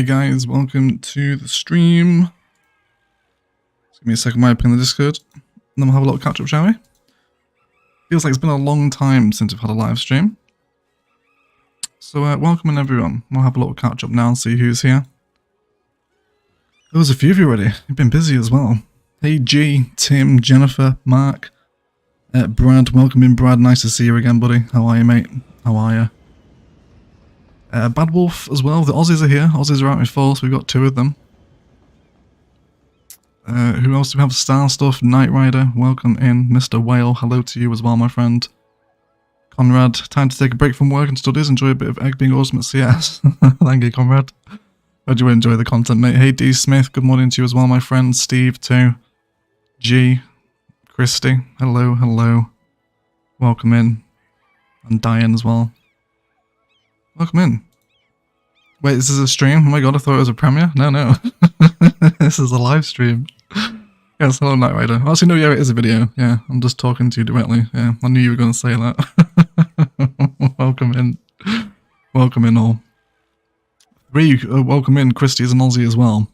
Hey guys, welcome to the stream. Just give me a second while I ping the Discord, and then we'll have a little catch up, shall we? Feels like it's been a long time since we've had a live stream. So welcome in everyone. We'll have a little catch up now and see who's here. There was a few of you already. You've been busy as well. Hey G, Tim, Jennifer, Mark, Brad, welcome in Brad. Nice to see you again, buddy. How are you, mate? How are you? Bad Wolf as well. The Aussies are here. Aussies are out in force. We've got two of them. Who else do we have? Star Stuff, Knight Rider, welcome in. Mr. Whale, hello to you as well, my friend. Conrad, time to take a break from work and studies. Enjoy a bit of egg being awesome at CS. Thank you, Conrad. Hope you enjoy the content, mate. Hey, D. Smith, good morning to you as well, my friend. Steve, too. G. Christy, hello, hello. Welcome in. And Diane as well. Welcome in. Wait, this is a stream? Oh my god, I thought it was a premiere? No. This is a live stream. Yes, hello Knight Rider. Actually, no, yeah, it is a video. Yeah, I'm just talking to you directly. Yeah, I knew you were going to say that. Welcome in. Welcome in all. Welcome in. Christy's an Aussie as well.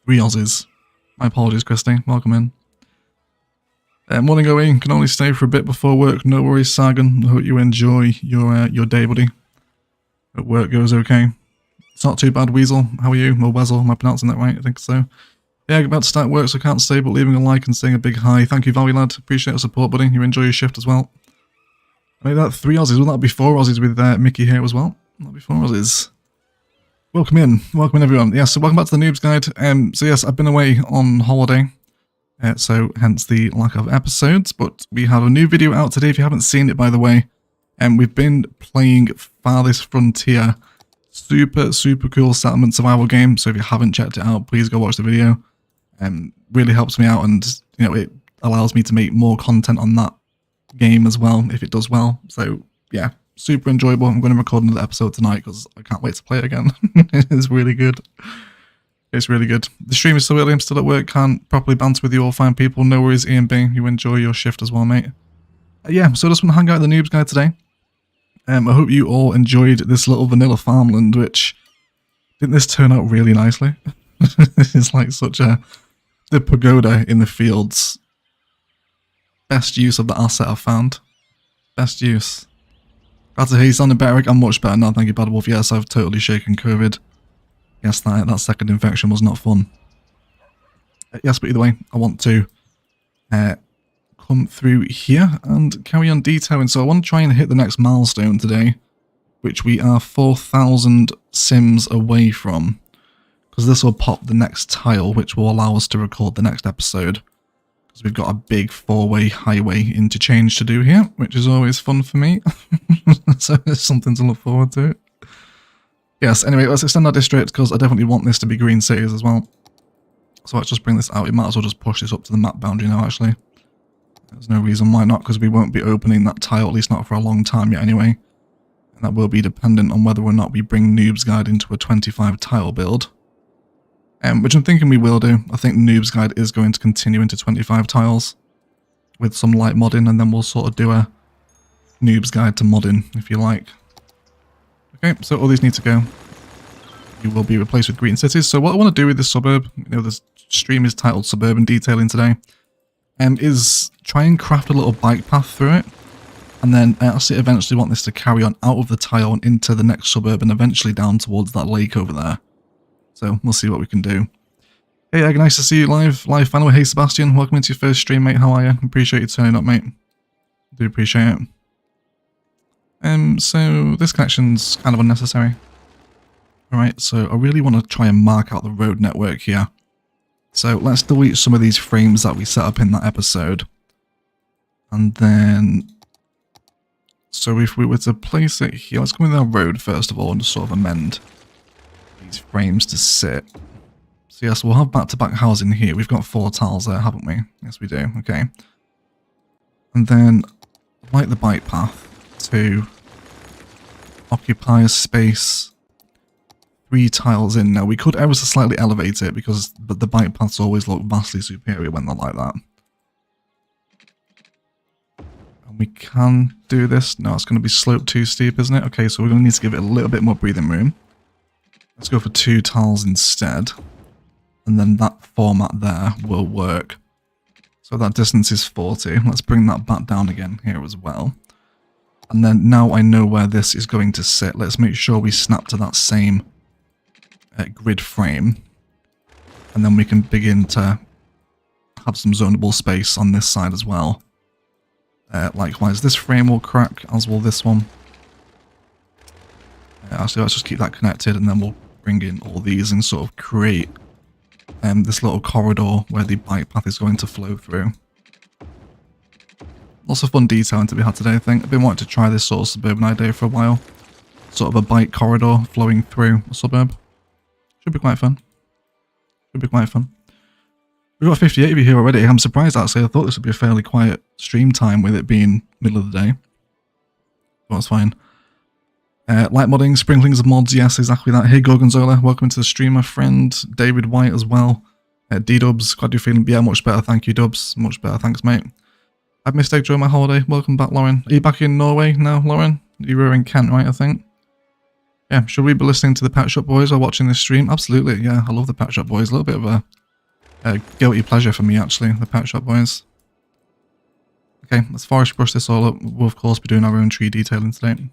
3 Aussies. My apologies, Christy. Welcome in. Morning going. Can only stay for a bit before work. No worries, Sagan. I hope you enjoy your day, buddy. Hope work goes okay. It's not too bad, Weasel. How are you? Or Weasel, am I pronouncing that right? I think so. Yeah, about to start work, so can't stay, but leaving a like and saying a big hi. Thank you, Valley lad. Appreciate your support, buddy. You enjoy your shift as well. Maybe that 3 Aussies. Will that be 4 Aussies with Mickey here as well? That'll be 4 Aussies. Welcome in. Welcome in, everyone. Yeah, so welcome back to the Noobs Guide. So yes, I've been away on holiday. So hence the lack of episodes, but we have a new video out today if you haven't seen it, by the way. And we've been playing Farthest Frontier. Super cool settlement survival game. So if you haven't checked it out, please go watch the video. Really helps me out, and you know, it allows me to make more content on that game as well if it does well. So yeah, super enjoyable. I'm going to record another episode tonight because I can't wait to play it again. It's really good. It's really good. The stream is so early, I'm still at work, can't properly banter with you all fine people. No worries, Ian B. You enjoy your shift as well, mate. Yeah, so I just want to hang out at the Noobs Guide today. I hope you all enjoyed this little vanilla farmland, which didn't this turn out really nicely? It's like such the pagoda in the fields. Best use of the asset I've found. Best use. Glad to hear you sounding better. I'm much better now, thank you, Bad Wolf. Yes, I've totally shaken COVID. Yes, that second infection was not fun. Yes, but either way, I want to come through here and carry on detailing. So I want to try and hit the next milestone today, which we are 4,000 sims away from, because this will pop the next tile, which will allow us to record the next episode, because we've got a big 4-way highway interchange to do here, which is always fun for me. So there's something to look forward to. Yes, anyway, let's extend our district, because I definitely want this to be green cities as well. So let's just bring this out. We might as well just push this up to the map boundary now, actually. There's no reason why not, because we won't be opening that tile, at least not for a long time yet anyway. And that will be dependent on whether or not we bring Noobs Guide into a 25 tile build. Which I'm thinking we will do. I think Noobs Guide is going to continue into 25 tiles with some light modding, and then we'll sort of do a Noobs Guide to modding, if you like. Okay, so all these need to go. You will be replaced with green cities. So what I want to do with this suburb, you know, this stream is titled Suburban Detailing today, is try and craft a little bike path through it, and then I actually eventually want this to carry on out of the tile and into the next suburb, and eventually down towards that lake over there. So we'll see what we can do. Hey Egg, nice to see you live finally. Hey Sebastian, welcome into your first stream, mate. How are you? Appreciate you turning up, mate. Do appreciate it. So this connection's kind of unnecessary. Alright, so I really want to try and mark out the road network here. So let's delete some of these frames that we set up in that episode. And then, so if we were to place it here, let's go in our road first of all and just sort of amend these frames to sit. So yes, we'll have back-to-back housing here. We've got 4 tiles there, haven't we? Yes, we do. Okay. And then, like the bike path, to occupy a space 3 tiles in. Now, we could ever so slightly elevate it, because the bike paths always look vastly superior when they're like that. And we can do this. No, it's going to be sloped too steep, isn't it? Okay, so we're going to need to give it a little bit more breathing room. Let's go for 2 tiles instead. And then that format there will work. So that distance is 40. Let's bring that back down again here as well. And then now I know where this is going to sit. Let's make sure we snap to that same grid frame. And then we can begin to have some zonable space on this side as well. Likewise, this frame will crack, as will this one. Actually, let's just keep that connected, and then we'll bring in all these and sort of create this little corridor where the bike path is going to flow through. Lots of fun detailing to be had today, I think. I've been wanting to try this sort of suburban idea for a while. Sort of a bike corridor flowing through a suburb. Should be quite fun. Should be quite fun. We've got 58 of you here already. I'm surprised, actually. I thought this would be a fairly quiet stream time with it being middle of the day. But that's fine. Light modding, sprinklings of mods, yes, exactly that. Hey Gorgonzola, welcome to the stream, my friend. David White as well. D-Dubs, glad you're feeling, yeah, much better, thank you Dubs. Much better, thanks mate. I've missed out during my holiday, welcome back Lauren. Are you back in Norway now, Lauren? You were in Kent, right, I think? Yeah, should we be listening to the Pet Shop Boys or watching this stream? Absolutely, yeah, I love the Pet Shop Boys. A little bit of a guilty pleasure for me, actually, the Pet Shop Boys. Okay, let's forest brush this all up. We'll, of course, be doing our own tree detailing today.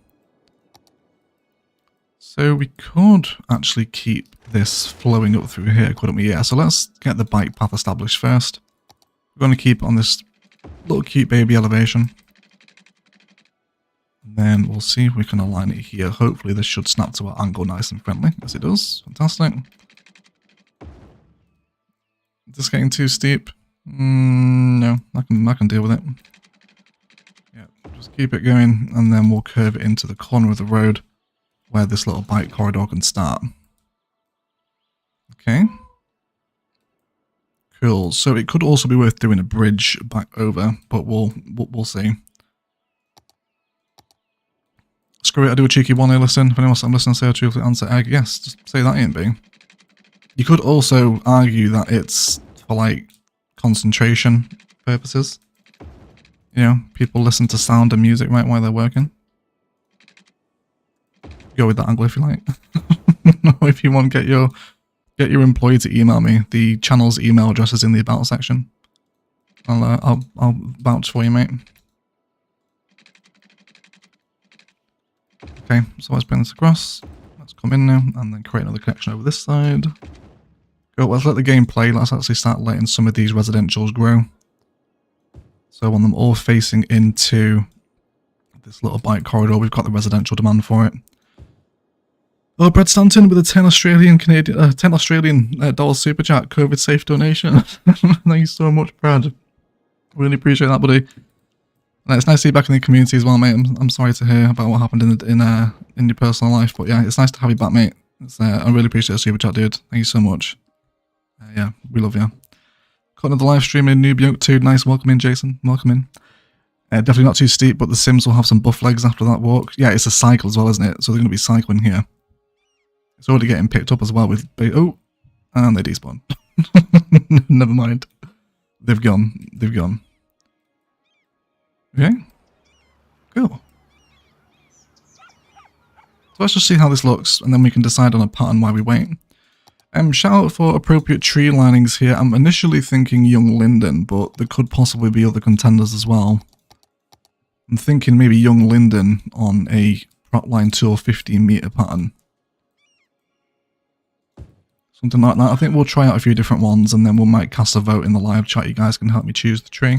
So we could actually keep this flowing up through here, couldn't we? Yeah, so let's get the bike path established first. We're going to keep it on this little cute baby elevation. And then we'll see if we can align it here. Hopefully this should snap to our angle nice and friendly. Yes, it does. Fantastic. Is this getting too steep? No, I can deal with it. Yeah, just keep it going, and then we'll curve it into the corner of the road where this little bike corridor can start. Okay. Cool. So it could also be worth doing a bridge back over, but we'll see. Screw it, I do a cheeky one here, listen. If anyone else I'm listening, say a truthful answer egg. Yes, just say that, Ian B. You could also argue that it's for, like, concentration purposes. You know, people listen to sound and music right while they're working. Go with that angle if you like. If you want, get your employee to email me. The channel's email address is in the about section. I'll vouch for you, mate. Okay, so let's bring this across. Let's come in now and then create another connection over this side. Go. Let's let the game play. Let's actually start letting some of these residentials grow. So I want them all facing into this little bike corridor. We've got the residential demand for it. Oh, Brad Stanton with a 10 Australian dollar super chat, COVID safe donation. Thank you so much, Brad. Really appreciate that, buddy. It's nice to see you back in the community as well, mate. I'm sorry to hear about what happened in your personal life, but yeah, it's nice to have you back, mate. I really appreciate the super chat, dude. Thank you so much. Yeah, we love you. Caught another live stream in Noob Yoke too. Nice, welcome in, Jason. Welcome in. Definitely not too steep, but the Sims will have some buff legs after that walk. Yeah, it's a cycle as well, isn't it? So they're going to be cycling here. It's already getting picked up as well with... Oh! And they despawn. Never mind. They've gone. They've gone. Okay. Cool. So let's just see how this looks, and then we can decide on a pattern while we wait. Shout out for appropriate tree linings here. I'm initially thinking young linden, but there could possibly be other contenders as well. I'm thinking maybe young linden on a prop line 2 or 15 meter pattern. Something like that. I think we'll try out a few different ones, and then we might cast a vote in the live chat. You guys can help me choose the tree.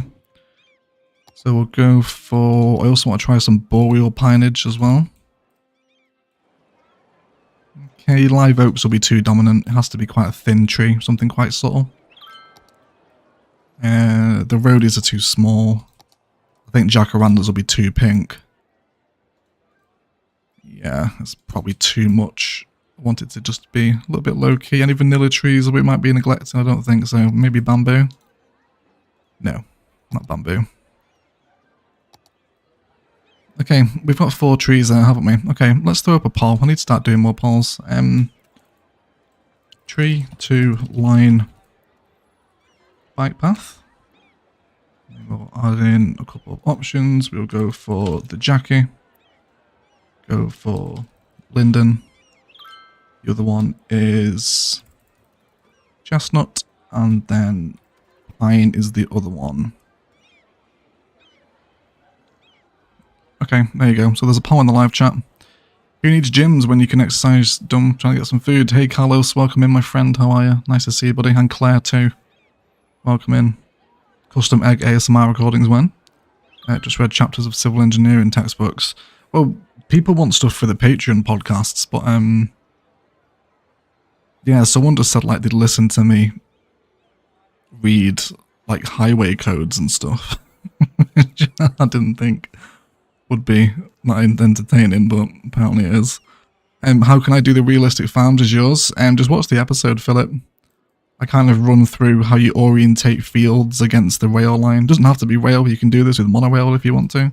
So we'll go for... I also want to try some boreal pineage as well. Okay, live oaks will be too dominant. It has to be quite a thin tree, something quite subtle. The roadies are too small. I think jacarandas will be too pink. Yeah, it's probably too much. I want it to just be a little bit low-key. Any vanilla trees we might be neglecting? I don't think so. Maybe bamboo? No, not bamboo. Okay, we've got 4 trees there, haven't we? Okay, let's throw up a poll. I need to start doing more polls. Tree to line bike path. We'll add in a couple of options. We'll go for the Jackie. Go for Linden. The other one is chestnut, and then pine is the other one. Okay, there you go. So there's a poll in the live chat. Who needs gyms when you can exercise? Dumb, trying to get some food. Hey Carlos, welcome in my friend. How are you? Nice to see you, buddy. And Claire too. Welcome in. Custom egg ASMR recordings when? Just read chapters of civil engineering textbooks. Well, people want stuff for the Patreon podcasts, but yeah, someone just said like they'd listen to me read like highway codes and stuff. Which I didn't think would be not entertaining, but apparently it is. How can I do the realistic farms as yours? Just watch the episode, Philip. I kind of run through how you orientate fields against the rail line. Doesn't have to be rail, you can do this with monorail if you want to.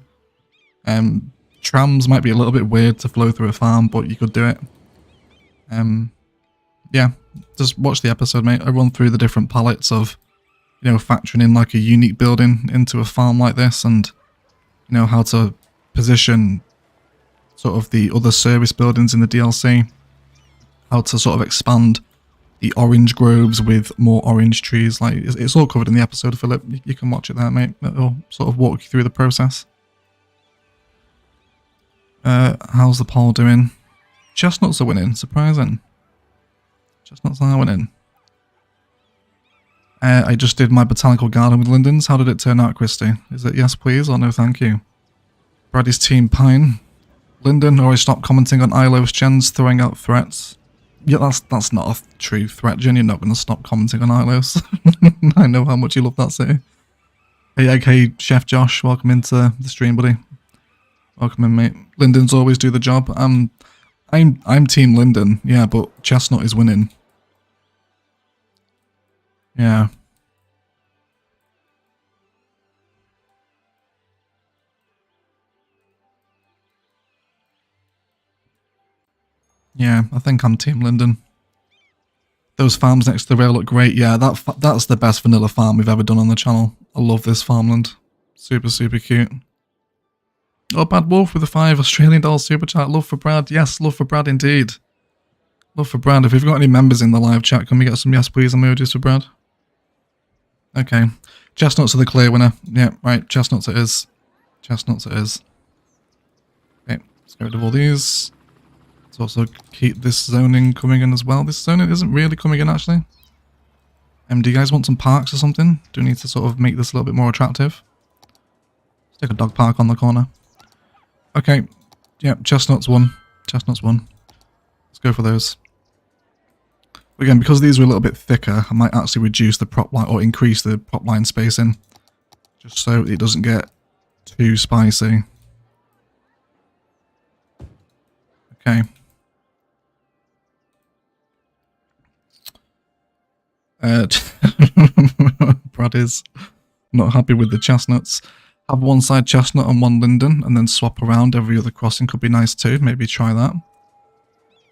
Trams might be a little bit weird to flow through a farm, but you could do it. Yeah, just watch the episode, mate. I run through the different palettes of, you know, factoring in like a unique building into a farm like this, and you know how to position sort of the other service buildings in the DLC, how to sort of expand the orange groves with more orange trees. Like it's all covered in the episode, Philip. You can watch it there, mate. It'll sort of walk you through the process. How's the poll doing? Chestnuts are winning, surprising. Chestnuts are winning. I just did my botanical garden with lindens. How did it turn out, Christy? Is it yes please or no thank you? Brady's team pine. Linden, or I stopped commenting on Ilos Jen's throwing out threats. Yeah, that's not a true threat, Jen. You're not going to stop commenting on Ilos. I know how much you love that city. Hey, Chef Josh, welcome into the stream, buddy. Welcome in, mate. Linden's always do the job. I'm Team Linden, yeah, but Chestnut is winning. Yeah. Yeah, I think I'm Team Linden. Those farms next to the rail look great. Yeah, that's the best vanilla farm we've ever done on the channel. I love this farmland. Super, super cute. Oh, Bad Wolf with the 5 Australian dollars super chat. Love for Brad. Yes, love for Brad indeed. Love for Brad. If we've got any members in the live chat, can we get some yes please emojis for Brad? Okay. Chestnuts are the clear winner. Yeah, right. Chestnuts it is. Chestnuts it is. Okay, let's get rid of all these. Let's also keep this zoning coming in as well. This zoning isn't really coming in, actually. Do you guys want some parks or something? Do we need to sort of make this a little bit more attractive? Let's take a dog park on the corner. Okay. Yeah, chestnuts won. Chestnuts won. Let's go for those. Again, because these are a little bit thicker, I might actually reduce the prop line or increase the prop line spacing, just so it doesn't get too spicy. Okay. Brad is not happy with the chestnuts. Have one side chestnut and one linden, and then swap around every other crossing could be nice too. Maybe try that.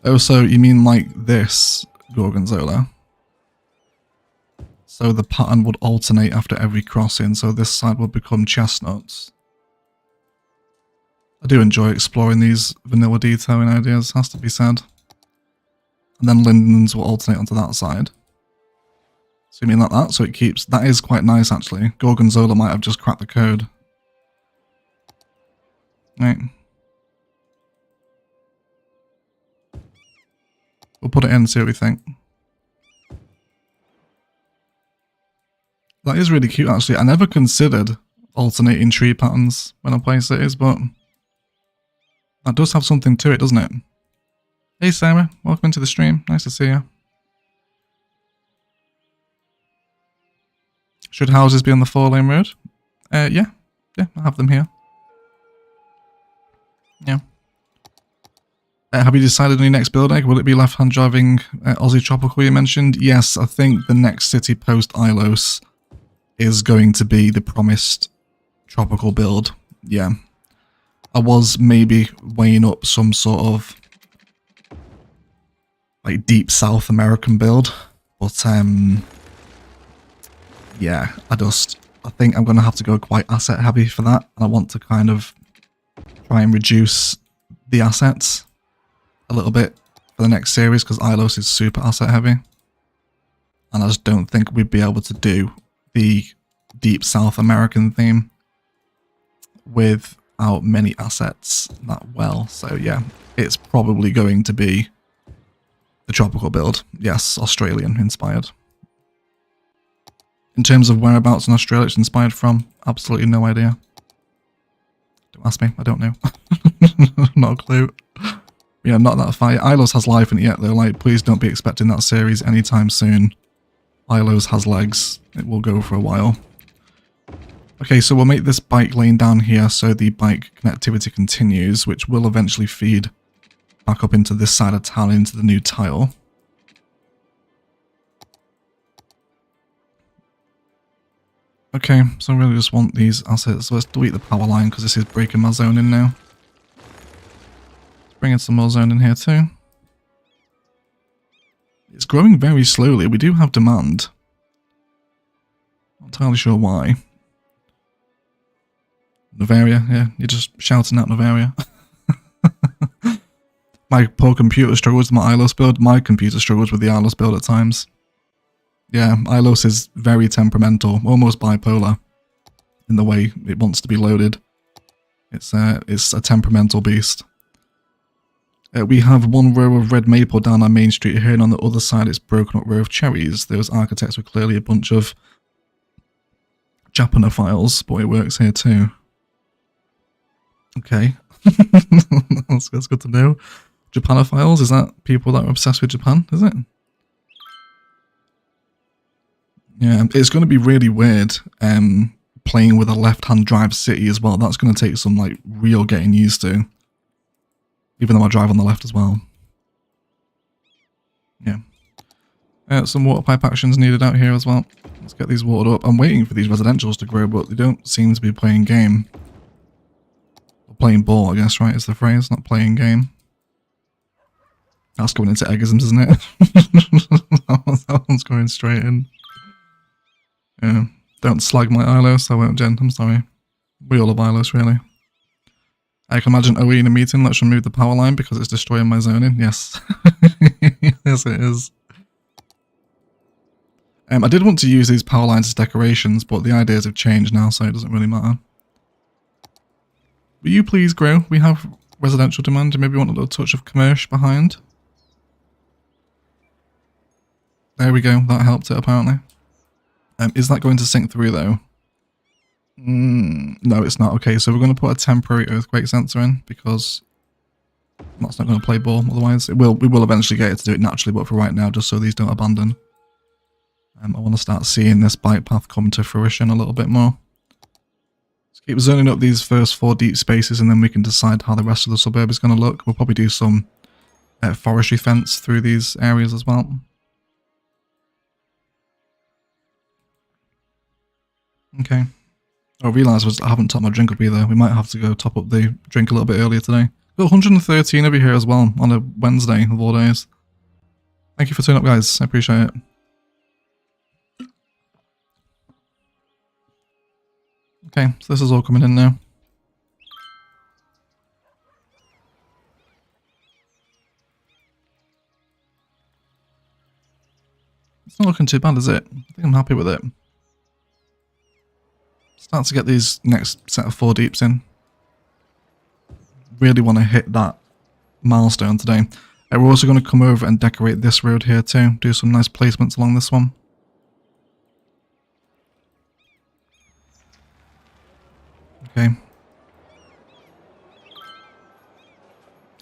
Oh, so you mean like this, Gorgonzola? So the pattern would alternate after every crossing, so this side would become chestnuts. I do enjoy exploring these vanilla detailing ideas, has to be said. And then lindens will alternate onto that side. So you mean like that? So it keeps... That is quite nice, actually. Gorgonzola might have just cracked the code. Right. We'll put it in and see what we think. That is really cute, actually. I never considered alternating tree patterns when I play cities, but that does have something to it, doesn't it? Hey Sarah, welcome into the stream. Nice to see you. Should houses be on the 4-lane road? Yeah, I have them here. Yeah. Have you decided on your next build egg? Will it be left-hand driving Aussie Tropical you mentioned? Yes, I think the next city post Ilos is going to be the promised tropical build. Yeah. I was maybe weighing up some sort of like deep South American build, but yeah, I think I'm going to have to go quite asset heavy for that, and I want to kind of try and reduce the assets a little bit for the next series because ILOS is super asset heavy. And I just don't think we'd be able to do the deep South American theme without many assets that well. So yeah, it's probably going to be the tropical build. Yes, Australian inspired. In terms of whereabouts in Australia it's inspired from, absolutely no idea. Don't ask me, I don't know. Not a clue. Yeah, not that far. ILOS has life in it yet though, like please don't be expecting that series anytime soon. ILOS has legs, it will go for a while. Okay, so we'll make this bike lane down here so the bike connectivity continues, which will eventually feed back up into this side of town into the new tile. Okay, so I really just want these assets. So let's delete the power line because this is breaking my zone in now. Let's bring in some more zone in here too. It's growing very slowly. We do have demand. Not entirely sure why. Novaria, yeah, you're just shouting out Novaria. My poor computer struggles with my ILOS build. My computer struggles with the ILOS build at times. Yeah, ILOS is very temperamental, almost bipolar in the way it wants to be loaded. It's a temperamental beast. We have one row of red maple down our main street here, and on the other side it's broken up row of cherries. Those architects were clearly a bunch of Japanophiles, but it works here too. Okay, that's good to know. Japanophiles, is that people that are obsessed with Japan, is it? Yeah, it's going to be really weird playing with a left-hand drive city as well. That's going to take some like real getting used to. Even though I drive on the left as well. Yeah. Some water pipe actions needed out here as well. Let's get these watered up. I'm waiting for these residentials to grow, but they don't seem to be playing game. Or playing ball, I guess, right, is the phrase, not playing game. That's going into Eggisms, isn't it? That one's going straight in. Yeah. Don't slag my ILOS, I won't, Jen, I'm sorry. We all love ILOS, really. I can imagine OE in a meeting, let's remove the power line because it's destroying my zoning. Yes. Yes, it is. I did want to use these power lines as decorations, but the ideas have changed now, so it doesn't really matter. Will you please grow? We have residential demand, and maybe want a little touch of commercial behind. There we go, that helped it apparently. Is that going to sink through though? No, it's not. Okay, so we're going to put a temporary earthquake sensor in because that's not going to play ball. Otherwise, we will eventually get it to do it naturally, but for right now, just so these don't abandon. I want to start seeing this bike path come to fruition a little bit more. Let's keep zoning up these first 4 deep spaces, and then we can decide how the rest of the suburb is going to look. We'll probably do some forestry fence through these areas as well. Okay. I realised I haven't topped my drink up either. We might have to go top up the drink a little bit earlier today. Got 113 over here as well on a Wednesday of all days. Thank you for turning up, guys. I appreciate it. Okay, so this is all coming in now. It's not looking too bad, is it? I think I'm happy with it. Start to get these next set of 4 deeps in. Really want to hit that milestone today. We're also going to come over and decorate this road here too. Do some nice placements along this one. Okay.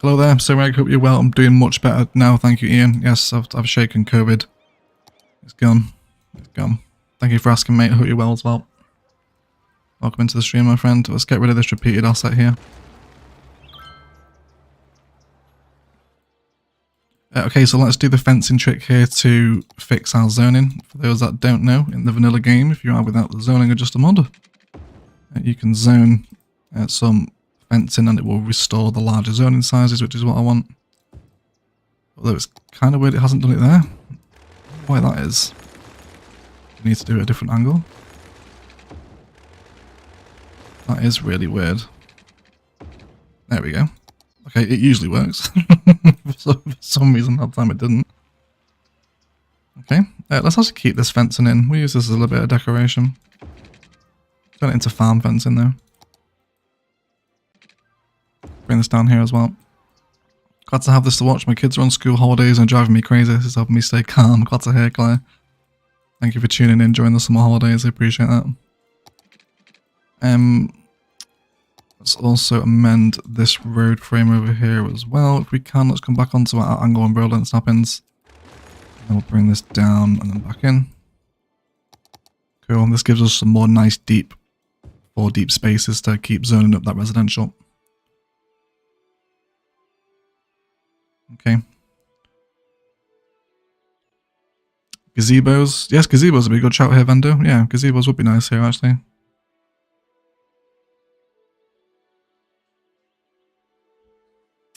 Hello there, so I hope you're well. I'm doing much better now, thank you, Ian. Yes, I've shaken COVID. It's gone. It's gone. Thank you for asking, mate. I hope you're well as well. Welcome into the stream, my friend. Let's get rid of this repeated asset here. Okay, so let's do the fencing trick here to fix our zoning. For those that don't know, in the vanilla game, if you are without the zoning adjuster mod, you can zone some fencing and it will restore the larger zoning sizes, which is what I want. Although it's kind of weird it hasn't done it there. Why that is. We need to do it at a different angle. That is really weird. There we go. Okay, it usually works. For some reason that time it didn't. Okay, let's actually keep this fencing in. We'll use this as a little bit of decoration. Turn it into farm fencing though. Bring this down here as well. Glad to have this to watch. My kids are on school holidays and driving me crazy. This is helping me stay calm. Glad to hear, Claire. Thank you for tuning in during the summer holidays. I appreciate that. Let's also amend this road frame over here as well. If we can, let's come back onto our angle umbrella and snap-ins. And we'll bring this down and then back in. Cool. And this gives us some more nice deep spaces to keep zoning up that residential. Okay. Gazebos. Yes, gazebos would be a good shout here, Vendo. Yeah, gazebos would be nice here, actually.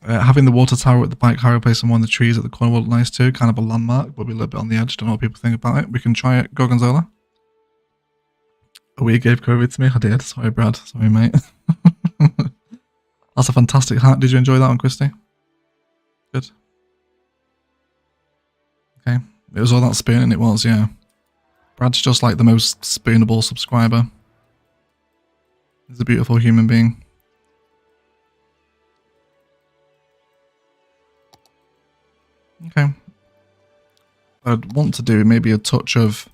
Having the water tower at the bike harrow place and one of the trees at the corner would look nice too. Kind of a landmark, but be a little bit on the edge. Don't know what people think about it. We can try it. Gorgonzola. Oh, you gave COVID to me? I did. Sorry, Brad. Sorry, mate. That's a fantastic hat. Did you enjoy that one, Christy? Good. Okay. It was all that spooning, it was, yeah. Brad's just like the most spoonable subscriber. He's a beautiful human being. Okay. I'd want to do maybe a touch of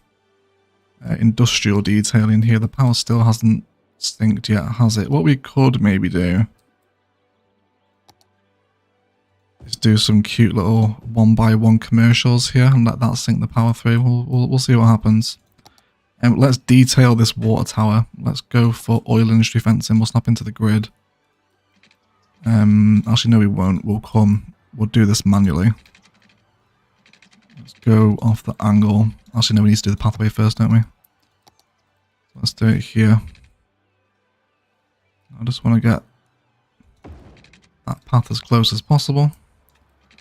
industrial detailing here. The power still hasn't synced yet, has it? What we could maybe do is do some cute little 1x1 commercials here and let that sync the power through. We'll see what happens. Let's detail this water tower. Let's go for oil industry fencing. We'll snap into the grid. Actually, no, we won't. We'll do this manually. Let's go off the angle. Actually, no, we need to do the pathway first, don't we? Let's do it here. I just want to get that path as close as possible.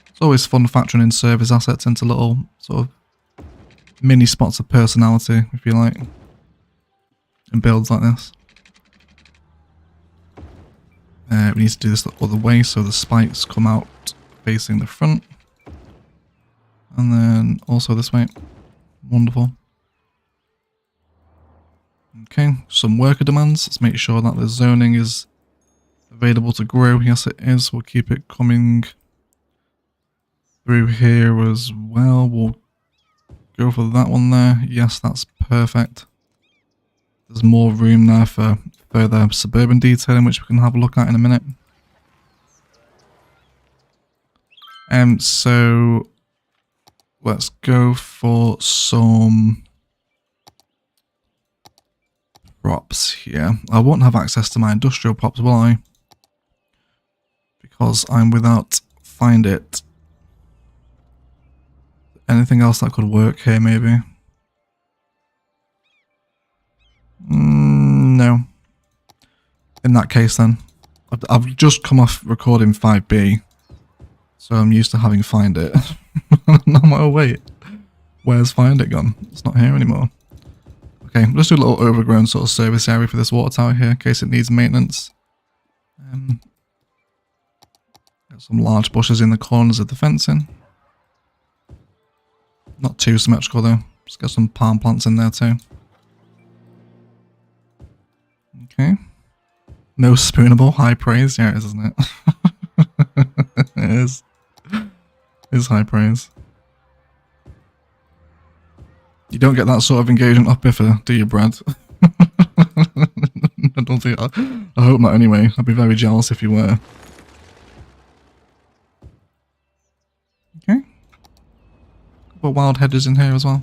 It's always fun factoring in service assets into little sort of mini spots of personality, if you like, in builds like this. We need to do this the other way so the spikes come out facing the front. And then also this way. Wonderful. Okay, some worker demands. Let's make sure that the zoning is available to grow. Yes, it is. We'll keep it coming through here as well. We'll go for that one there. Yes, that's perfect. There's more room there for further suburban detailing, which we can have a look at in a minute. So let's go for some props here. I won't have access to my industrial props, will I? Because I'm without find it. Anything else that could work here, maybe? No. In that case, then. I've just come off recording 5B, so I'm used to having find it. Oh, wait. Where's find it gone? It's not here anymore. Okay, let's do a little overgrown sort of service area for this water tower here, in case it needs maintenance. Got some large bushes in the corners of the fencing. Not too symmetrical though. Just got some palm plants in there too. Okay. No spoonable, high praise. Yeah, it is, isn't it? It is. It is high praise. You don't get that sort of engagement off Biffa, do you, Brad? I don't think. I hope not anyway. I'd be very jealous if you were. Okay. Couple of wild hedges in here as well.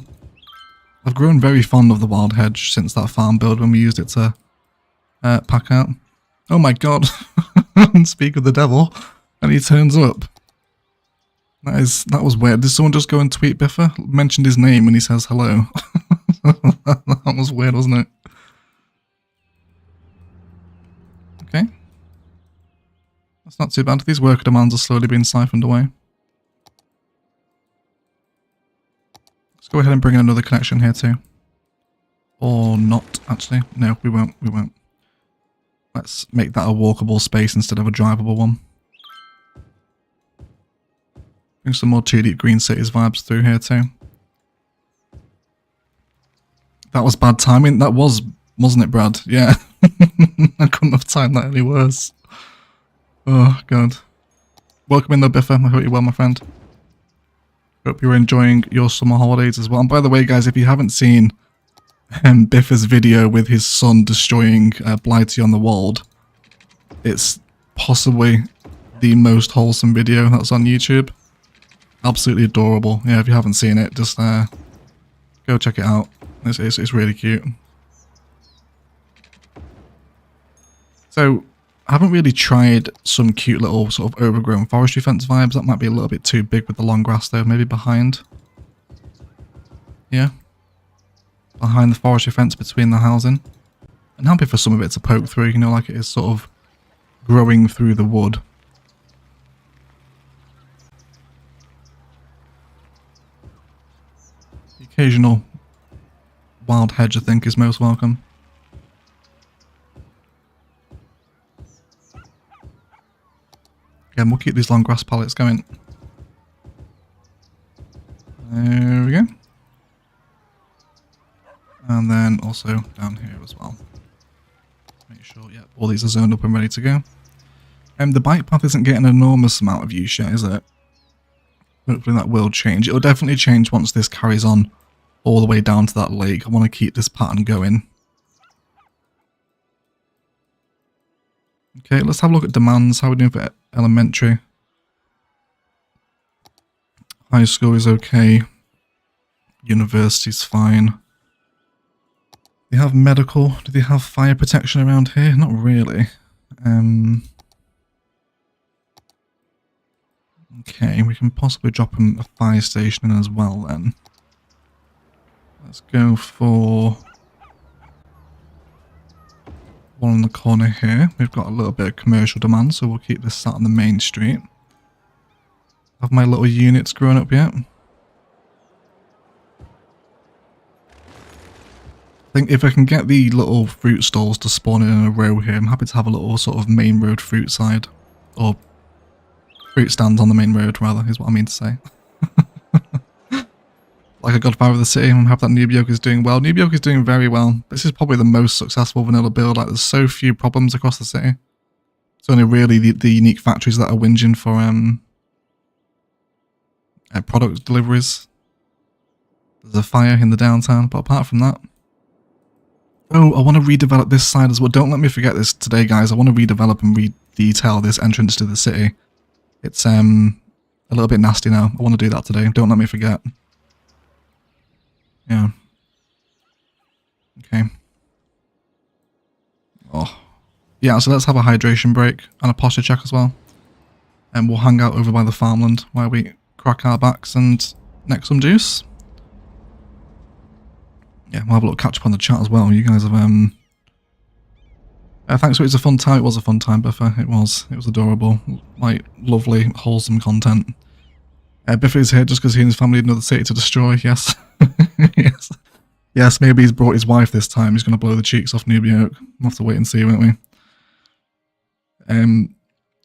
I've grown very fond of the wild hedge since that farm build when we used it to pack out. Oh my god. Speak of the devil. And he turns up. That was weird. Did someone just go and tweet Biffa? Mentioned his name when he says hello. That was weird, wasn't it? Okay. That's not too bad. These worker demands are slowly being siphoned away. Let's go ahead and bring in another connection here too. Or not, actually. No, we won't. Let's make that a walkable space instead of a drivable one. Bring some more 2D Green Cities vibes through here too. That was bad timing. That was, wasn't it, Brad? Yeah. I couldn't have timed that any worse. Oh, God. Welcome in though, Biffa. I hope you're well, my friend. Hope you're enjoying your summer holidays as well. And by the way, guys, if you haven't seen Biffa's video with his son destroying Blighty on the Wold, it's possibly the most wholesome video that's on YouTube. Absolutely adorable. Yeah, if you haven't seen it, just go check it out. It's really cute. So, I haven't really tried some cute little sort of overgrown forestry fence vibes. That might be a little bit too big with the long grass though. Maybe behind. Yeah. Behind the forestry fence between the housing. And happy for some of it to poke through, you know, like it is sort of growing through the wood. The occasional wild hedge, I think, is most welcome. Again, we'll keep these long grass pallets going. There we go. And then also down here as well. Make sure, yeah, all these are zoned up and ready to go. The bike path isn't getting an enormous amount of use yet, is it? Hopefully that will change. It'll definitely change once this carries on all the way down to that lake. I want to keep this pattern going. Okay, let's have a look at demands. How are we doing for elementary? High school is okay. University's fine. They have medical. Do they have fire protection around here? Not really. Okay, we can possibly drop them a fire station in as well then. Let's go for one in the corner here. We've got a little bit of commercial demand, so we'll keep this sat on the main street. Have my little units grown up yet? I think if I can get the little fruit stalls to spawn in a row here, I'm happy to have a little sort of main road fruit side. Or fruit stands on the main road, rather, is what I mean to say. Like a godfather of the city, I'm happy that Noob Yoke is doing well. Noob Yoke is doing very well. This is probably the most successful vanilla build. Like, there's so few problems across the city. It's only really the unique factories that are whinging for product deliveries. There's a fire in the downtown, but apart from that... Oh, I want to redevelop this side as well. Don't let me forget this today, guys. I want to redevelop and re-detail this entrance to the city. It's a little bit nasty now. I want to do that today. Don't let me forget. Yeah. Okay. Oh. Yeah, so let's have a hydration break and a posture check as well. And we'll hang out over by the farmland while we crack our backs and neck some juice. Yeah, we'll have a little catch up on the chat as well. You guys have, thanks for it's a fun time. It was a fun time, Biffa. It was adorable. Like, lovely, wholesome content. Biffa is here just because he and his family had another city to destroy, yes. Yes. Yes, maybe he's brought his wife this time. He's going to blow the cheeks off Noob Yoke. We'll have to wait and see, won't we?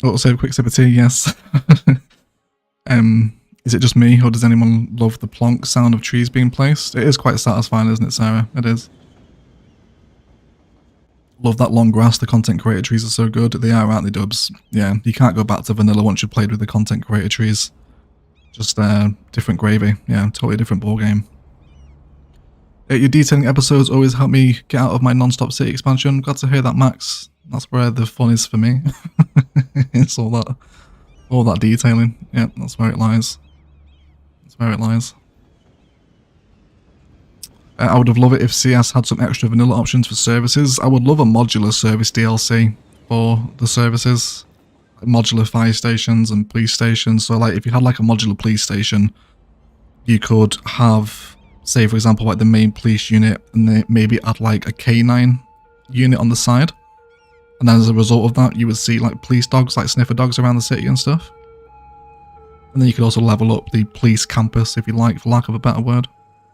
Also, quick sip of tea, yes. Is it just me, or does anyone love the plonk sound of trees being placed? It is quite satisfying, isn't it, Sarah? It is. Love that long grass. The content creator trees are so good. They are, aren't they, Dubs? Yeah, you can't go back to vanilla once you've played with the content creator trees. Just different gravy. Yeah, totally different ballgame. Your detailing episodes always help me get out of my non-stop city expansion. Glad to hear that, Max. That's where the fun is for me. It's all that detailing. Yeah, that's where it lies. That's where it lies. I would have loved it if CS had some extra vanilla options for services. I would love a modular service DLC for the services. Like modular fire stations and police stations. So like if you had like a modular police station, you could have, say for example, like the main police unit and then maybe add like a K9 unit on the side. And then as a result of that, you would see like police dogs, like sniffer dogs around the city and stuff. And then you could also level up the police campus, if you like, for lack of a better word.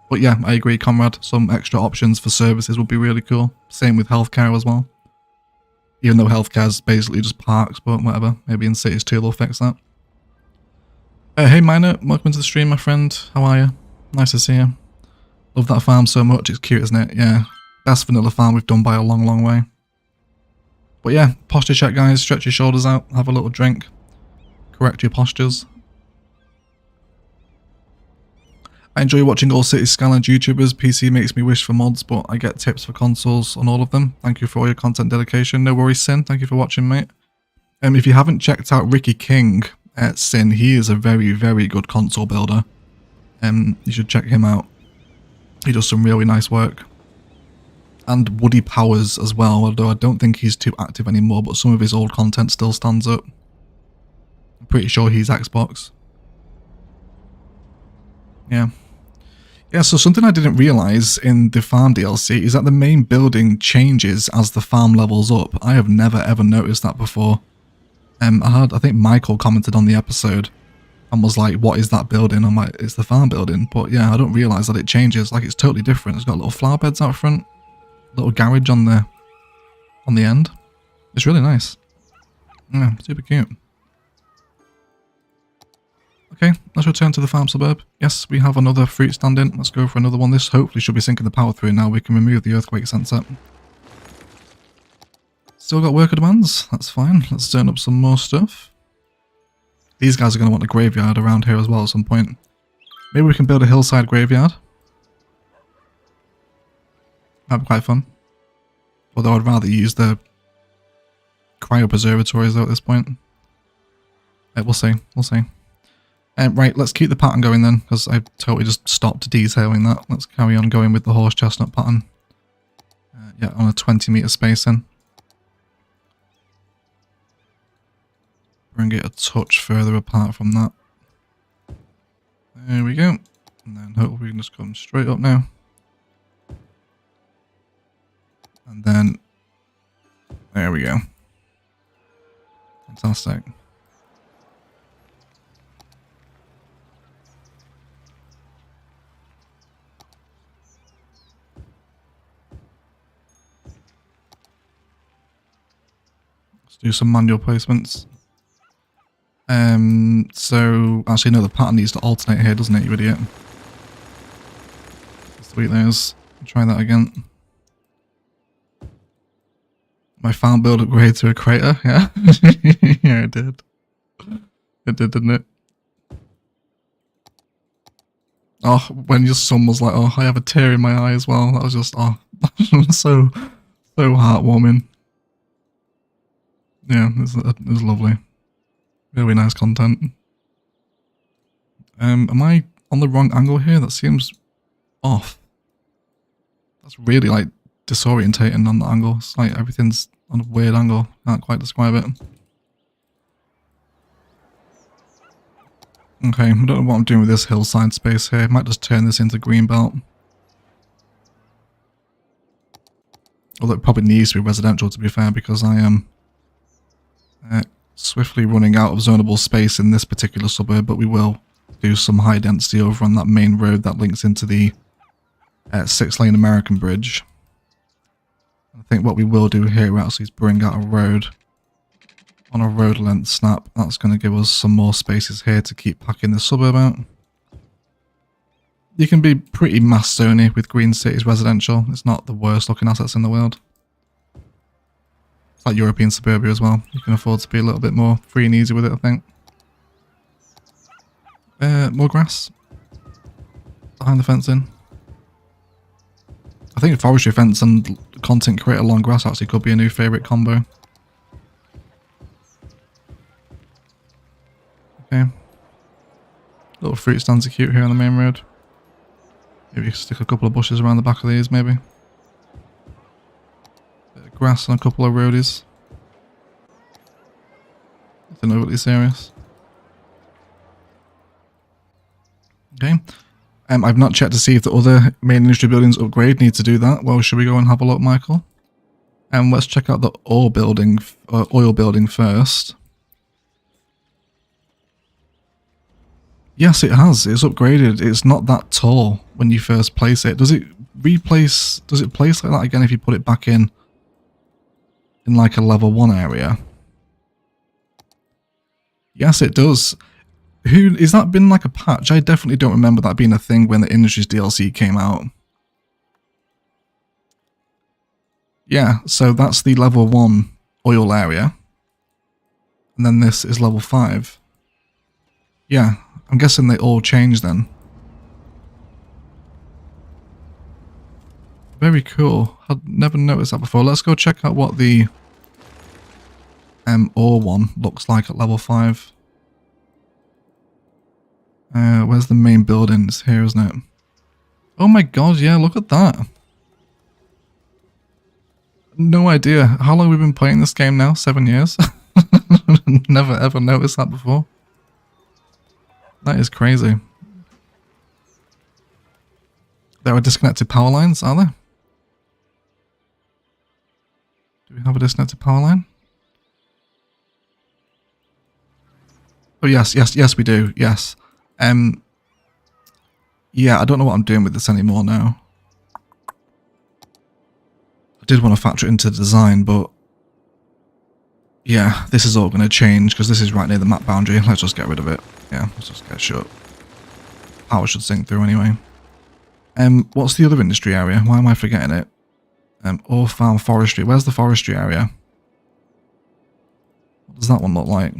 But yeah, I agree, Comrade. Some extra options for services would be really cool. Same with healthcare as well. Even though healthcare is basically just parks, but whatever. Maybe in cities too they'll fix that. Hey Miner, welcome to the stream, my friend. How are you? Nice to see you. Love that farm so much. It's cute, isn't it? Yeah. Best vanilla farm we've done by a long, long way. But yeah, posture check, guys. Stretch your shoulders out. Have a little drink. Correct your postures. I enjoy watching all City Skylines YouTubers. PC makes me wish for mods, but I get tips for consoles on all of them. Thank you for all your content dedication. No worries, Sin. Thank you for watching, mate. If you haven't checked out Ricky King at Sin, he is a very, very good console builder. You should check him out. He does some really nice work. And Woody Powers as well, although I don't think he's too active anymore, but some of his old content still stands up. I'm pretty sure he's Xbox. Yeah. Yeah, so something I didn't realise in the farm DLC is that the main building changes as the farm levels up. I have never ever noticed that before. I think Michael commented on the episode and was like, what is that building? I'm like, it's the farm building. But yeah, I don't realise that it changes. Like, it's totally different. It's got little flower beds out front, little garage on the end. It's really nice. Yeah, super cute. Okay, let's return to the farm suburb. Yes, we have another fruit stand in. Let's go for another one. This hopefully should be sinking the power through now. We can remove the earthquake sensor. Still got worker demands. That's fine. Let's turn up some more stuff. These guys are going to want a graveyard around here as well at some point. Maybe we can build a hillside graveyard. That'd be quite fun. Although I'd rather use the cryopreservatories though at this point. We'll see. We'll see. Right, let's keep the pattern going then, because I totally just stopped detailing that. Let's carry on going with the horse chestnut pattern. Yeah, on a 20 meter spacing. Bring it a touch further apart from that. There we go. And then hopefully we can just come straight up now. And then, there we go. Fantastic. Let's do some manual placements. So, actually no, the pattern needs to alternate here, doesn't it, you idiot? Let's delete those. Try that again. My farm build upgrade to a crater, yeah? Yeah, it did. It did, didn't it? Oh, when your son was like, oh, I have a tear in my eye as well. That was just, oh, so heartwarming. Yeah, it was lovely. Really nice content. Am I on the wrong angle here? That seems off. That's really like disorientating on the angle. It's like everything's on a weird angle. Can't quite describe it. Okay, I don't know what I'm doing with this hillside space here. I might just turn this into greenbelt. Although it probably needs to be residential to be fair, because I am swiftly running out of zonable space in this particular suburb, but we will do some high density over on that main road that links into the 6-lane American bridge. I think what we will do here actually is bring out a road on a road length snap. That's going to give us some more spaces here to keep packing the suburb out. You can be pretty mass zoney with Green Cities residential. It's not the worst looking assets in the world. It's like European suburbia as well. You can afford to be a little bit more free and easy with it, I think. More grass behind the fencing. I think forestry fence and content creator long grass actually could be a new favourite combo. Okay. Little fruit stands are cute here on the main road. Maybe you can stick a couple of bushes around the back of these, maybe. Bit of grass and a couple of roadies. Nothing overly serious. Okay. I've not checked to see if the other main industry buildings upgrade need to do that. Well, should we go and have a look, Michael? Let's check out the oil building first. Yes, it has. It's upgraded. It's not that tall when you first place it. Does it place like that again if you put it back in like a level 1 area? Yes, it does. Who is that been like a patch? I definitely don't remember that being a thing when the Industries DLC came out. Yeah, so that's the level 1 oil area. And then this is level 5. Yeah, I'm guessing they all changed then. Very cool. I'd never noticed that before. Let's go check out what the ore one looks like at level 5. Where's the main building? It's here, isn't it? Oh my god, yeah, look at that. No idea. How long have we been playing this game now? 7 years? Never ever noticed that before. That is crazy. There are disconnected power lines, are there? Do we have a disconnected power line? Oh yes, we do. Yes. Yeah, I don't know what I'm doing with this anymore now. I did want to factor it into the design, but yeah, this is all going to change because this is right near the map boundary. Let's just get rid of it. Yeah, let's just get shut. Power should sink through anyway. What's the other industry area? Why am I forgetting it? Ore farm forestry. Where's the forestry area? What does that one look like?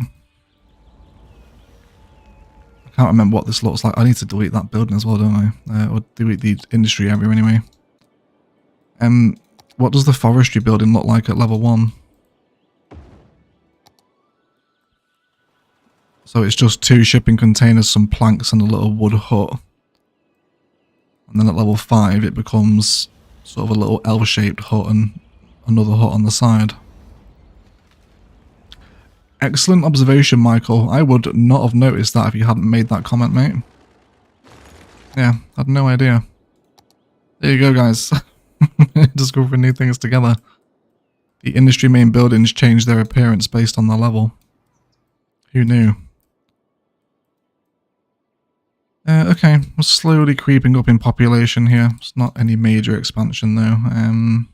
I can't remember what this looks like. I need to delete that building as well, don't I? Or delete the industry area anyway. What does the forestry building look like at level 1? So it's just 2 shipping containers, some planks and a little wood hut. And then at level 5 it becomes sort of a little L-shaped hut and another hut on the side. Excellent observation, Michael. I would not have noticed that if you hadn't made that comment, mate. Yeah, I had no idea. There you go, guys. Discovering new things together. The industry main buildings change their appearance based on their level. Who knew? Okay, we're slowly creeping up in population here. It's not any major expansion though. Can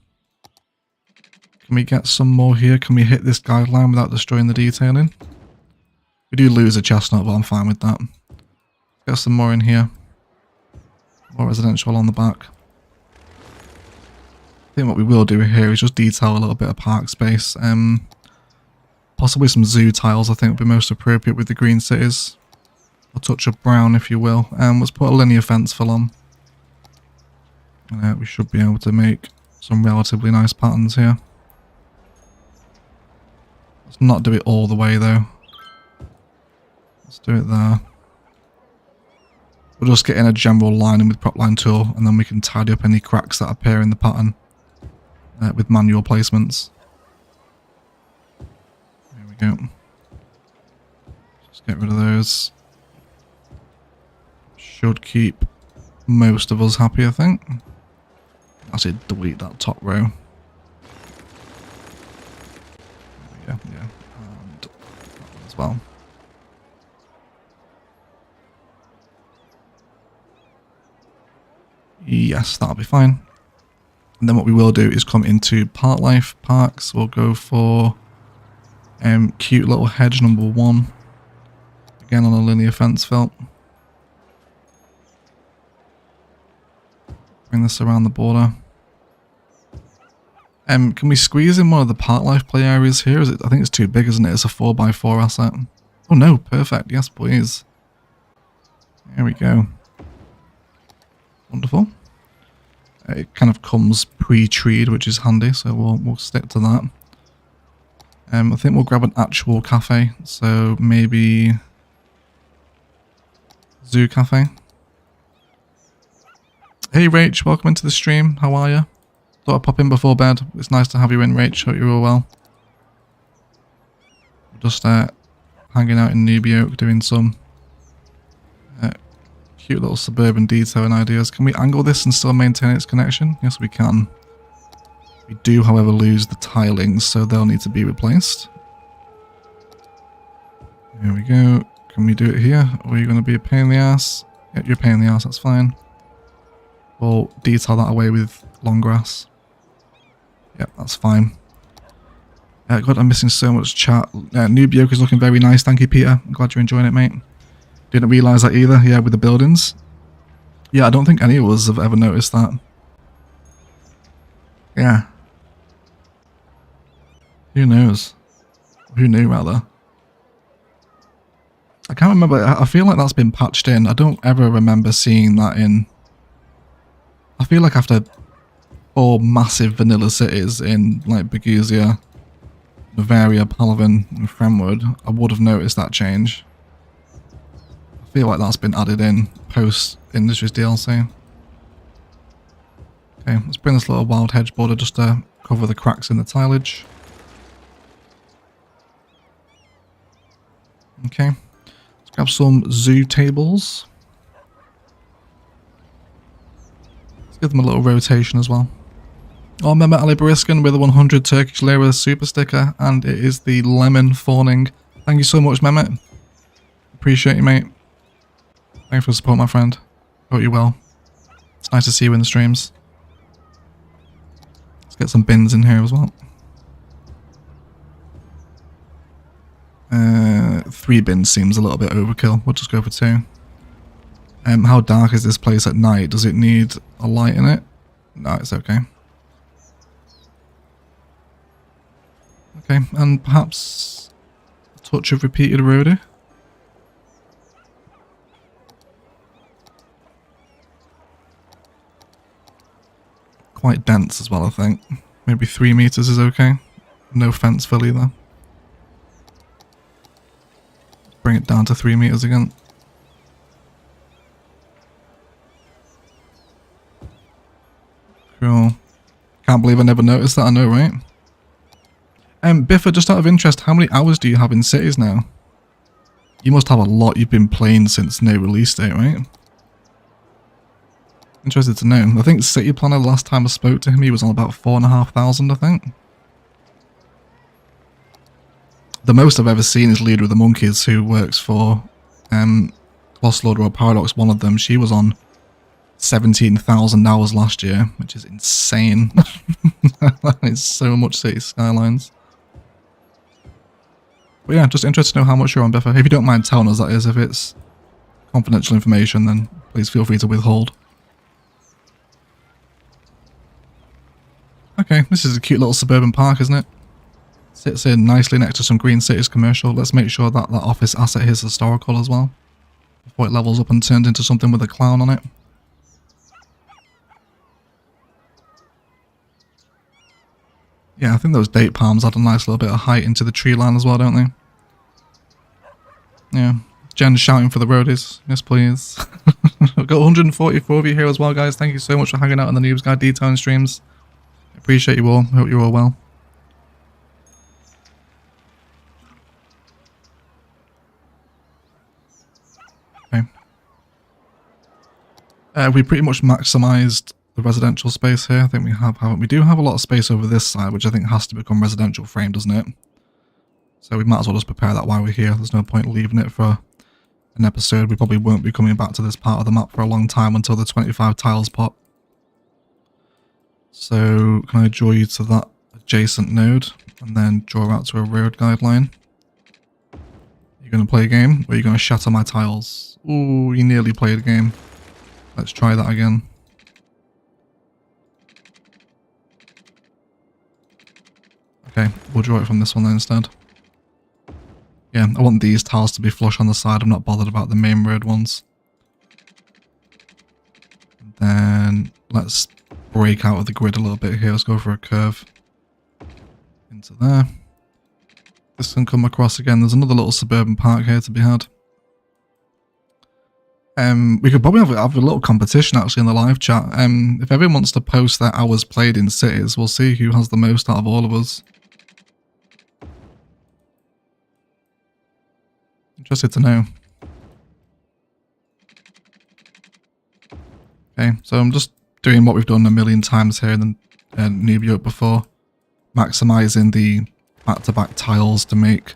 we get some more here? Can we hit this guideline without destroying the detailing? We do lose a chestnut, but I'm fine with that. Get some more in here. More residential on the back. I think what we will do here is just detail a little bit of park space. Possibly some zoo tiles I think would be most appropriate with the green cities. A touch of brown, if you will. Let's put a linear fence fill on. We should be able to make some relatively nice patterns here. Let's not do it all the way though. Let's do it there. We'll just get in a general line with prop line tool, and then we can tidy up any cracks that appear in the pattern with manual placements. There we go. Just get rid of those. Should keep most of us happy, I think. Actually, delete that top row. Yeah, and that one as well. Yes, that'll be fine. And then what we will do is come into park life parks. We'll go for cute little hedge number 1. Again on a linear fence fill. Bring this around the border. Can we squeeze in one of the park life play areas here? Is it? I think it's too big, isn't it? It's a 4x4 asset. Oh no, perfect. Yes, please. There we go. Wonderful. It kind of comes pre-treed, which is handy, so we'll stick to that. I think we'll grab an actual cafe, so maybe Zoo Cafe. Hey Rach, welcome into the stream. How are you? Thought I'd pop in before bed. It's nice to have you in, Rach. Hope you're all well. Just hanging out in Noobs doing some cute little suburban detailing ideas. Can we angle this and still maintain its connection? Yes, we can. We do, however, lose the tilings, so they'll need to be replaced. Here we go. Can we do it here? Or are you going to be a pain in the ass? Yeah, you're a pain in the ass, that's fine. We'll detail that away with long grass. Yep, that's fine. God, I'm missing so much chat. Noobs is looking very nice. Thank you, Peter. I'm glad you're enjoying it, mate. Didn't realise that either, yeah, with the buildings. Yeah, I don't think any of us have ever noticed that. Yeah. Who knows? Who knew, rather? I can't remember. I feel like that's been patched in. I don't ever remember seeing that in... I feel like after 4 massive vanilla cities in, like, Bergusia, Bavaria, Palaven, and Fremwood, I would have noticed that change. I feel like that's been added in post-Industries DLC. Okay, let's bring this little wild hedge border just to cover the cracks in the tilage. Okay, let's grab some zoo tables. Let's give them a little rotation as well. Oh, Mehmet Ali Bariskan with a 100 Turkish Lira super sticker, and it is the lemon fawning. Thank you so much, Mehmet. Appreciate you, mate. Thanks for the support, my friend. Hope you're well. It's nice to see you in the streams. Let's get some bins in here as well. 3 bins seems a little bit overkill. We'll just go for 2. How dark is this place at night? Does it need a light in it? No, it's okay. Okay, and perhaps a touch of repeated eroding. Quite dense as well, I think. Maybe 3 meters is okay. No fence fill either. Bring it down to 3 meters again. Cool. Can't believe I never noticed that, I know, right? Biffa, just out of interest, how many hours do you have in cities now? You must have a lot. You've been playing since no release date, right? Interested to know. I think City Planner, the last time I spoke to him, he was on about 4,500, I think. The most I've ever seen is Leader of the Monkeys, who works for Lost Lord or Paradox, one of them. She was on 17,000 hours last year, which is insane. It's so much City Skylines. But yeah, just interested to know how much you're on, Biffa. If you don't mind telling us, that is. If it's confidential information, then please feel free to withhold. Okay, this is a cute little suburban park, isn't it? Sits in nicely next to some Green Cities commercial. Let's make sure that that office asset here is historical as well, before it levels up and turns into something with a clown on it. Yeah, I think those date palms add a nice little bit of height into the tree line as well, don't they? Yeah. Jen's shouting for the roadies. Yes, please. I've got 144 of you here as well, guys. Thank you so much for hanging out on the Noobs Guide detailing streams. Appreciate you all. Hope you're all well. Okay. We pretty much maximised the residential space here. I think we have, haven't we? Do have a lot of space over this side, which I think has to become residential frame, doesn't it? So we might as well just prepare that while we're here. There's no point leaving it for an episode. We probably won't be coming back to this part of the map for a long time until the 25 tiles pop. So can I draw you to that adjacent node and then draw out to a road guideline? You're going to play a game or you're going to shatter my tiles? Ooh, you nearly played a game. Let's try that again. Okay, we'll draw it from this one then instead. Yeah, I want these tiles to be flush on the side. I'm not bothered about the main road ones. And then let's break out of the grid a little bit here. Let's go for a curve into there. This can come across again. There's another little suburban park here to be had. We could probably have a little competition actually in the live chat. If everyone wants to post their hours played in cities, we'll see who has the most out of all of us. Interested to know. Okay, so I'm just doing what we've done a million times here in Noob Europe before. Maximising the back-to-back tiles to make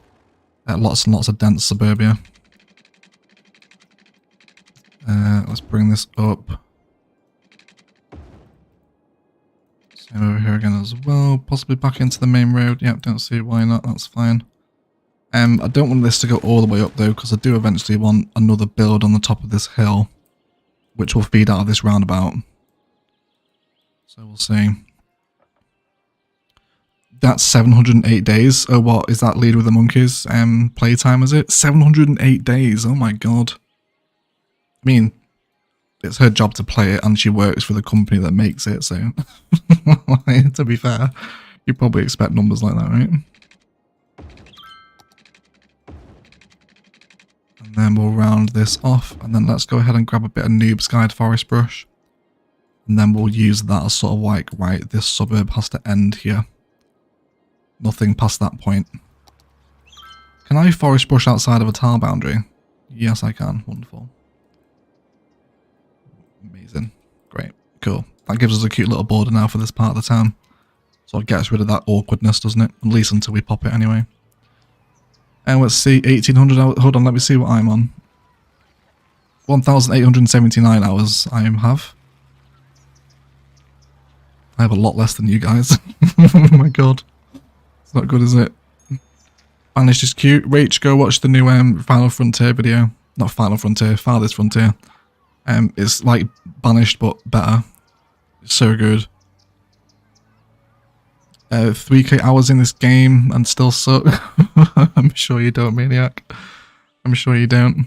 lots and lots of dense suburbia. Let's bring this up. Same over here again as well. Possibly back into the main road. Yep, don't see why not. That's fine. I don't want this to go all the way up though, because I do eventually want another build on the top of this hill, which will feed out of this roundabout. So we'll see. That's 708 days. Oh, what is that? Lead with the Monkeys playtime, is it? 708 days. Oh my god. I mean, it's her job to play it, and she works for the company that makes it, so to be fair, you probably expect numbers like that, right? And then we'll round this off, and then let's go ahead and grab a bit of Noobs Guide Forest Brush. And then we'll use that as sort of like, right, this suburb has to end here. Nothing past that point. Can I forest brush outside of a tile boundary? Yes, I can. Wonderful. Amazing. Great. Cool. That gives us a cute little border now for this part of the town. So it gets rid of that awkwardness, doesn't it? At least until we pop it anyway. And let's see, 1800 hours. Hold on, let me see what I'm on. 1879 hours I have. I have a lot less than you guys. Oh my god. It's not good, is it? Banished is cute. Rach, go watch the new Final Frontier video. Not Final Frontier, Farthest Frontier. It's like Banished but better. It's so good. 3k hours in this game and still suck. I'm sure you don't, Maniac. I'm sure you don't.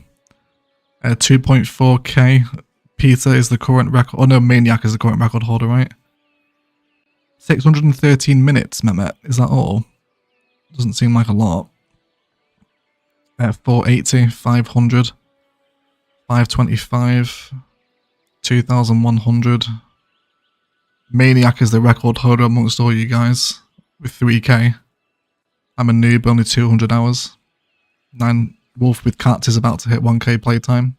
2.4k. Peter is the current record. Oh no, Maniac is the current record holder, right? 613 minutes, Mehmet. Is that all? Doesn't seem like a lot. 480, 500, 525, 2100. Maniac is the record holder amongst all you guys with 3k. I'm a noob, only 200 hours. 9 Wolf with Cat is about to hit 1k playtime.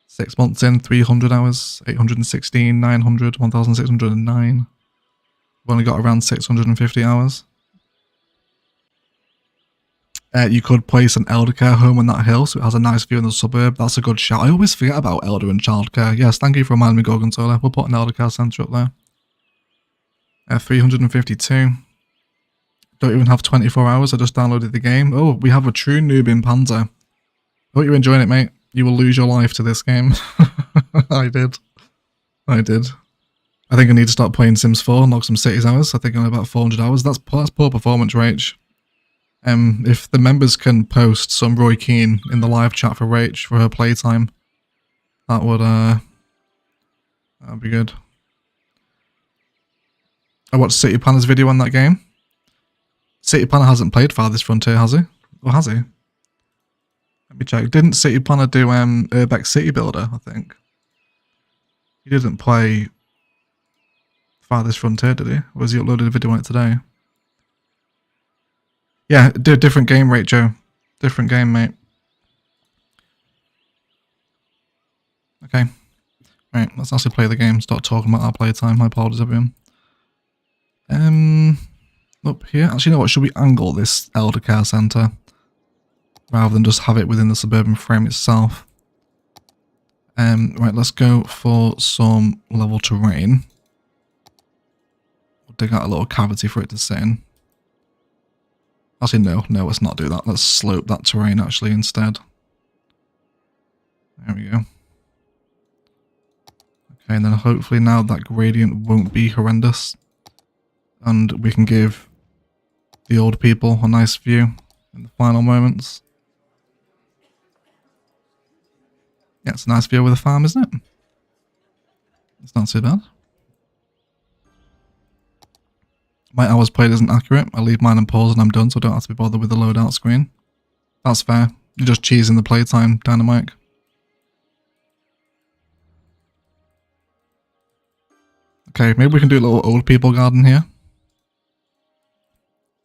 6 months in, 300 hours, 816, 900, 1609. We've only got around 650 hours. You could place an elder care home on that hill so it has a nice view in the suburb. That's a good shout. I always forget about elder and childcare. Yes, thank you for reminding me, Gorgonzola. We'll put an elder care centre up there. 352. Don't even have 24 hours. I just downloaded the game. Oh, we have a true noob in Panzer. Hope you're enjoying it, mate. You will lose your life to this game. I did. I think I need to start playing Sims 4 and knock some cities hours. I think I'm about 400 hours. That's poor performance, Rach. If the members can post some Roy Keane in the live chat for Rach for her playtime, that would that'd be good. I watched City Planner's video on that game. City Planner hasn't played Farthest Frontier, has he? Or has he? Let me check. Didn't City Planner do Urbex City Builder, I think? He didn't play Farthest Frontier, did he? Or has he uploaded a video on it today? Yeah, do a different game, right, Joe? Different game, mate. Okay. Right, let's actually play the game. Start talking about our playtime. My apologies, everyone. Up here. Actually, you know what? Should we angle this elder care centre rather than just have it within the suburban frame itself? Right, let's go for some level terrain. We'll dig out a little cavity for it to sit in. Actually, no, let's not do that. Let's slope that terrain actually instead. There we go. Okay, and then hopefully now that gradient won't be horrendous. And we can give the old people a nice view in the final moments. Yeah, it's a nice view with a farm, isn't it? It's not too bad. My hours played isn't accurate. I leave mine and pause and I'm done, so I don't have to be bothered with the loadout screen. That's fair. You're just cheesing the playtime, Dynamite. Okay, maybe we can do a little old people garden here.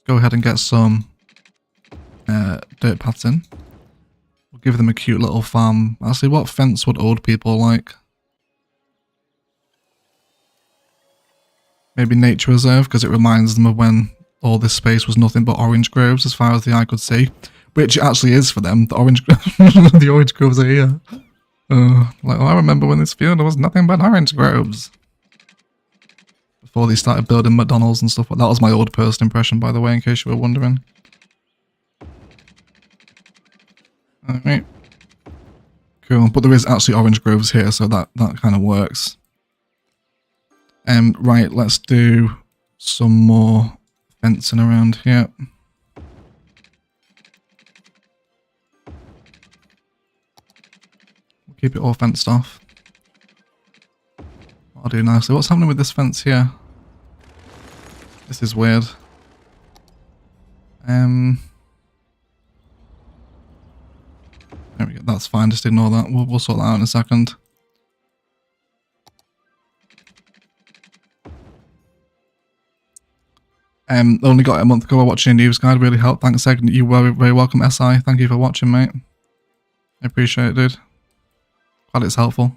Go ahead and get some dirt paths in. We'll give them a cute little farm. Actually, what fence would old people like? Maybe nature reserve, because it reminds them of when all this space was nothing but orange groves as far as the eye could see. Which it actually is for them. The orange, the orange groves are here. Like, oh, I remember when this field was nothing but orange groves. Before they started building McDonald's and stuff. That was my old person impression, by the way, in case you were wondering. Alright. Cool. But there is actually orange groves here, so that kind of works. Right, let's do some more fencing around here. We'll keep it all fenced off. I'll do nicely. What's happening with this fence here? This is weird. There we go. That's fine. Just ignore that. We'll sort that out in a second. Only got it a month ago. Watching your Noobs guide really helped. Thanks, Egg. You were very welcome, SI. Thank you for watching, mate. I appreciate it, dude. Glad it's helpful.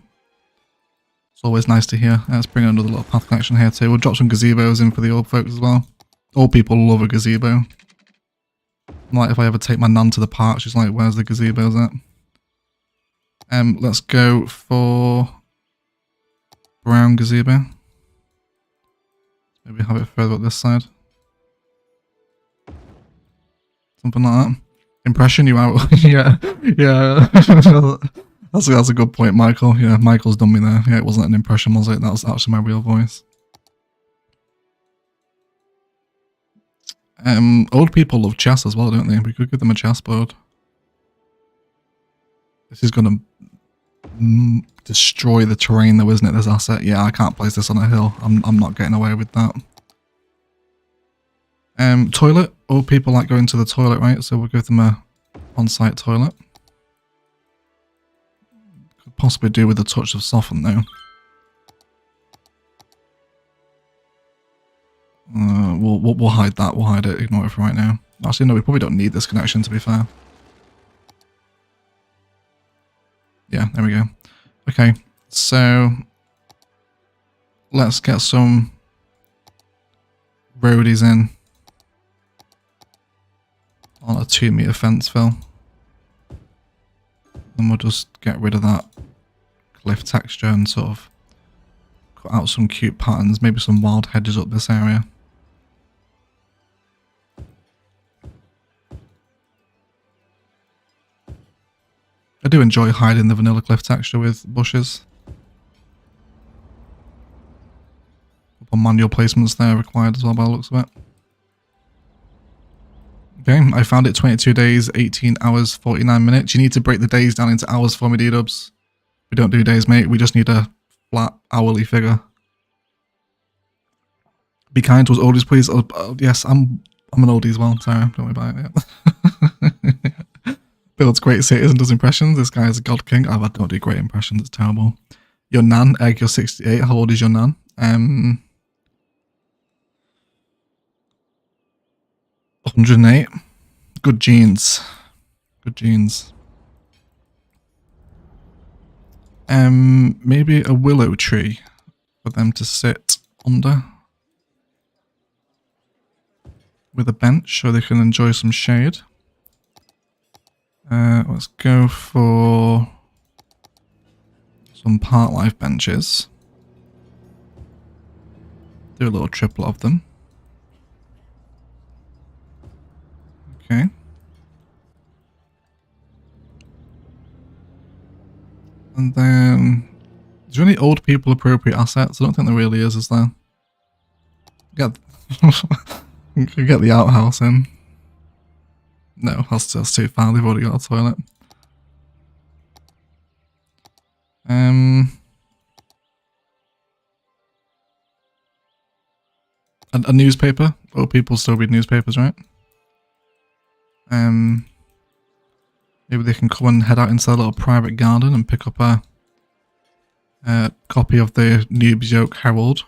It's always nice to hear. Let's bring another little path connection here too. We'll drop some gazebos in for the old folks as well. Old people love a gazebo. Like if I ever take my nan to the park, she's like, "Where's the gazebos at?" Let's go for brown gazebo. Maybe have it further up this side. Something like that. Impression you out. Yeah. That's a good point, Michael. Yeah, Michael's done me there. Yeah, it wasn't an impression, was it? That was actually my real voice. Old people love chess as well, don't they? We could give them a chessboard. This is going to destroy the terrain though, isn't it, this asset? Yeah, I can't place this on a hill. I'm not getting away with that. Toilet. Old people like going to the toilet, right? So we'll give them a on-site toilet. Could possibly do with a touch of soften though. We'll hide that. We'll hide it. Ignore it for right now. Actually, no, we probably don't need this connection, to be fair. Yeah, there we go. Okay, so let's get some roadies in on a 2-meter fence fill. Then we'll just get rid of that cliff texture and sort of cut out some cute patterns, maybe some wild hedges up this area. I do enjoy hiding the vanilla cliff texture with bushes. Couple manual placements there required as well by the looks of it. Okay, I found it 22 days, 18 hours, 49 minutes. You need to break the days down into hours for me, D-dubs. We don't do days, mate. We just need a flat hourly figure. Be kind to us oldies, please. Yes, I'm an oldie as well. Sorry, don't worry about it. Yeah. Builds great cities and does impressions. This guy is a god king. I don't do great impressions. It's terrible. Your nan, Egg, you're 68. How old is your nan? 108. Good genes. Good genes. Maybe a willow tree for them to sit under with a bench so they can enjoy some shade. Let's go for some park life benches. Do a little triplet of them. Okay. And then, is there any old people appropriate assets? I don't think there really is there? Get the outhouse in. No, that's too far. They've already got a toilet. A newspaper. Old people still read newspapers, right? Maybe they can come and head out into their little private garden and pick up a copy of the Noobs Yoke Herald.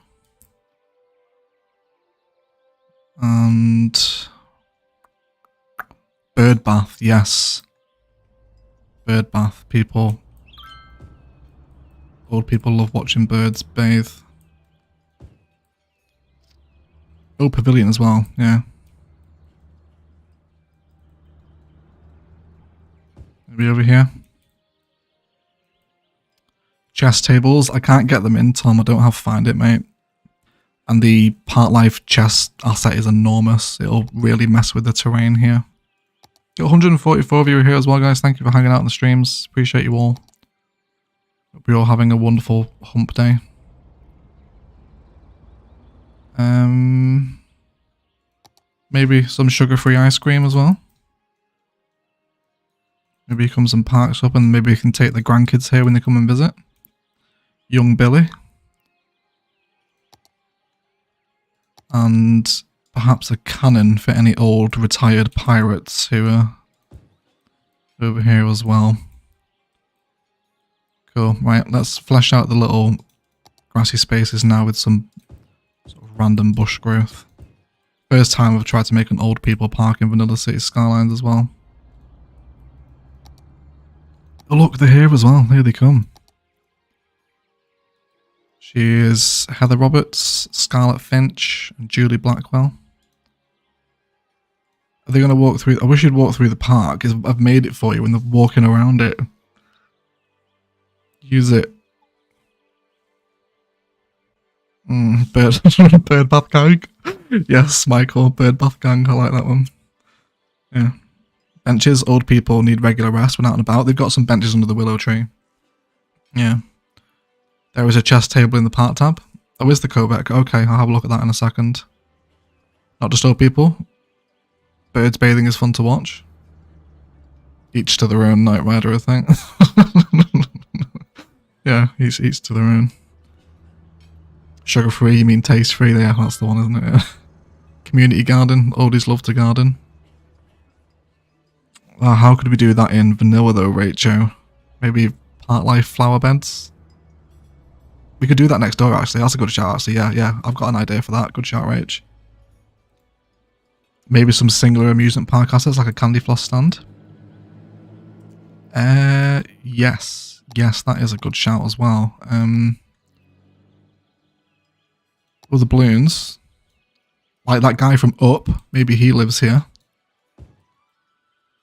And bird bath, yes. Bird bath, people. Old people love watching birds bathe. Oh, pavilion as well, yeah. Maybe over here. Chess tables, I can't get them in, Tom. I don't have Find It, mate. And the part life chess asset is enormous. It'll really mess with the terrain here. Got 144 of you here as well, guys. Thank you for hanging out on the streams. Appreciate you all. Hope you're all having a wonderful hump day. Maybe some sugar-free ice cream as well. Maybe he comes and parks up, and maybe we can take the grandkids here when they come and visit. Young Billy. And perhaps a cannon for any old retired pirates who are over here as well. Cool. Right, let's flesh out the little grassy spaces now with some sort of random bush growth. First time I've tried to make an old people park in Vanilla City Skylines as well. Oh look, they're here as well. Here they come. She is Heather Roberts, Scarlett Finch, and Julie Blackwell. Are they going to walk through? I wish you'd walk through the park, because I've made it for you when they're walking around it. Use it. Bird Bath Gang. Yes, Michael, Bird Bath Gang. I like that one. Yeah. Benches, old people need regular rest when out and about. They've got some benches under the willow tree. Yeah. There is a chess table in the park tab. Oh, is the Kovac? Okay, I'll have a look at that in a second. Not just old people. Birds bathing is fun to watch. Each to their own, Night Rider, I think. Yeah, each to their own. Sugar free, you mean taste free? Yeah, that's the one, isn't it? Yeah. Community garden, oldies love to garden. Oh, how could we do that in vanilla though, Rachel? Maybe park life flower beds? We could do that next door actually, that's a good shout actually, yeah, I've got an idea for that, good shout Rach. Maybe some singular amusement park assets like a candy floss stand? Yes, that is a good shout as well. Well, the balloons, like that guy from Up, maybe he lives here.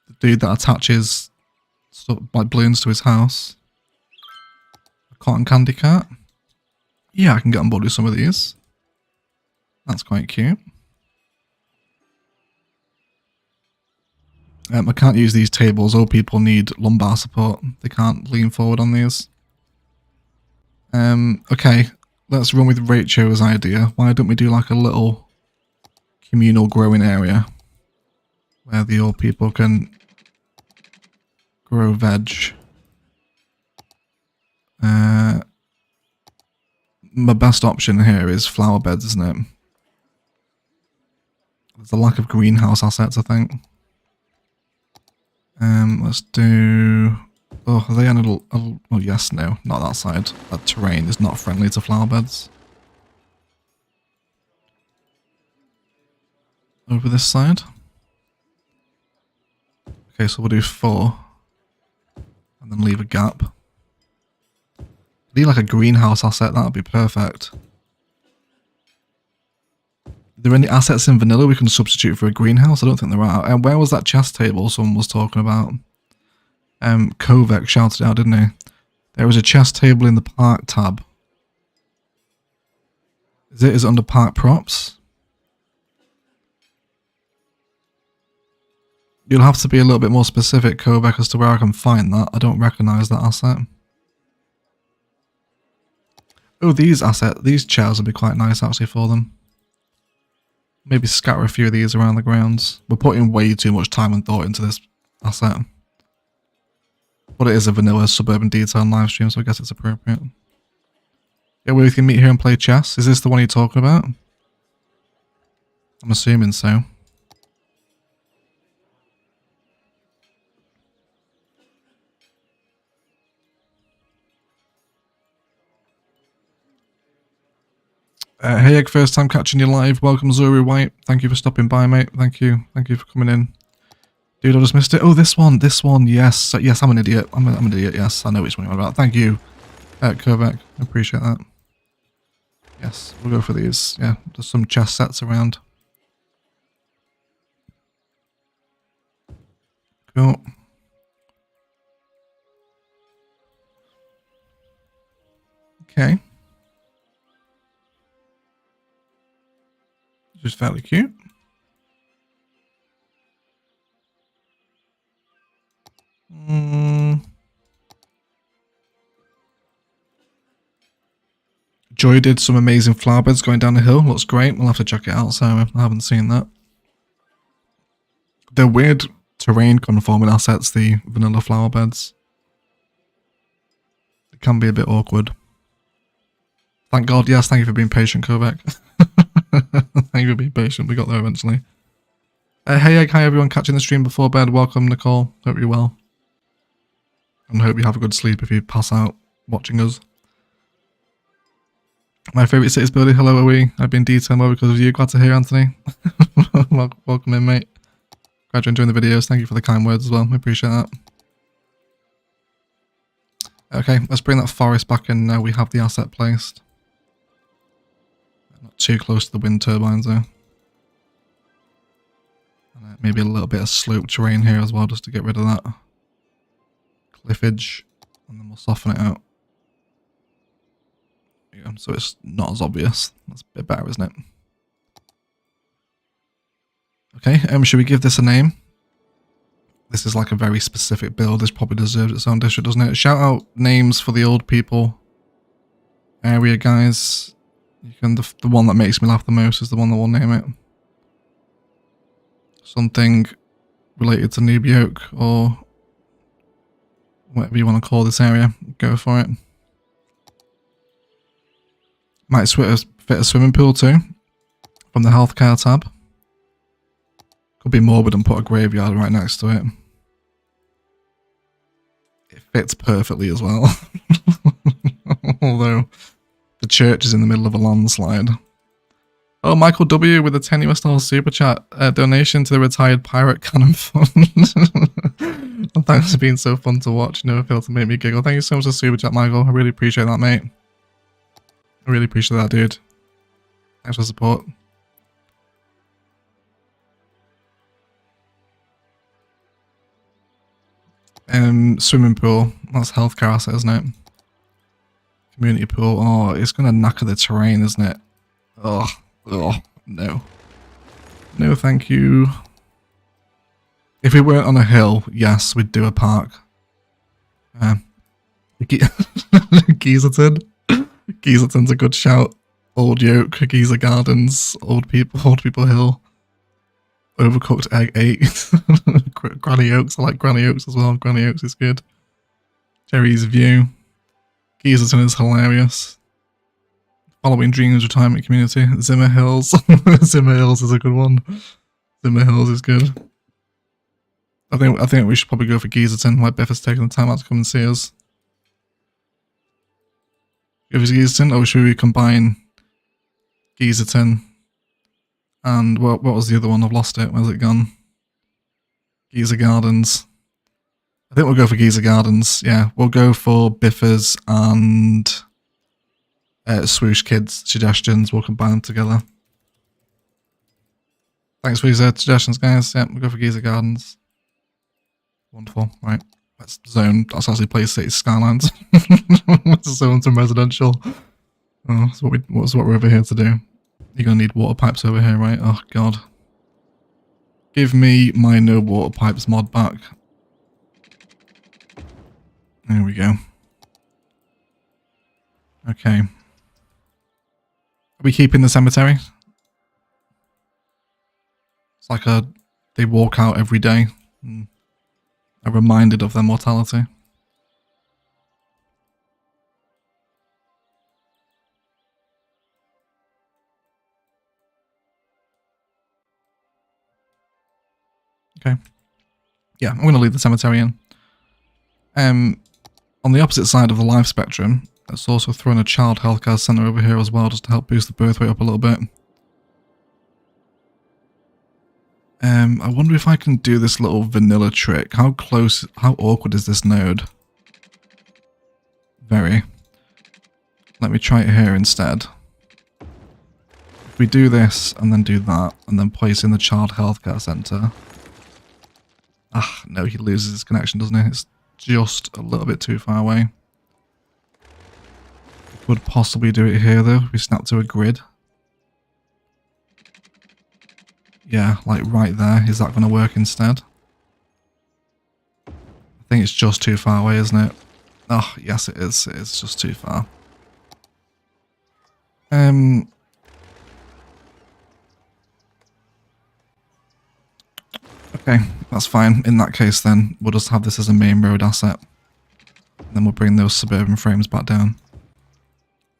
The dude that attaches stuff like balloons to his house. A cotton candy cart. Yeah, I can get on board with some of these. That's quite cute. I can't use these tables. Old people need lumbar support. They can't lean forward on these. Okay, let's run with Rachel's idea. Why don't we do like a little communal growing area where the old people can grow veg. My best option here is flower beds, isn't it? There's a lack of greenhouse assets, I think. Let's do... Oh, are they on a little... Oh, yes, no, not that side. That terrain is not friendly to flower beds. Over this side. Okay, so we'll do 4. And then leave a gap. Need like a greenhouse asset, that would be perfect. Are there any assets in vanilla we can substitute for a greenhouse? I don't think there are. And where was that chess table someone was talking about? Kovac shouted out, didn't he? There was a chess table in the park tab. Is it under park props? You'll have to be a little bit more specific, Kovac, as to where I can find that. I don't recognise that asset. Oh, these chairs would be quite nice actually for them. Maybe scatter a few of these around the grounds. We're putting way too much time and thought into this asset. But it is a vanilla suburban detail live stream, so I guess it's appropriate. Yeah, we can meet here and play chess. Is this the one you're talking about? I'm assuming so. Hey Egg, first time catching you live. Welcome Zuru White. Thank you for stopping by, mate. Thank you for coming in. Dude, I just missed it. Oh, this one, yes. Yes, I'm an idiot. I'm an idiot, yes. I know which one you're about. Thank you, Kovac. I appreciate that. Yes, we'll go for these. Yeah, there's some chess sets around. Cool. Okay. Which is fairly cute. Joy did some amazing flower beds going down the hill. Looks great. We'll have to check it out, so I haven't seen that. They're weird terrain conforming assets, the vanilla flower beds. It can be a bit awkward. Thank God, yes, thank you for being patient, Kovac. Thank you for being patient, we got there eventually. Hey Egg, hi everyone catching the stream before bed. Welcome, Nicole. Hope you're well. And hope you have a good sleep if you pass out watching us. My favourite city's building. Hello, Owie. I've been detailed more because of you. Glad to hear, Anthony. Welcome in, mate. Glad you're enjoying the videos. Thank you for the kind words as well. I appreciate that. Okay, let's bring that forest back in now we have the asset placed. Not too close to the wind turbines though. And maybe a little bit of slope terrain here as well, just to get rid of that cliffage. And then we'll soften it out. Yeah, so it's not as obvious. That's a bit better, isn't it? Okay, should we give this a name? This is like a very specific build. This probably deserves its own district, doesn't it? Shout out names for the old people area, guys. You can the one that makes me laugh the most is the one that will name it. Something related to Noob Yoke or whatever you want to call this area. Go for it. Might fit a swimming pool too from the healthcare tab. Could be morbid and put a graveyard right next to it. It fits perfectly as well. Although the church is in the middle of a landslide. Oh, Michael W with a $10 super chat donation to the retired pirate cannon fund. And thanks for being so fun to watch. Never failed to make me giggle. Thank you so much for the super chat, Michael. I really appreciate that, mate. I really appreciate that, dude. Thanks for the support. Swimming pool. That's healthcare asset, isn't it? Community pool. Oh, it's gonna knacker the terrain, isn't it? Oh, no. No, thank you. If we weren't on a hill, yes, we'd do a park. Geezerton. Geezerton's a good shout. Old Yoke, Geezer Gardens, Old People Hill. Overcooked Egg 8. Granny Oaks, I like Granny Oaks as well. Granny Oaks is good. Jerry's View. Geezerton is hilarious. Following Dreams Retirement Community. Zimmer Hills. Zimmer Hills is a good one. Zimmer Hills is good. I think we should probably go for Geezerton, where Biff has taken the time out to come and see us. Go for Geezerton, or should we combine Geezerton and what was the other one? I've lost it. Where's it gone? Geezer Gardens. I think we'll go for Geezer Gardens. Yeah, we'll go for Biffers and Swoosh Kids suggestions. We'll combine them together. Thanks for your suggestions, guys. Yeah, we'll go for Geezer Gardens. Wonderful. Right. Let's zone. That's actually place city skylines. Let's zone some residential. Oh, that's what we're over here to do. You're gonna need water pipes over here, right? Oh god. Give me my no water pipes mod back. There we go. Okay. Are we keeping the cemetery? It's like they walk out every day and are reminded of their mortality. Okay. Yeah, I'm going to leave the cemetery in. On the opposite side of the life spectrum, let's also throw in a child healthcare centre over here as well, just to help boost the birth rate up a little bit. I wonder if I can do this little vanilla trick. How awkward is this node? Very. Let me try it here instead. If we do this, and then do that, and then place in the child healthcare centre. Ah, no, he loses his connection, doesn't he? It's just a little bit too far away. We could possibly do it here, though, if we snap to a grid. Yeah, like right there. Is that going to work instead? I think it's just too far away, isn't it? Oh, yes it is. It is just too far. Okay, that's fine. In that case then, we'll just have this as a main road asset. And then we'll bring those suburban frames back down.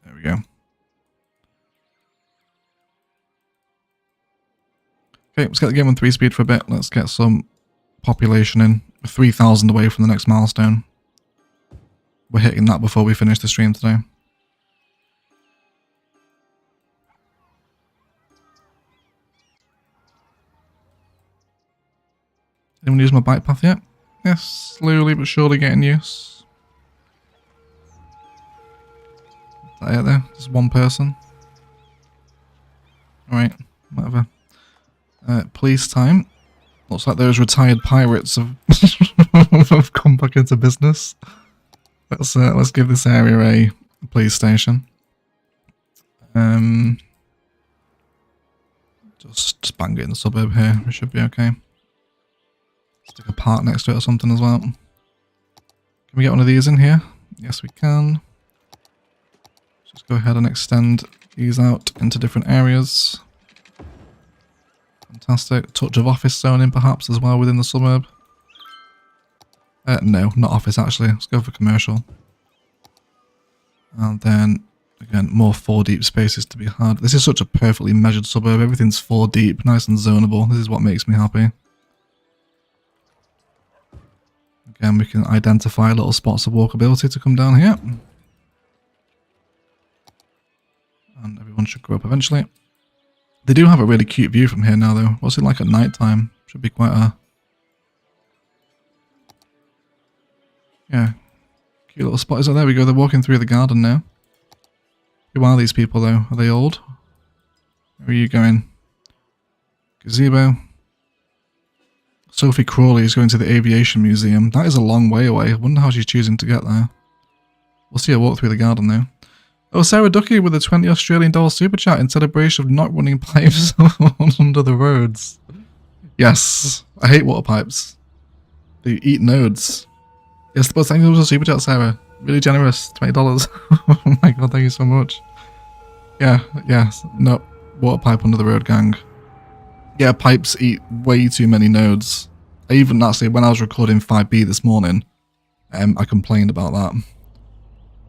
There we go. Okay, let's get the game on 3 speed for a bit. Let's get some population in. 3,000 away from the next milestone. We're hitting that before we finish the stream today. Anyone use my bike path yet? Yes, slowly but surely getting use. Is that it there? Just one person? Alright, whatever. Police time. Looks like those retired pirates have, have come back into business. Let's give this area a police station. Just bang it in the suburb here. We should be okay. Stick a park next to it or something as well. Can we get one of these in here? Yes, we can. Just go ahead and extend these out into different areas. Fantastic. Touch of office zoning perhaps as well within the suburb. No, not office actually. Let's go for commercial. And then, again, more 4 deep spaces to be had. This is such a perfectly measured suburb. Everything's 4 deep, nice and zonable. This is what makes me happy. Again, we can identify little spots of walkability to come down here. And everyone should grow up eventually. They do have a really cute view from here now though. What's it like at night time? Should be quite a... yeah. Cute little spot. Is it? There we go. They're walking through the garden now. Who are these people though? Are they old? Where are you going? Gazebo. Sophie Crawley is going to the Aviation Museum. That is a long way away. I wonder how she's choosing to get there. We'll see her walk through the garden though. Oh, Sarah Ducky with a $20 Australian super chat in celebration of not running pipes under the roads. Yes, I hate water pipes. They eat nodes. Yes, but thank you for the super chat, Sarah. Really generous, $20. Oh my god, thank you so much. Yeah, no, water pipe under the road, gang. Yeah, pipes eat way too many nodes. I even actually, when I was recording 5B this morning, I complained about that.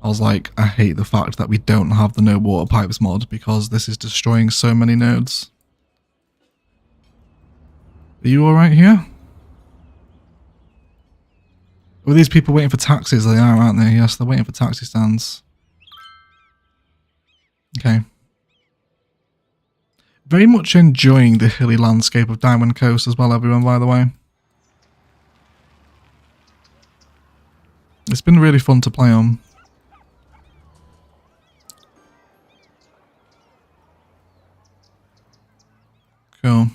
I was like, I hate the fact that we don't have the no water pipes mod because this is destroying so many nodes. Are you alright here? Were these people waiting for taxis? They are, aren't they? Yes, they're waiting for taxi stands. Okay. Very much enjoying the hilly landscape of Diamond Coast as well, everyone, by the way. It's been really fun to play on. Cool.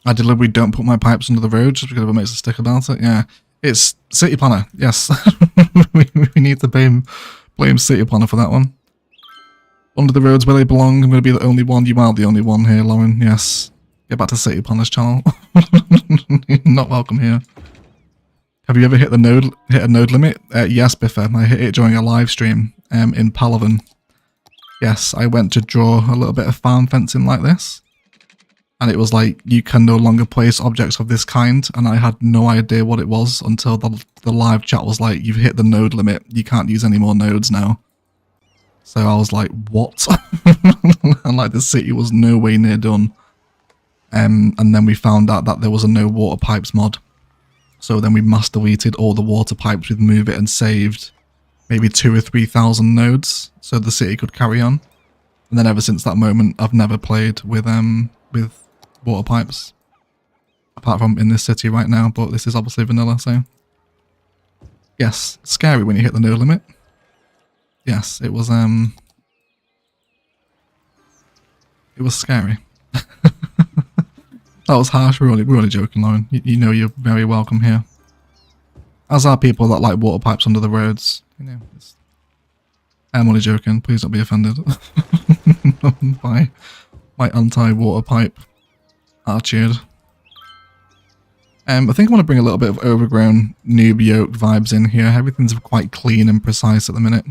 I deliberately don't put my pipes under the road just because it makes a stick about it. Yeah, it's City Planner. Yes, we need to blame City Planner for that one. Under the roads where they belong. I'm going to be the only one. You are the only one here, Lauren. Yes. Get back to City Planner's channel. Not welcome here. Have you ever hit a node limit? Yes, Biffa. I hit it during a live stream in Palavan. Yes, I went to draw a little bit of farm fencing like this. And it was like, you can no longer place objects of this kind. And I had no idea what it was until the live chat was like, you've hit the node limit. You can't use any more nodes now. So I was like, what? And like the city was no way near done. And then we found out that there was a no water pipes mod. So then we mass deleted all the water pipes with Move It and saved maybe 2,000 or 3,000 nodes so the city could carry on. And then ever since that moment, I've never played with water pipes. Apart from in this city right now, but this is obviously vanilla, so... yes, scary when you hit the node limit. Yes, it was scary. That was harsh. We're only joking, Lauren. You know you're very welcome here. As are people that like water pipes under the roads. You know, I'm only joking. Please don't be offended by my anti-water pipe attitude. I think I want to bring a little bit of overgrown noob yoke vibes in here. Everything's quite clean and precise at the minute.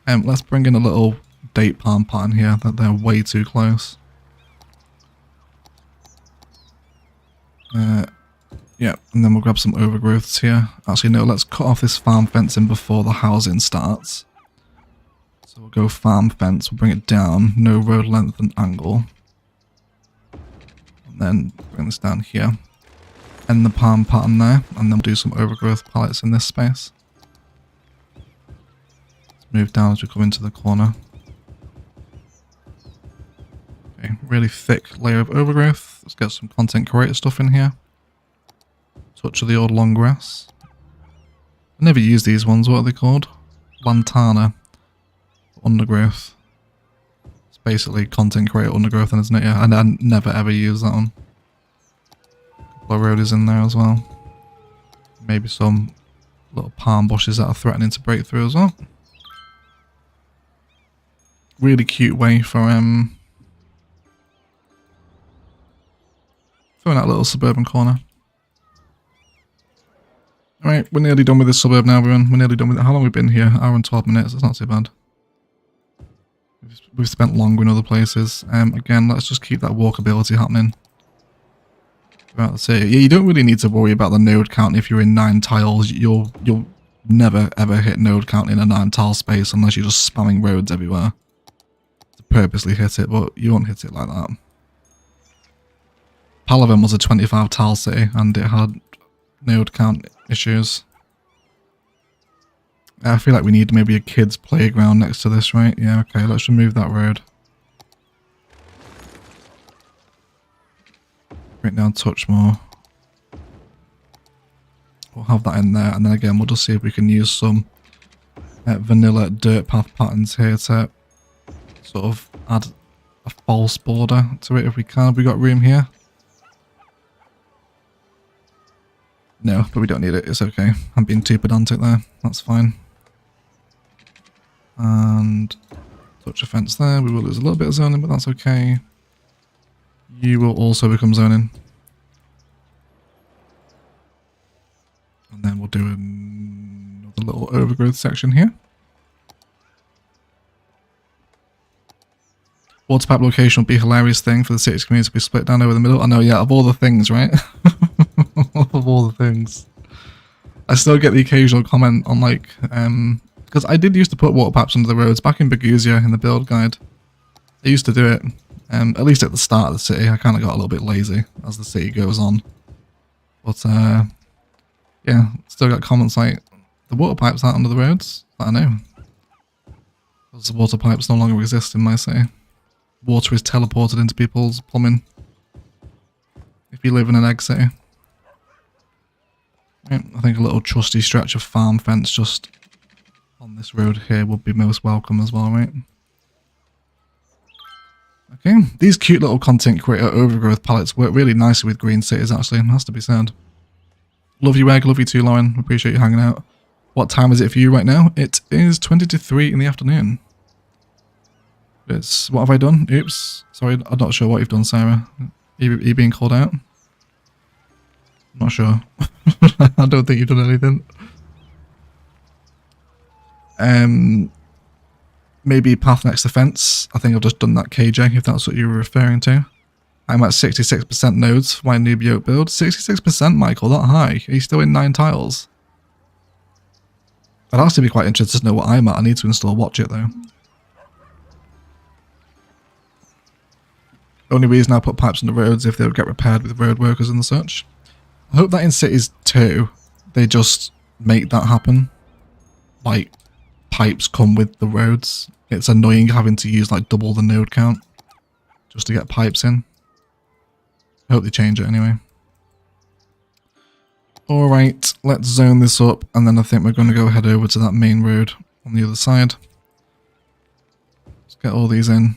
Let's bring in a little date palm pattern here, that they're way too close. Yeah, and then we'll grab some overgrowths here. Actually, no, let's cut off this farm fencing before the housing starts. So we'll go farm fence, we'll bring it down, no road length and angle. And then bring this down here. End the palm pattern there, and then we'll do some overgrowth pallets in this space. Let's move down as we come into the corner. Okay, really thick layer of overgrowth. Let's get some content creator stuff in here. Touch of the old long grass. I never use these ones, what are they called? Lantana. Undergrowth. It's basically content creator undergrowth, isn't it? Yeah, and I never ever use that one. Couple of roadies in there as well. Maybe some little palm bushes that are threatening to break through as well. Really cute way for throwing that little suburban corner. Alright, we're nearly done with this suburb now, everyone. We're nearly done with it. How long have we been here? Hour and 12 minutes. That's not too bad. We've spent longer in other places. Again, let's just keep that walkability happening throughout the city. Yeah, you don't really need to worry about the node count if you're in 9 tiles. You'll never ever hit node count in a 9 tile space unless you're just spamming roads everywhere to purposely hit it, but you won't hit it like that. Palaven was a 25 tile city and it had node count issues. I feel like we need maybe a kid's playground next to this, right? Yeah, okay, let's remove that road. Bring it down a touch more. We'll have that in there, and then again, we'll just see if we can use some vanilla dirt path patterns here to sort of add a false border to it if we can. Have we got room here? No, but we don't need it. It's okay. I'm being too pedantic there. That's fine. And touch a fence there. We will lose a little bit of zoning, but that's okay. You will also become zoning. And then we'll do another little overgrowth section here. Water pipe location would be a hilarious thing for the city's community to be split down over the middle. I know, yeah, of all the things, right? Of all the things. I still get the occasional comment on like, because I did used to put water pipes under the roads back in Baguzia in the build guide. I used to do it, at least at the start of the city. I kind of got a little bit lazy as the city goes on. But, yeah, still got comments like, the water pipes aren't under the roads? I don't know. Because the water pipes no longer exist in my city. Water is teleported into people's plumbing. If you live in an egg city. Right, I think a little trusty stretch of farm fence just on this road here would be most welcome as well, right? Okay, these cute little content creator overgrowth palettes work really nicely with green cities, actually, it has to be said. Love you, Egg, love you too, Lauren, appreciate you hanging out. What time is it for you right now? It is 20 to 3 in the afternoon. What have I done? Oops, sorry, I'm not sure what you've done, Sarah. Are you being called out? I'm not sure. I don't think you've done anything. Maybe path next to fence. I think I've just done that, KJ, if that's what you were referring to. I'm at 66% nodes for my noob yoke build. 66%, Michael, that high. Are you still in 9 tiles? I'd actually be quite interested to know what I'm at. I need to install Watch It though. The only reason I put pipes on the roads if they would get repaired with road workers and such. I hope that in cities too, they just make that happen. Like, pipes come with the roads. It's annoying having to use like double the node count just to get pipes in. I hope they change it anyway. Alright, let's zone this up, and then I think we're going to go head over to that main road on the other side. Let's get all these in.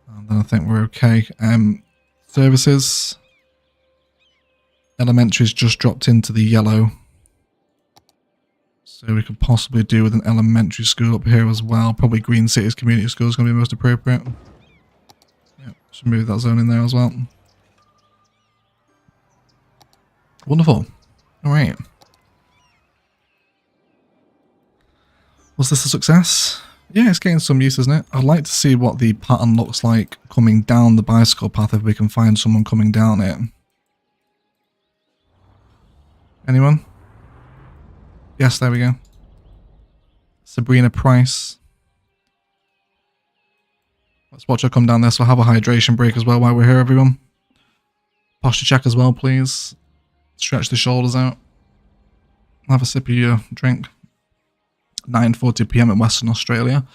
And then I think we're okay. Services. Elementary's just dropped into the yellow. So we could possibly do with an elementary school up here as well. Probably Green City's community school is going to be most appropriate. Yeah, should move that zone in there as well. Wonderful. All right. Was this a success? Yeah, it's getting some use, isn't it? I'd like to see what the pattern looks like coming down the bicycle path if we can find someone coming down it. Anyone? Yes, there we go. Sabrina Price. Let's watch her come down there, so we'll have a hydration break as well while we're here, everyone. Posture check as well, please. Stretch the shoulders out. Have a sip of your drink. 9:40 PM in Western Australia.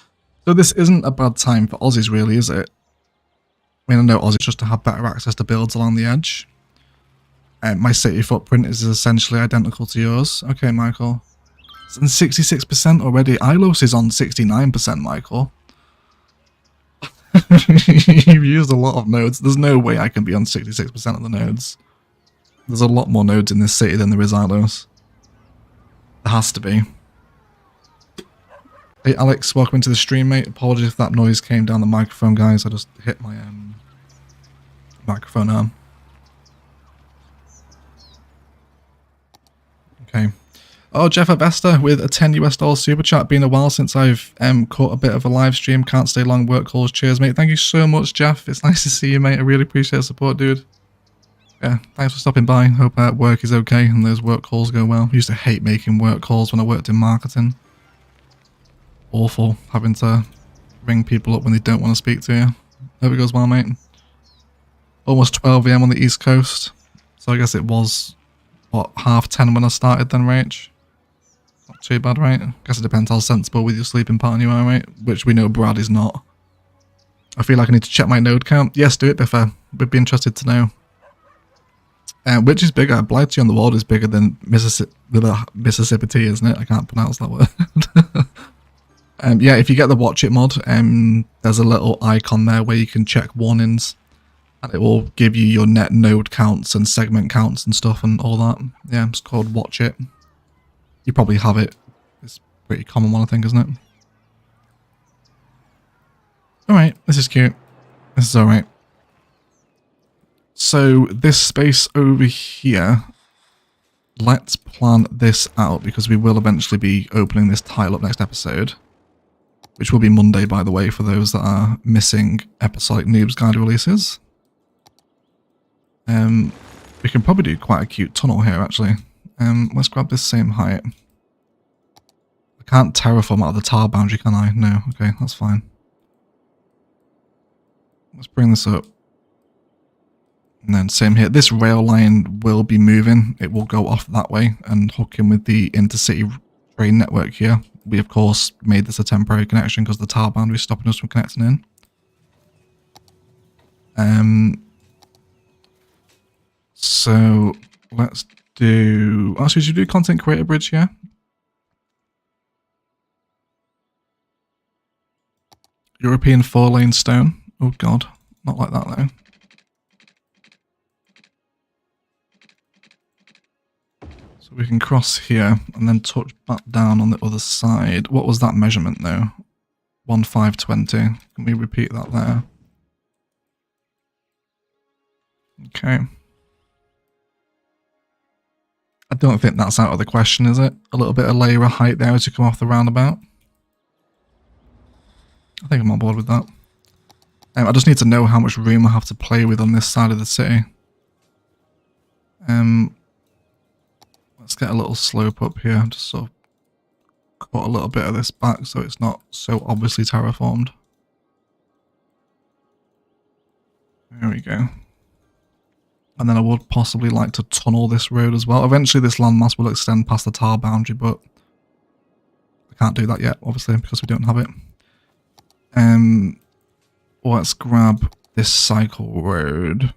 So this isn't a bad time for Aussies, really, is it? I mean, I know Aussies just to have better access to builds along the edge. My city footprint is essentially identical to yours. Okay, Michael. It's on 66% already. Ilos is on 69%, Michael. You've used a lot of nodes. There's no way I can be on 66% of the nodes. There's a lot more nodes in this city than there is Ilos. There has to be. Hey Alex, welcome into the stream, mate. Apologies if that noise came down the microphone, guys. I just hit my microphone arm. Okay. Oh, Jeff Avesta with a $10 super chat. Been a while since I've caught a bit of a live stream. Can't stay long. Work calls. Cheers, mate. Thank you so much, Jeff. It's nice to see you, mate. I really appreciate the support, dude. Yeah, thanks for stopping by. Hope work is okay and those work calls go well. I used to hate making work calls when I worked in marketing. Awful having to ring people up when they don't want to speak to you. Hope it goes well, mate. Almost 12 AM on the East Coast. So I guess it was, what, 10:30 when I started then, Rach? Not too bad, right? I guess it depends how sensible with your sleeping pattern you are, right? Which we know Brad is not. I feel like I need to check my node count. Yes, do it, Biffa. We'd be interested to know. Which is bigger? Blighty on the Wall is bigger than Mississippi Tea, isn't it? I can't pronounce that word. Yeah, if you get the Watch It mod, there's a little icon there where you can check warnings. And it will give you your net node counts and segment counts and stuff and all that. Yeah, it's called Watch It. You probably have it. It's a pretty common one, I think, isn't it? Alright, this is cute. This is alright. So, this space over here, let's plan this out because we will eventually be opening this tile up next episode. Which will be Monday, by the way, for those that are missing episodic Noobs Guide releases. We can probably do quite a cute tunnel here, actually. Let's grab this same height. I can't terraform out of the tile boundary, can I? No, okay, that's fine. Let's bring this up. And then same here. This rail line will be moving. It will go off that way and hook in with the intercity train network here. We, of course, made this a temporary connection because the tile boundary is stopping us from connecting in. So let's do... Actually, should we do content creator bridge here? European 4-lane stone. Oh god, not like that though. So we can cross here and then touch back down on the other side. What was that measurement though? 1520. Can we repeat that there? Okay. I don't think that's out of the question, is it? A little bit of layer of height there as you come off the roundabout. I think I'm on board with that. I just need to know how much room I have to play with on this side of the city. Let's get a little slope up here. Just sort of cut a little bit of this back so it's not so obviously terraformed. There we go. And then I would possibly like to tunnel this road as well. Eventually this landmass will extend past the tile boundary, but I can't do that yet, obviously, because we don't have it. Let's grab this cycle road.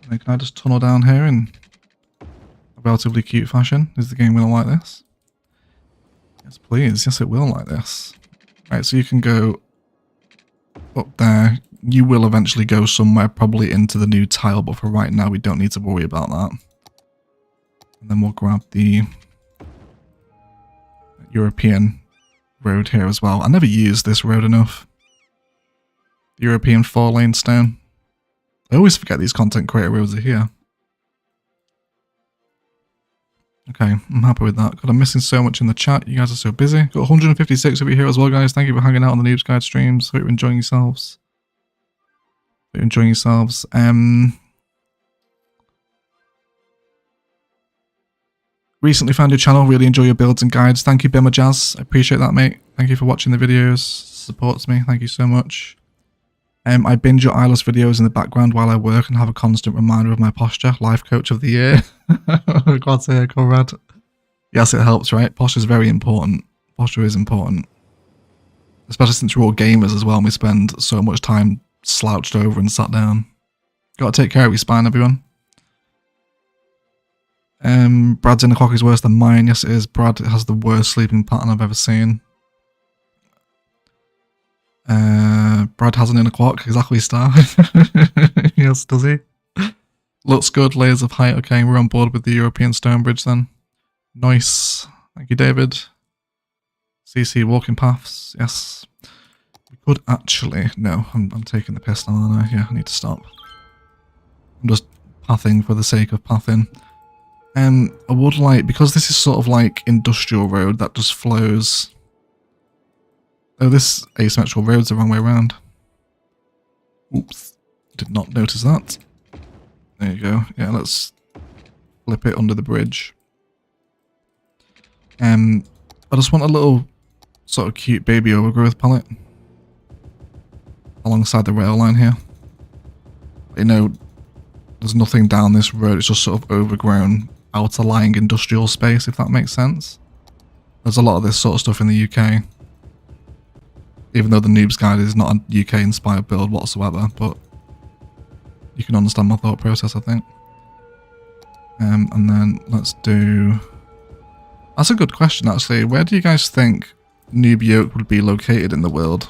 And can I just tunnel down here in a relatively cute fashion? Is the game going to like this? Yes, please. Yes, it will like this. Right, so you can go up there. You will eventually go somewhere, probably into the new tile, but for right now we don't need to worry about that. And then we'll grab the European road here as well. I never used this road enough. The European 4-lane stone. I always forget these content creator roads are here. Okay, I'm happy with that. God, I'm missing so much in the chat. You guys are so busy. Got 156 of you here as well, guys. Thank you for hanging out on the Noobs Guide streams. Hope you're enjoying yourselves. Hope you're enjoying yourselves. Recently found your channel. Really enjoy your builds and guides. Thank you, Bimmer Jazz. I appreciate that, mate. Thank you for watching the videos. Supports me. Thank you so much. I binge your eyeless videos in the background while I work and have a constant reminder of my posture. Life coach of the year. God's sake, Conrad. Yes, it helps, right? Posture is very important. Posture is important. Especially since we're all gamers as well and we spend so much time slouched over and sat down. Gotta take care of your spine, everyone. Brad's inner clock is worse than mine. Yes, it is. Brad has the worst sleeping pattern I've ever seen. Brad has an inner clock, exactly, Star. Yes, does he? Looks good, layers of height. Okay, we're on board with the European Stone Bridge then. Nice. Thank you, David. CC walking paths, yes. We could actually... No, I'm taking the piss now, aren't I? Yeah, I need to stop. I'm just pathing for the sake of pathing. I would like... Because this is sort of like industrial road that just flows... Oh, this asymmetrical road's the wrong way around. Oops. Did not notice that. There you go. Yeah, let's flip it under the bridge. I just want a little sort of cute baby overgrowth palette alongside the rail line here. You know, there's nothing down this road. It's just sort of overgrown outer lying industrial space, if that makes sense. There's a lot of this sort of stuff in the UK. Even though the Noobs Guide is not a UK-inspired build whatsoever, but you can understand my thought process, I think. And then let's do... That's a good question, actually. Where do you guys think Noob Yoke would be located in the world?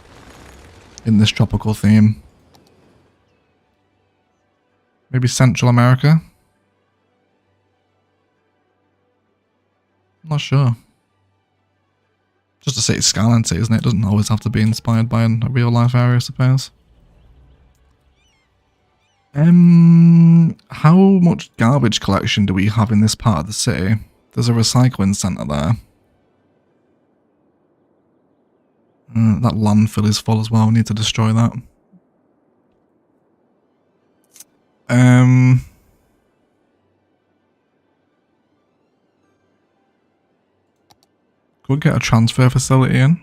In this tropical theme? Maybe Central America? I'm not sure. Just a city skyline city, isn't it? It doesn't always have to be inspired by a real life area, I suppose. How much garbage collection do we have in this part of the city? There's a recycling centre there. That landfill is full as well. We need to destroy that. Could get a transfer facility in.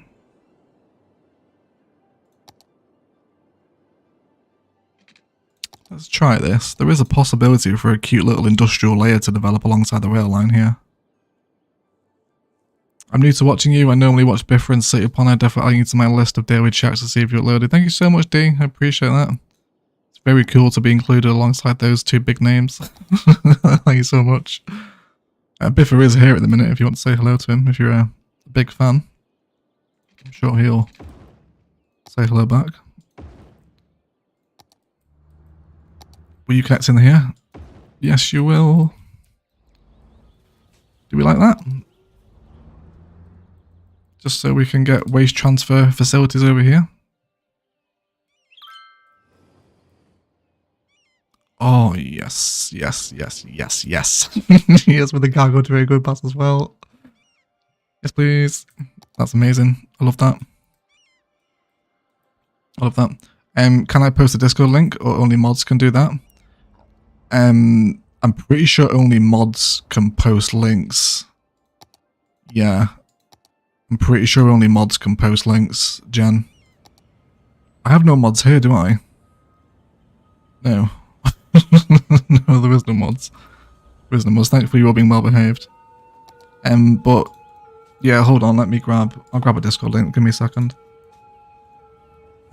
Let's try this. There is a possibility for a cute little industrial layer to develop alongside the rail line here. I'm new to watching you. I normally watch Biffa and City Upon. I definitely add you to my list of daily checks to see if you're uploaded. Thank you so much, D. I appreciate that. It's very cool to be included alongside those two big names. Thank you so much. Biffa is here at the minute if you want to say hello to him, if you're a big fan. I'm sure he'll say hello back. Will you connect in here? Yes, you will. Do we like that? Just so we can get waste transfer facilities over here. Oh, yes, yes, yes, yes, yes. Yes, with the cargo to a good pass as well. Yes, please. That's amazing. I love that. I love that. Can I post a Discord link or only mods can do that? I'm pretty sure only mods can post links. Yeah. I'm pretty sure only mods can post links, Jen. I have no mods here, do I? No. No, there is no mods. There is no mods. Thankfully, you're being well behaved. But yeah, hold on. I'll grab a Discord link. Give me a second.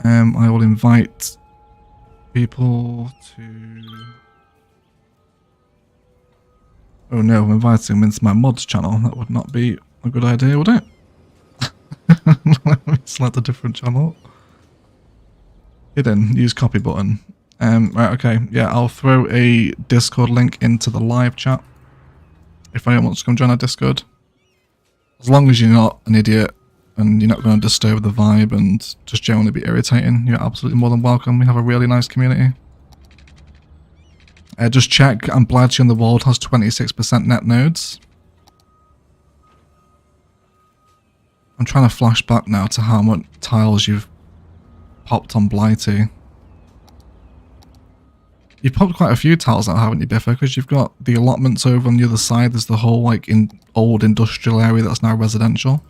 I will invite people to. Oh no, I'm inviting them into my mods channel. That would not be a good idea, would it? Let me select a different channel. Hidden. Use copy button. Right, okay. Yeah, I'll throw a Discord link into the live chat. If anyone wants to come join our Discord. As long as you're not an idiot and you're not going to disturb the vibe and just generally be irritating, you're absolutely more than welcome. We have a really nice community. Just check, I'm Bladgy on the world has 26% net nodes. I'm trying to flash back now to how much tiles you've popped on Blighty. You've popped quite a few tiles out, haven't you, Biffa? Because you've got the allotments over on the other side. There's the whole like old industrial area that's now residential.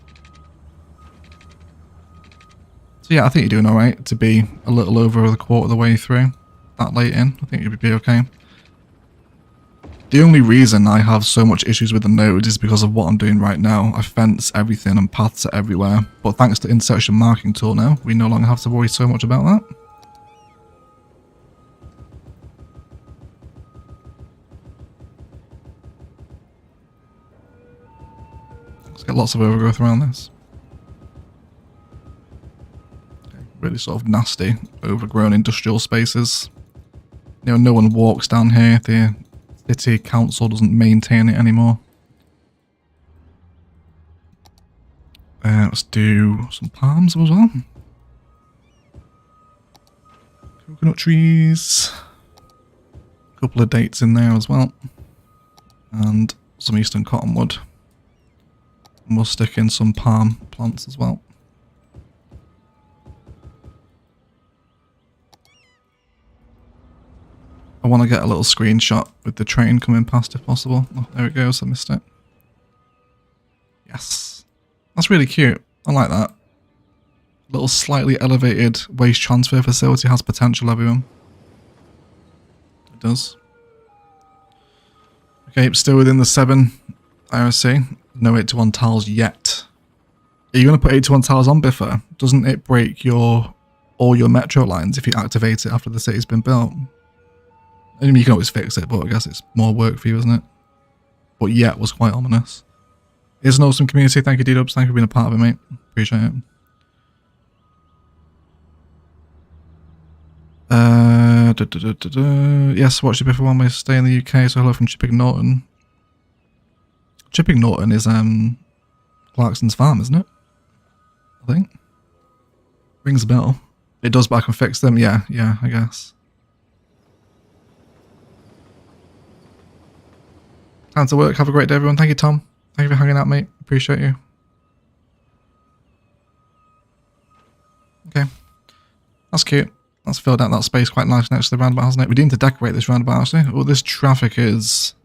So yeah, I think you're doing alright to be a little over the quarter of the way through. That late in, I think you'd be okay. The only reason I have so much issues with the node is because of what I'm doing right now. I fence everything and paths are everywhere. But thanks to intersection marking tool now, we no longer have to worry so much about that. Let's get lots of overgrowth around this. Really sort of nasty, overgrown industrial spaces. You know, no one walks down here. The city council doesn't maintain it anymore. Let's do some palms as well. Coconut trees. A couple of dates in there as well. And some eastern cottonwood. And we'll stick in some palm plants as well. I want to get a little screenshot with the train coming past if possible. Oh, there it goes, I missed it. Yes. That's really cute. I like that. Little slightly elevated waste transfer facility has potential, everyone. It does. Okay, still within the 7 IRC. No 8-to-1 tiles yet. Are you going to put 8-to-1 tiles on, Biffa? Doesn't it break all your metro lines if you activate it after the city's been built? I mean, you can always fix it, but I guess it's more work for you, isn't it? But yet was quite ominous. It's an awesome community. Thank you, D-Dubs. Thank you for being a part of it, mate. Appreciate it. Yes, watch it before one way stay in the UK. So hello from Chipping Norton. Chipping Norton is Clarkson's farm, isn't it? I think. Rings a bell. It does, but I can fix them. Yeah, I guess. Time to work. Have a great day, everyone. Thank you, Tom. Thank you for hanging out, mate. Appreciate you. Okay. That's cute. That's filled out that space quite nice next to the roundabout, hasn't it? We need to decorate this roundabout, actually. Oh, this traffic is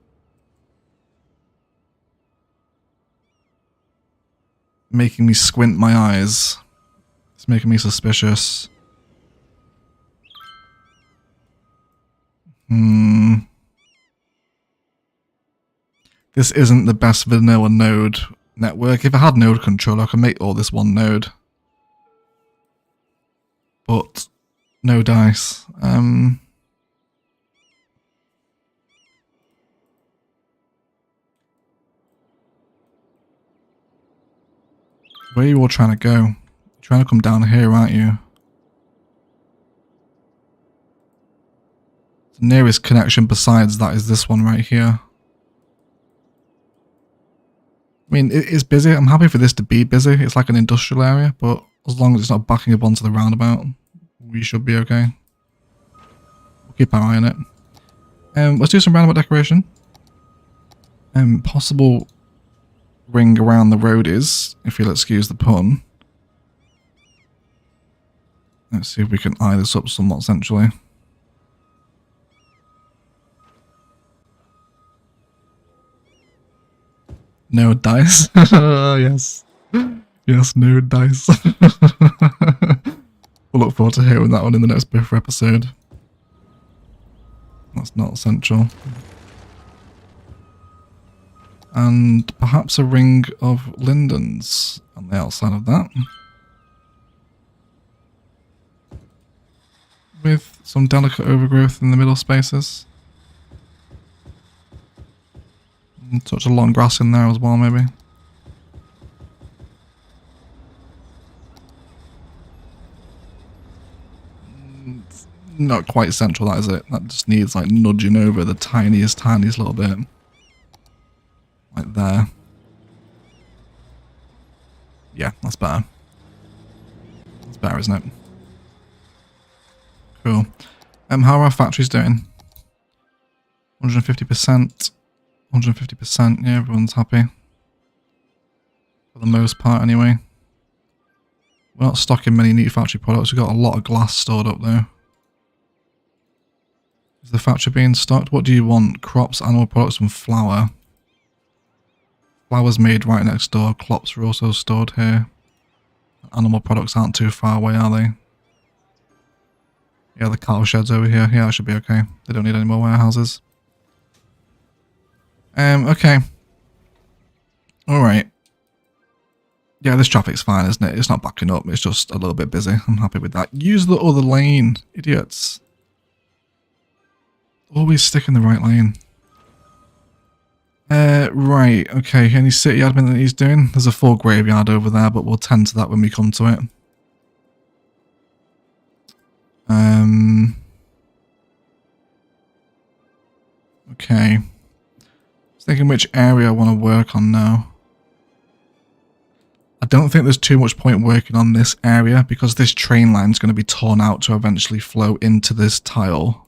making me squint my eyes. It's making me suspicious. This isn't the best vanilla node network. If I had node control, I could make all this one node. But no dice. Where are you all trying to go? You're trying to come down here, aren't you? The nearest connection besides that is this one right here. I mean, it is busy. I'm happy for this to be busy. It's like an industrial area, but as long as it's not backing up onto the roundabout, we should be okay. We'll keep our eye on it. Let's do some roundabout decoration. Possible ring around the road is, if you'll excuse the pun. Let's see if we can eye this up somewhat centrally. Node dice. Yes. Yes, node dice. We'll look forward to hearing that one in the next Biffa episode. That's not essential. And perhaps a ring of lindens on the outside of that. With some delicate overgrowth in the middle spaces. And touch of long grass in there as well, maybe. It's not quite central, that is it. That just needs like nudging over the tiniest little bit. Like there. Yeah, that's better. That's better, isn't it? Cool. How are our factories doing? 150%. 150%, yeah, everyone's happy. For the most part, anyway. We're not stocking many neat factory products. We've got a lot of glass stored up there. Is the factory being stocked? What do you want? Crops, animal products, and flour. Flour's made right next door. Crops are also stored here. Animal products aren't too far away, are they? Yeah, the cattle shed's over here. Yeah, that should be okay. They don't need any more warehouses. Okay. Alright. Yeah, this traffic's fine, isn't it? It's not backing up. It's just a little bit busy. I'm happy with that. Use the other lane, idiots. Always stick in the right lane. Right. Okay. Any city admin that he's doing? There's a full graveyard over there, but we'll tend to that when we come to it. Okay. I was thinking which area I want to work on now. I don't think there's too much point working on this area because this train line is going to be torn out to eventually flow into this tile.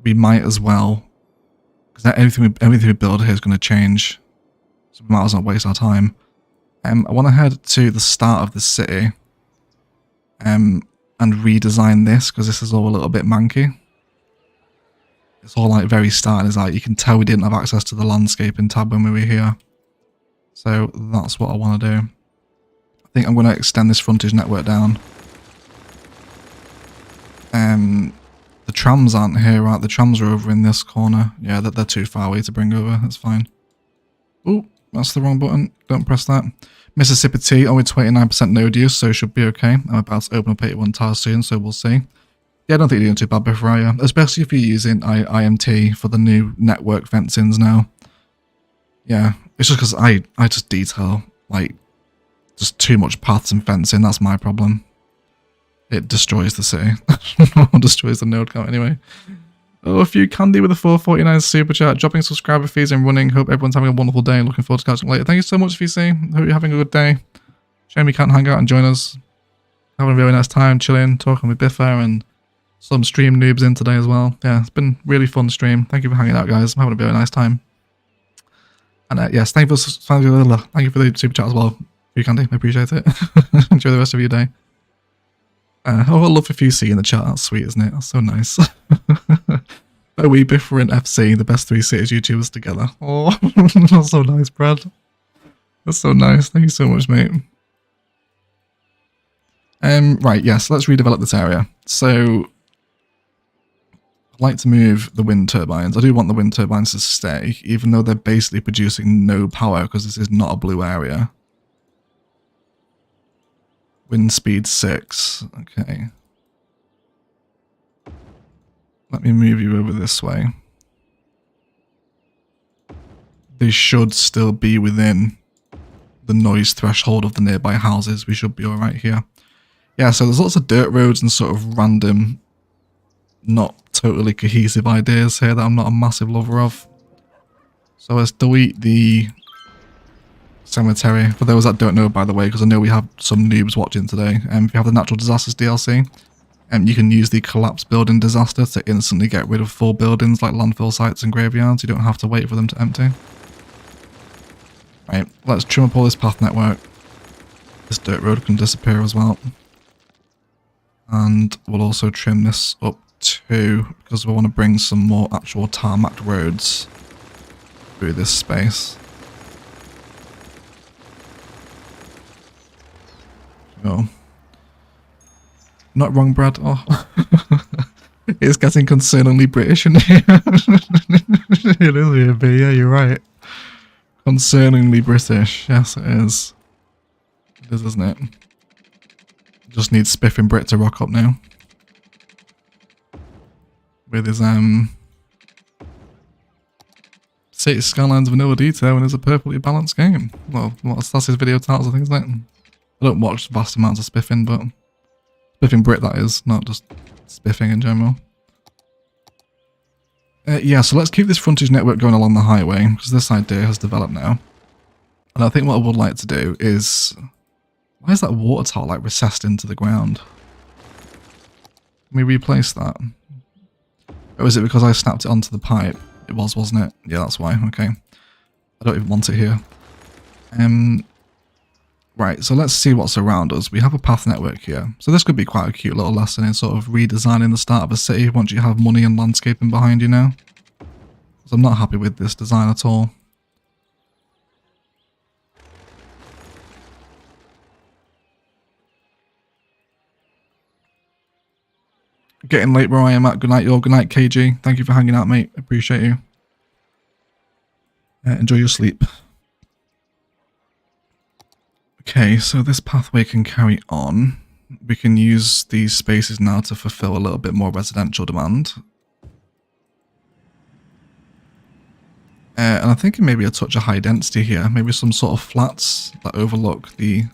We might as well, because everything we build here is going to change, so we might as well not waste our time. I want to head to the start of the city and redesign this because this is all a little bit manky. It's all like very starting. It's like you can tell we didn't have access to the landscaping tab when we were here. So that's what I want to do. I think I'm going to extend this frontage network down. The trams aren't here, right? The trams are over in this corner. Yeah, they're too far away to bring over. That's fine. Oh, that's the wrong button. Don't press that. Mississippi Tea, only 29% node use, so should be okay. I'm about to open up 81 tiles soon, so we'll see. Yeah, I don't think you're doing too bad before I especially if you're using IMT for the new network fencings now. Yeah, it's just because I just detail, like, just too much paths and fencing. That's my problem. It destroys the city. Or destroys the node count anyway. Oh, a few candy with a 449 super chat. Dropping subscriber fees and running. Hope everyone's having a wonderful day. Looking forward to catching up later. Thank you so much, VC. Hope you're having a good day. Shame you can't hang out and join us. Having a really nice time chilling, talking with Biffa and some stream noobs in today as well. Yeah, it's been really fun stream. Thank you for hanging out, guys. I'm having a really nice time. And yes, thank you for the super chat as well. You candy, I appreciate it. Enjoy the rest of your day. Oh, I love if you see in the chat. That's sweet, isn't it? That's so nice. We Biffa and FC, the best 3 cities YouTubers together. Oh, that's so nice, Brad. That's so nice. Thank you so much, mate. Right, yes, let's redevelop this area. So, I'd like to move the wind turbines. I do want the wind turbines to stay, even though they're basically producing no power because this is not a blue area. Wind speed 6. Okay. Let me move you over this way. They should still be within the noise threshold of the nearby houses. We should be alright here. Yeah, so there's lots of dirt roads and sort of random, not totally cohesive ideas here that I'm not a massive lover of. So let's delete the cemetery. For those that don't know, by the way, because I know we have some noobs watching today, if you have the Natural Disasters DLC, you can use the Collapse Building Disaster to instantly get rid of full buildings like landfill sites and graveyards. You don't have to wait for them to empty. Right, let's trim up all this path network. This dirt road can disappear as well. And we'll also trim this up too, because we want to bring some more actual tarmac roads through this space. Oh. Not wrong, Brad. Oh. It's getting concerningly British in here. It is here, but yeah, you're right. Concerningly British. Yes, it is. It is, isn't it? Just needs Spiffing Brit to rock up now. With his, City Skylines Vanilla Detail and it's a perfectly balanced game. Well, that's his video titles, I think, isn't it? I don't watch vast amounts of Spiffing, but Spiffing Brit, that is, not just Spiffing in general. Yeah, so let's keep this frontage network going along the highway, because this idea has developed now. And I think what I would like to do is... Why is that water tower like recessed into the ground? Can we replace that? Or is it because I snapped it onto the pipe? It was, wasn't it? Yeah, that's why. Okay. I don't even want it here. Right, so let's see what's around us. We have a path network here. So this could be quite a cute little lesson in sort of redesigning the start of a city once you have money and landscaping behind you now. Because I'm not happy with this design at all. Getting late where I am at. Good night, y'all. Good night, KG. Thank you for hanging out, mate. Appreciate you. Enjoy your sleep. Okay, so this pathway can carry on. We can use these spaces now to fulfill a little bit more residential demand. And I'm thinking maybe a touch of high density here. Maybe some sort of flats that overlook the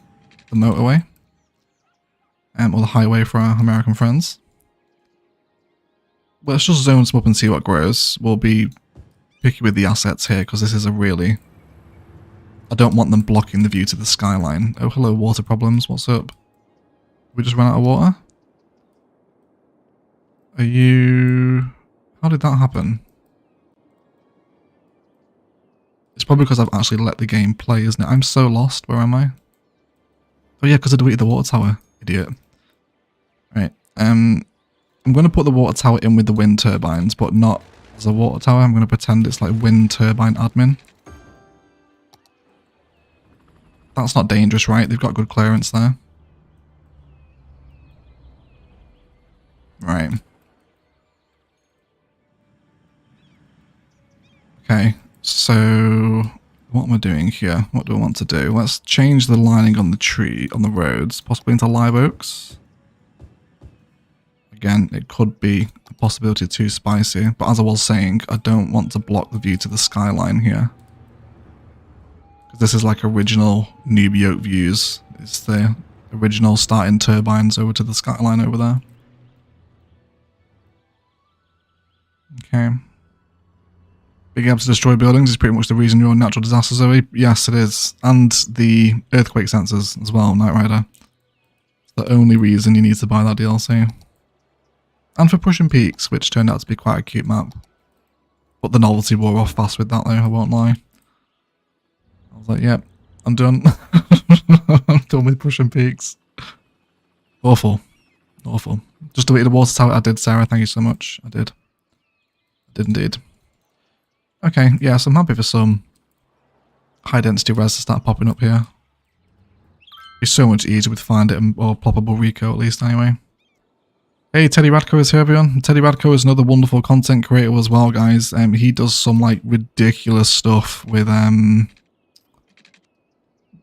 motorway. Or the highway for our American friends. Let's just zone some up and see what grows. We'll be picky with the assets here because this is a really... I don't want them blocking the view to the skyline. Oh, hello, water problems. What's up? We just ran out of water? Are you... How did that happen? It's probably because I've actually let the game play, isn't it? I'm so lost. Where am I? Oh yeah, because I deleted the water tower. Idiot. Right. I'm going to put the water tower in with the wind turbines, but not as a water tower. I'm going to pretend it's like wind turbine admin. That's not dangerous, right? They've got good clearance there. Right. Okay, so what am I doing here? What do I want to do? Let's change the lining on the tree, on the roads, possibly into live oaks. Again, it could be a possibility too spicy, but as I was saying, I don't want to block the view to the skyline here. Because this is like original Noob Yoke views. It's the original starting turbines over to the skyline over there. Okay. Being able to destroy buildings is pretty much the reason you're in natural disaster, Zoe. Yes, it is. And the earthquake sensors as well, Knight Rider. It's the only reason you need to buy that DLC. And for Prussian Peaks, which turned out to be quite a cute map. But the novelty wore off fast with that though, I won't lie. I was like, yep, I'm done. I'm done with Prussian Peaks. Awful. Awful. Just deleted the water tower. I did, Sarah. Thank you so much. I did. I did indeed. Okay, yeah, so I'm happy for some high density res to start popping up here. It's so much easier with Find It or Ploppable Rico at least anyway. Hey, Teddy Radko is here, everyone. Teddy Radko is another wonderful content creator as well, guys. He does some like ridiculous stuff with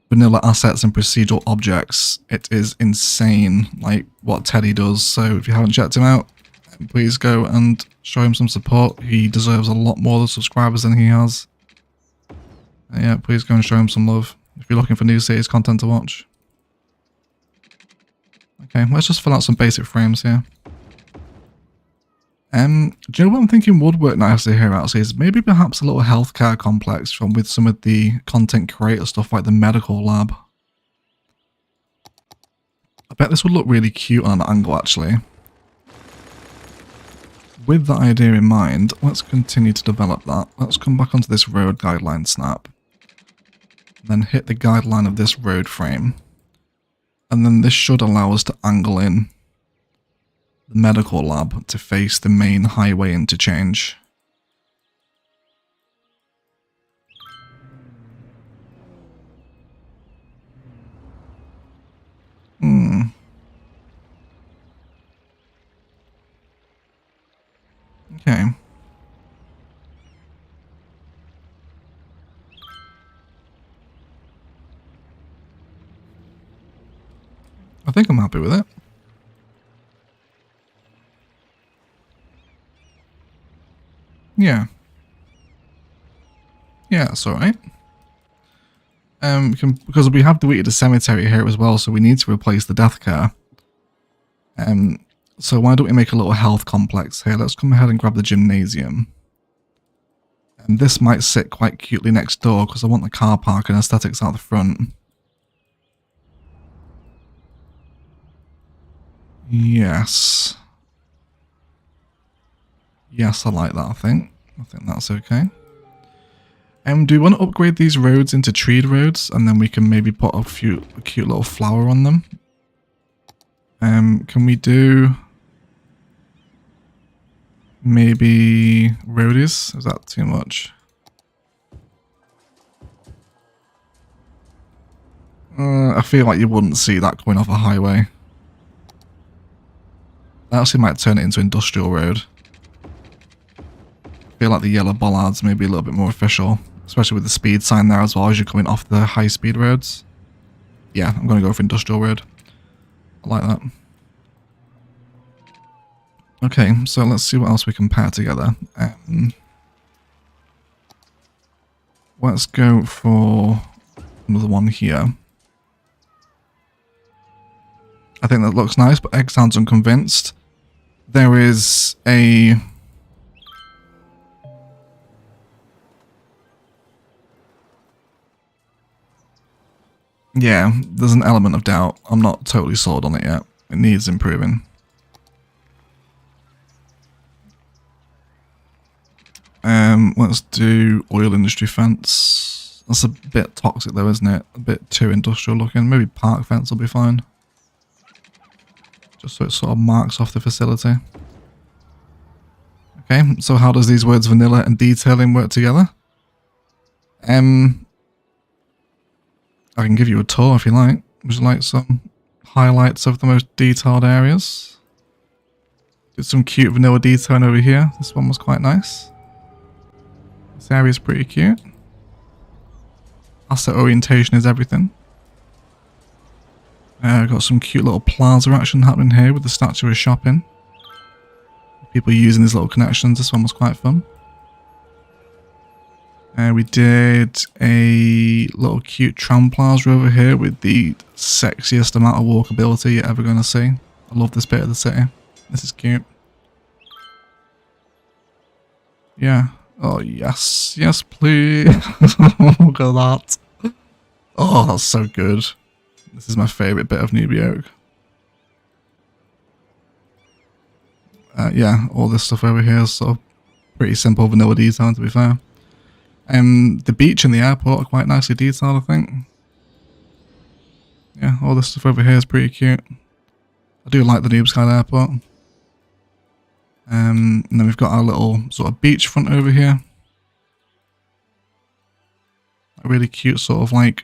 vanilla assets and procedural objects. It is insane, like what Teddy does. So if you haven't checked him out, please go and show him some support. He deserves a lot more subscribers than he has. Yeah, please go and show him some love if you're looking for new series content to watch. Okay, let's just fill out some basic frames here. Do you know what I'm thinking would work nicely here actually is maybe perhaps a little healthcare complex from with some of the content creator stuff like the medical lab. I bet this would look really cute on an angle actually. With that idea in mind, let's continue to develop that. Let's come back onto this road guideline snap. Then hit the guideline of this road frame. And then this should allow us to angle in the medical lab to face the main highway interchange. Okay. I think I'm happy with it. Yeah. Yeah, that's alright. Because we have deleted a cemetery here as well, so we need to replace the death care. So why don't we make a little health complex here? Let's come ahead and grab the gymnasium. And this might sit quite cutely next door because I want the car park and aesthetics out the front. Yes. Yes, I like that, I think. I think that's okay. Do we want to upgrade these roads into treed roads, and then we can maybe put a cute little flower on them? Can we do maybe roadies? Is that too much? I feel like you wouldn't see that coming off a highway. I actually might turn it into industrial road. I feel like the yellow bollards may be a little bit more official, especially with the speed sign there as well as you're coming off the high speed roads. Yeah, I'm going to go for industrial road. I like that. Okay, so let's see what else we can pair together. Let's go for another one here. I think that looks nice, but Egg sounds unconvinced. There is a... Yeah, there's an element of doubt. I'm not totally sold on it yet. It needs improving. Let's do oil industry fence. That's a bit toxic though, isn't it? A bit too industrial looking. Maybe park fence will be fine. Just so it sort of marks off the facility. Okay, so how does these words vanilla and detailing work together? I can give you a tour if you like. Would you like some highlights of the most detailed areas? Did some cute vanilla detailing over here. This one was quite nice. This area is pretty cute. Asset orientation is everything. Got some cute little plaza action happening here with the statue of shopping. People using these little connections. This one was quite fun. We did a little cute tram plaza over here with the sexiest amount of walkability you're ever going to see. I love this bit of the city. This is cute. Yeah. Oh, yes. Yes, please. Look at that. Oh, that's so good. This is my favourite bit of New York. Yeah, all this stuff over here is sort of pretty simple vanilla detailing, to be fair. The beach and the airport are quite nicely detailed, I think. Yeah, all this stuff over here is pretty cute. I do like the Noobs airport. And then we've got our little sort of beachfront over here. A really cute sort of like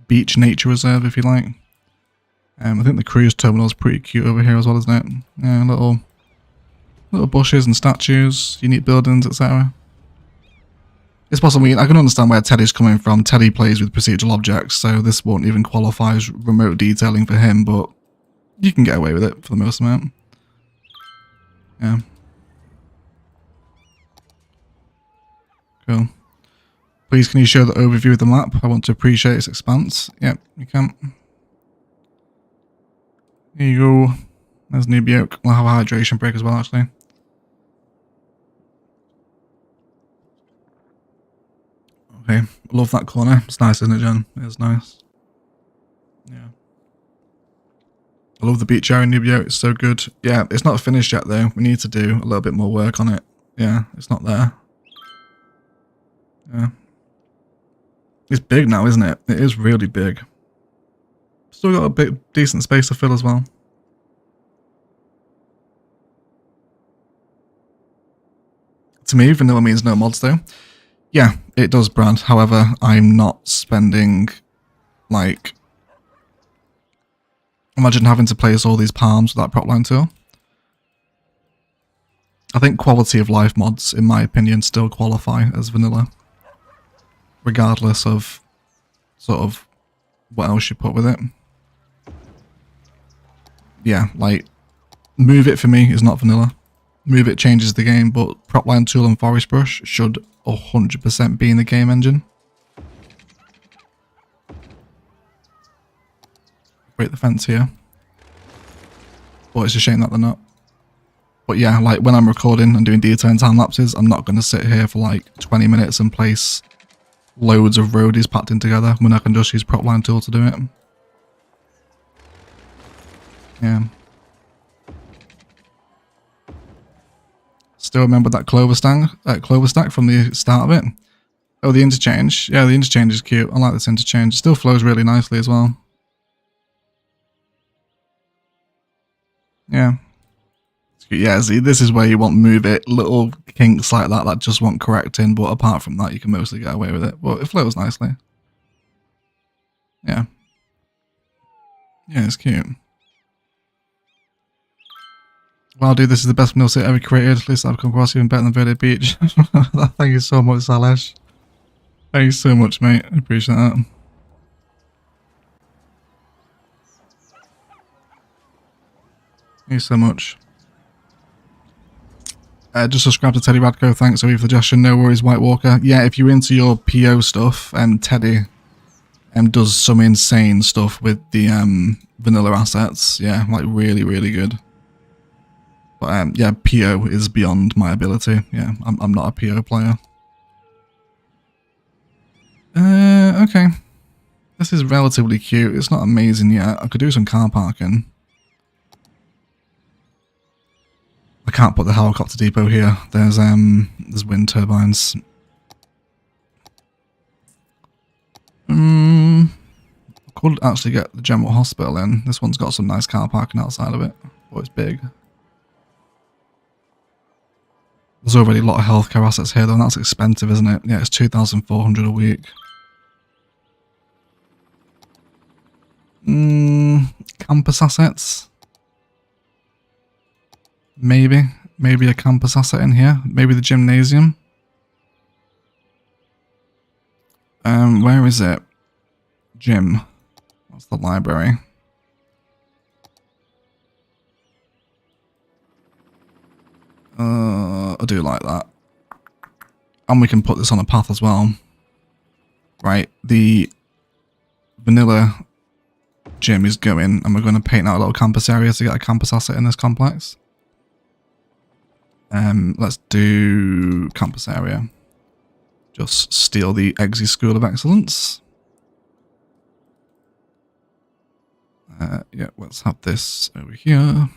beach nature reserve, if you like. I think the cruise terminal is pretty cute over here as well, isn't it? Yeah, little bushes and statues, unique buildings, etc. It's possible. I can understand where Teddy's coming from. Teddy plays with procedural objects, so this won't even qualify as remote detailing for him, but you can get away with it for the most amount. Yeah. Cool. Please can you show the overview of the map? I want to appreciate its expanse. Yep, you can. Here you go. There's New York. We'll have a hydration break as well, actually. Okay, I love that corner. It's nice, isn't it, Jen? It's nice. Yeah. I love the beach area in New York. It's so good. Yeah, it's not finished yet, though. We need to do a little bit more work on it. Yeah, it's not there. Yeah. It's big now, isn't it? It is really big. Still got a bit decent space to fill as well. To me, vanilla means no mods though. Yeah, it does, Brad. However, I'm not spending, like... Imagine having to place all these palms with that prop line tool. I think quality of life mods, in my opinion, still qualify as vanilla. Regardless of sort of what else you put with it. Yeah, like, Move It for me is not vanilla. Move It changes the game, but prop line tool and forest brush should 100% be in the game engine. Break the fence here. But it's a shame that they're not. But yeah, like when I'm recording and doing detailing time lapses, I'm not going to sit here for like 20 minutes and place loads of roadies packed in together when I can just use prop line tool to do it. Yeah. Still remember that clover stack from the start of it. Oh, the interchange. Yeah, the interchange is cute. I like this interchange. It still flows really nicely as well. Yeah. Yeah, see, this is where you want to move it. Little kinks like that just want correcting, but apart from that, you can mostly get away with it. But it flows nicely. Yeah. Yeah, it's cute. Wow, dude, this is the best vanilla set ever created. At least I've come across even better than Verde Beach. Thank you so much, Salesh. Thank you so much, mate. I appreciate that. Thank you so much. Just subscribe to Teddy Radko. Thanks for your suggestion. No worries, White Walker. Yeah, if you're into your PO stuff, Teddy does some insane stuff with the vanilla assets. Yeah, like really, really good. But yeah, PO is beyond my ability. Yeah, I'm not a PO player. Okay. This is relatively cute. It's not amazing yet. I could do some car parking. I can't put the helicopter depot here. There's wind turbines. Could actually get the general hospital in. This one's got some nice car parking outside of it. Oh, it's big. There's already a lot of healthcare assets here though, and that's expensive, isn't it? Yeah, it's 2,400 a week. Campus assets? Maybe a campus asset in here. Maybe the gymnasium. Where is it? Gym. What's the library? I do like that. And we can put this on a path as well. Right, the vanilla gym is going, and we're going to paint out a little campus area to get a campus asset in this complex. Let's do campus area. Just steal the Eggsy School of Excellence. Yeah, let's have this over here.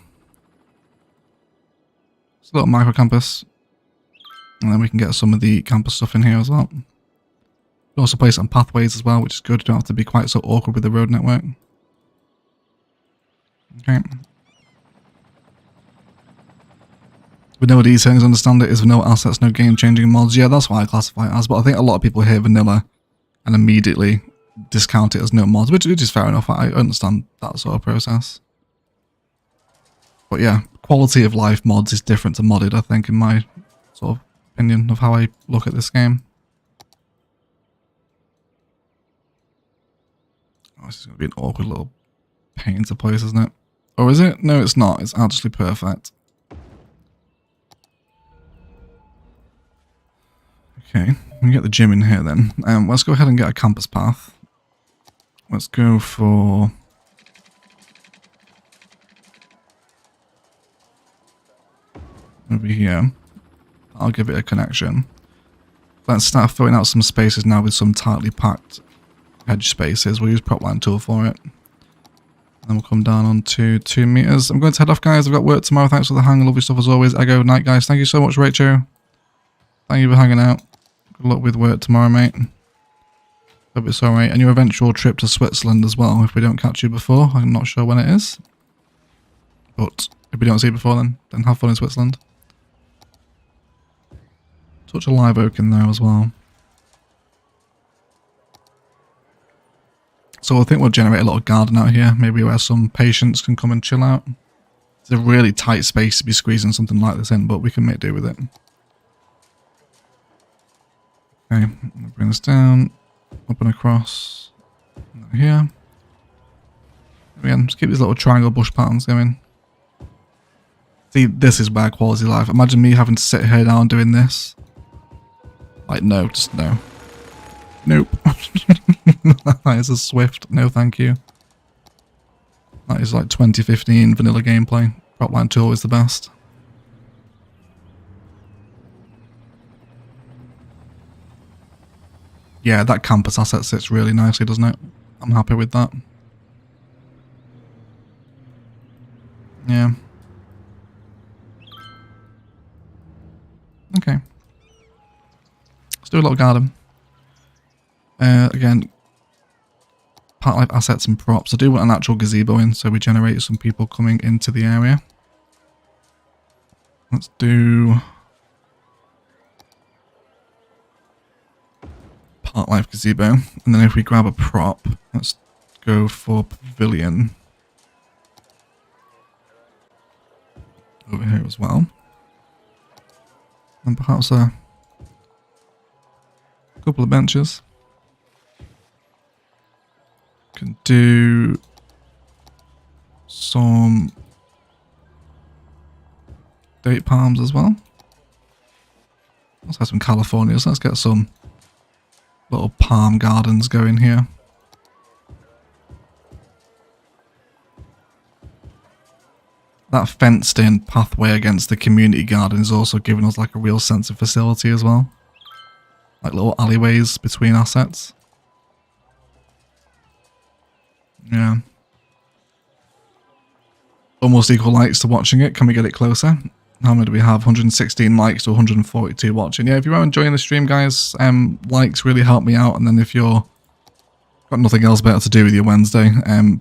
It's a little micro campus. And then we can get some of the campus stuff in here as well. We can also place it on pathways as well, which is good. You don't have to be quite so awkward with the road network. Okay. Vanilla details, understand it is vanilla assets, no game-changing mods. Yeah, that's what I classify it as, but I think a lot of people hear vanilla and immediately discount it as no mods, which is fair enough. I understand that sort of process. But yeah, quality of life mods is different to modded, I think, in my sort of opinion of how I look at this game. Oh, this is going to be an awkward little pain to place, isn't it? Or is it? No, it's not. It's actually perfect. Okay, we can get the gym in here then. Let's go ahead and get a campus path. Let's go for... over here. I'll give it a connection. Let's start filling out some spaces now with some tightly packed hedge spaces. We'll use Propline tool for it. Then we'll come down onto 2 meters. I'm going to head off, guys. I've got work tomorrow. Thanks for the hang. Lovely stuff as always. Ego, night, guys. Thank you so much, Rachel. Thank you for hanging out. Good luck with work tomorrow, mate. Hope it's alright. And your eventual trip to Switzerland as well. If we don't catch you before, I'm not sure when it is. But if we don't see you before, then have fun in Switzerland. Touch a live oak in there as well. So I think we'll generate a little garden out here. Maybe where some patients can come and chill out. It's a really tight space to be squeezing something like this in, but we can make do with it. Okay, bring this down, up and across, and here. Again, just keep these little triangle bush patterns going. See, this is where quality of life. Imagine me having to sit here down doing this. Like, no, just no. Nope. That is a swift no thank you. That is like 2015 vanilla gameplay. Propline tool is the best. Yeah, that campus asset sits really nicely, doesn't it? I'm happy with that. Yeah. Okay. Let's do a little garden. Again, part life assets and props. I do want an actual gazebo in, so we generate some people coming into the area. Let's do part life gazebo, and then if we grab a prop, let's go for pavilion over here as well, and perhaps a couple of benches. Can do some date palms as well. Let's have some Californias. Let's get some little palm gardens going here. That fenced in pathway against the community garden is also giving us like a real sense of facility as well. Like little alleyways between assets. Yeah. Almost equal likes to watching it. Can we get it closer? How many do we have? 116 likes to 142 watching. Yeah, if you are enjoying the stream, guys, likes really help me out. And then if you're got nothing else better to do with your Wednesday,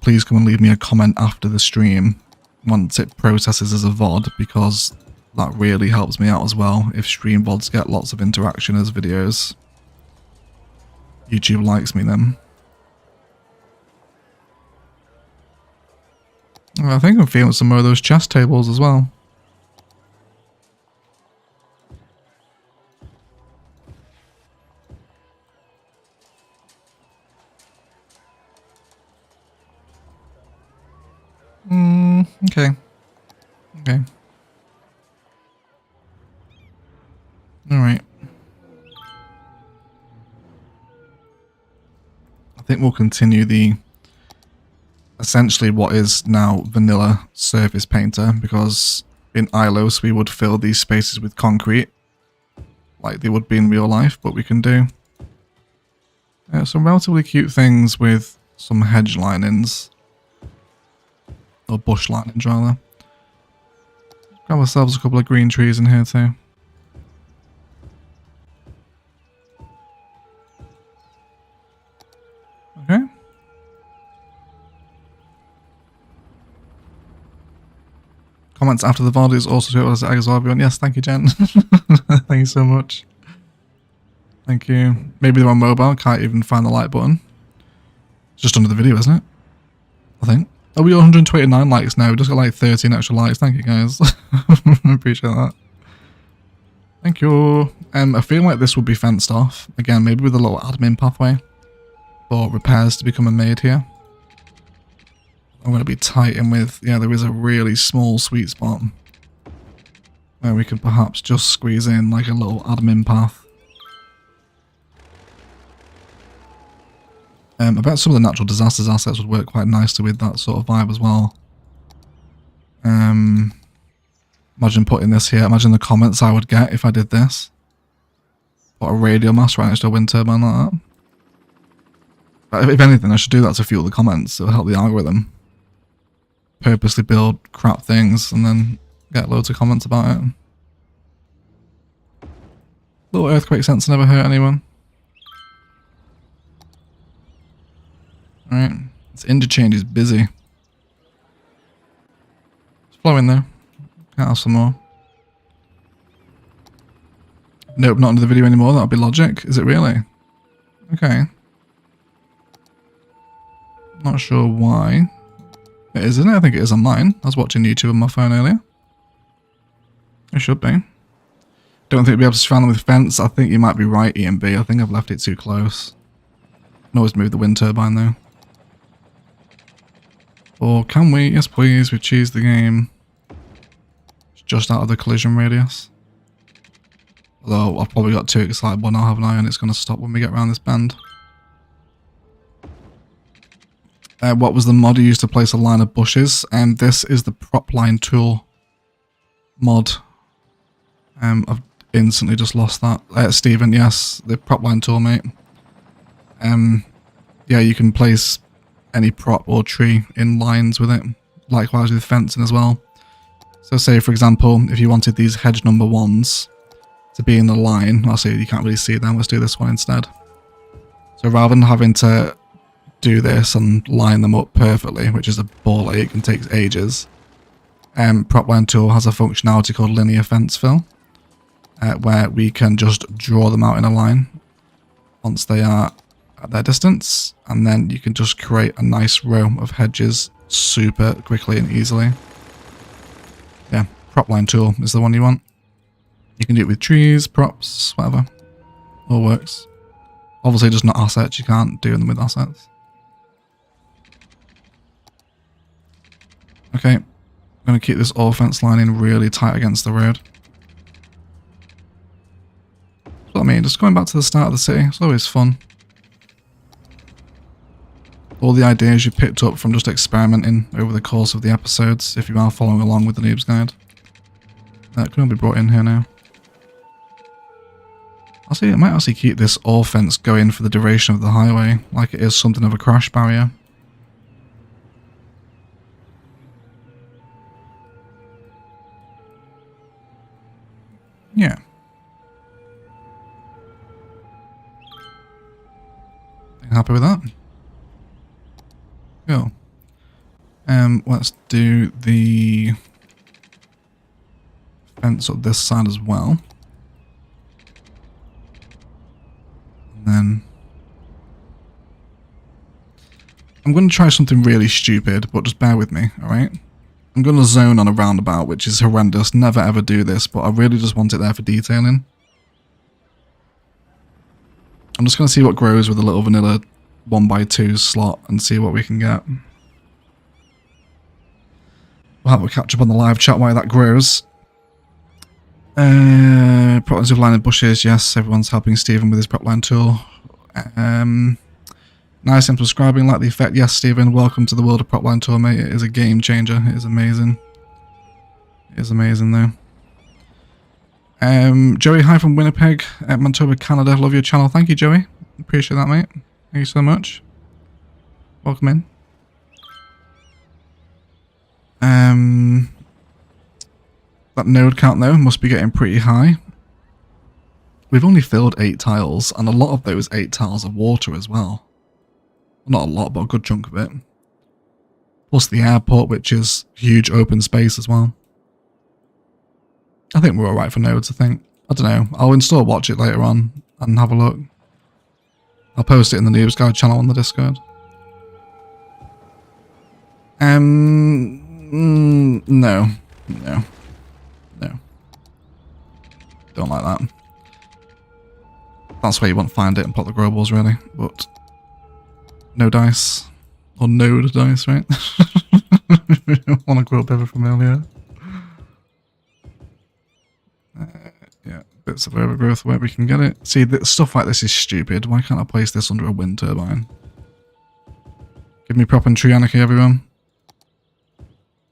please come and leave me a comment after the stream once it processes as a VOD, because that really helps me out as well. If stream VODs get lots of interaction as videos, YouTube likes me then. I think I'm feeling some more of those chess tables as well. Okay. Okay. Alright. I think we'll continue the essentially what is now vanilla surface painter, because in ILOS we would fill these spaces with concrete like they would be in real life, but we can do some relatively cute things with some hedge linings. Or bush linings, rather. Grab ourselves a couple of green trees in here too. Okay. Comments after the VOD is also to us at everyone. Yes, thank you, Jen. Thank you so much. Thank you. Maybe they're on mobile, can't even find the like button. It's just under the video, isn't it? I think. Oh, we got 129 likes now. We just got like 13 extra likes. Thank you, guys. I appreciate that. Thank you. I feel like this would be fenced off. Again, maybe with a little admin pathway for repairs to become made here. I'm going to be tight in with, yeah, there is a really small sweet spot where we could perhaps just squeeze in like a little admin path. I bet some of the natural disasters assets would work quite nicely with that sort of vibe as well. Imagine putting this here. Imagine the comments I would get if I did this. Put a radio mast right next to a wind turbine like that. But if anything, I should do that to fuel the comments. It'll help the algorithm. Purposely build crap things and then get loads of comments about it. Little earthquake sensor never hurt anyone. Alright, this interchange is busy. It's flowing though. Can't have some more. Nope, not into the video anymore. That'll be logic. Is it really? Okay. Not sure why. It is, isn't it? I think it is on mine. I was watching YouTube on my phone earlier. It should be. Don't think we'll be able to surround them with fence. I think you might be right, EMB. I think I've left it too close. Can always move the wind turbine though. Or can we? Yes, please. We cheese the game. It's just out of the collision radius. Although I've probably got too excited by now, haven't I? And it's going to stop when we get around this bend. What was the mod you used to place a line of bushes? This is the prop line tool mod. I've instantly just lost that. Stephen, yes, the prop line tool, mate. Yeah, you can place any prop or tree in lines with it. Likewise with fencing as well. So say, for example, if you wanted these hedge number 1s to be in the line. I'll see, you can't really see them. Let's do this one instead. So rather than having to do this and line them up perfectly, which is a ball ache and takes ages, Propline Tool has a functionality called linear fence fill, where we can just draw them out in a line once they are at their distance, and then you can just create a nice row of hedges super quickly and easily. Yeah, Propline Tool is the one you want. You can do it with trees, props, whatever. All works. Obviously just not assets, you can't do them with assets. Okay, I'm going to keep this offense line in really tight against the road. That's what I mean, just going back to the start of the city, it's always fun. All the ideas you picked up from just experimenting over the course of the episodes, if you are following along with the Noobs Guide. That can all be brought in here now. I might actually keep this offense going for the duration of the highway, like it is something of a crash barrier. Yeah. Happy with that? Cool. Let's do the fence up this side as well. And then I'm going to try something really stupid, but just bear with me, alright? I'm going to zone on a roundabout, which is horrendous. Never ever do this, but I really just want it there for detailing. I'm just going to see what grows with a little vanilla 1x2 slot and see what we can get. We'll have a catch up on the live chat while that grows. Prop lines with lined bushes, yes, everyone's helping Stephen with his prop line tool. Nice and subscribing, like the effect. Yes, Stephen, welcome to the world of prop line tool, mate. It is a game changer. It is amazing. It is amazing, though. Joey, hi from Winnipeg, Manitoba, Canada. Love your channel. Thank you, Joey. Appreciate that, mate. Thank you so much. Welcome in. That node count, though, must be getting pretty high. We've only filled 8 tiles, and a lot of those 8 tiles are water as well. Not a lot, but a good chunk of it. Plus the airport, which is huge open space as well. I think we're alright for nodes, I think. I don't know. I'll install Watch It later on and have a look. I'll post it in the Noobs Guide channel on the Discord. No. Don't like that. That's where you want to find it and put the grow balls, really. But no dice. Or node dice, right? I want to grow up ever from earlier. Yeah, bits of overgrowth where we can get it. See, stuff like this is stupid. Why can't I place this under a wind turbine? Give me prop and tree anarchy, everyone.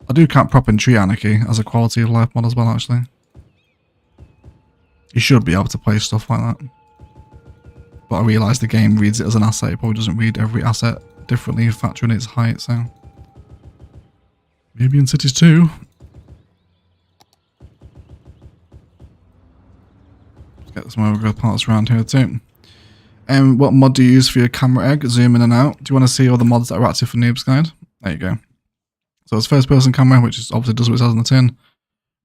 I do count prop and tree anarchy as a quality of life mod as well, actually. You should be able to place stuff like that. But I realise the game reads it as an asset. It probably doesn't read every asset differently, factoring its height, so... Maybe in cities too. Let's get some overgrowth parts around here too. What mod do you use for your camera egg? Zoom in and out. Do you want to see all the mods that are active for Noobs Guide? There you go. So it's first person camera, which is obviously does what it says on the tin.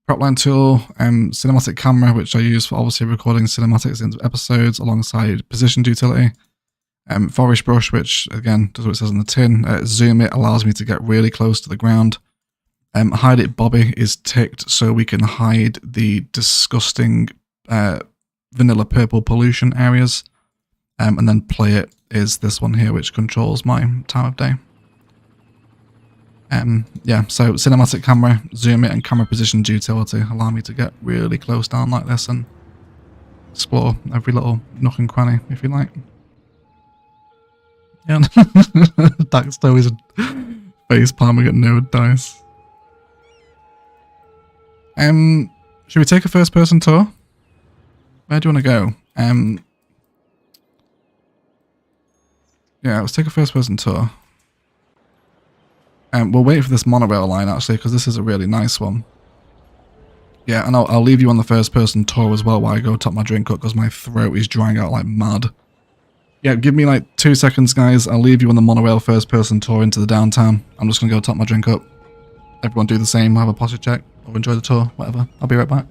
Propline tool, cinematic camera, which I use for obviously recording cinematics into episodes alongside position utility. Forest brush, which again does what it says on the tin. Zoom it allows me to get really close to the ground. Hide it Bobby is ticked so we can hide the disgusting vanilla purple pollution areas. And then play it is this one here, which controls my time of day. Yeah, so cinematic camera, zoom it, and camera position utility allow me to get really close down like this and explore every little nook and cranny, if you like. Yeah, Daxto is face palming at node dice. Should we take a first person tour? Where do you want to go? Yeah, let's take a first person tour. We'll wait for this monorail line actually, because this is a really nice one. Yeah, and I'll leave you on the first person tour as well while I go top my drink up because my throat is drying out like mad. Yeah, give me like 2 seconds, guys. I'll leave you on the monorail first person tour into the downtown. I'm just going to go top my drink up. Everyone do the same, have a posture check, or enjoy the tour, whatever. I'll be right back.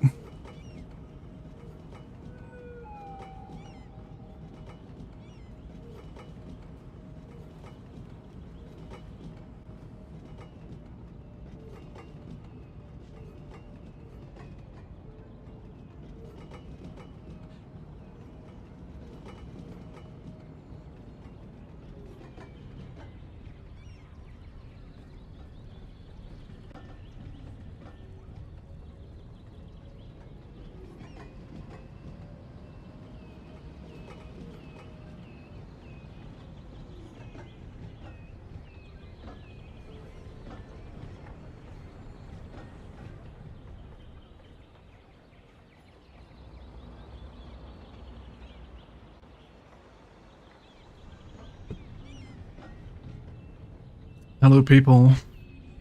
Hello, people.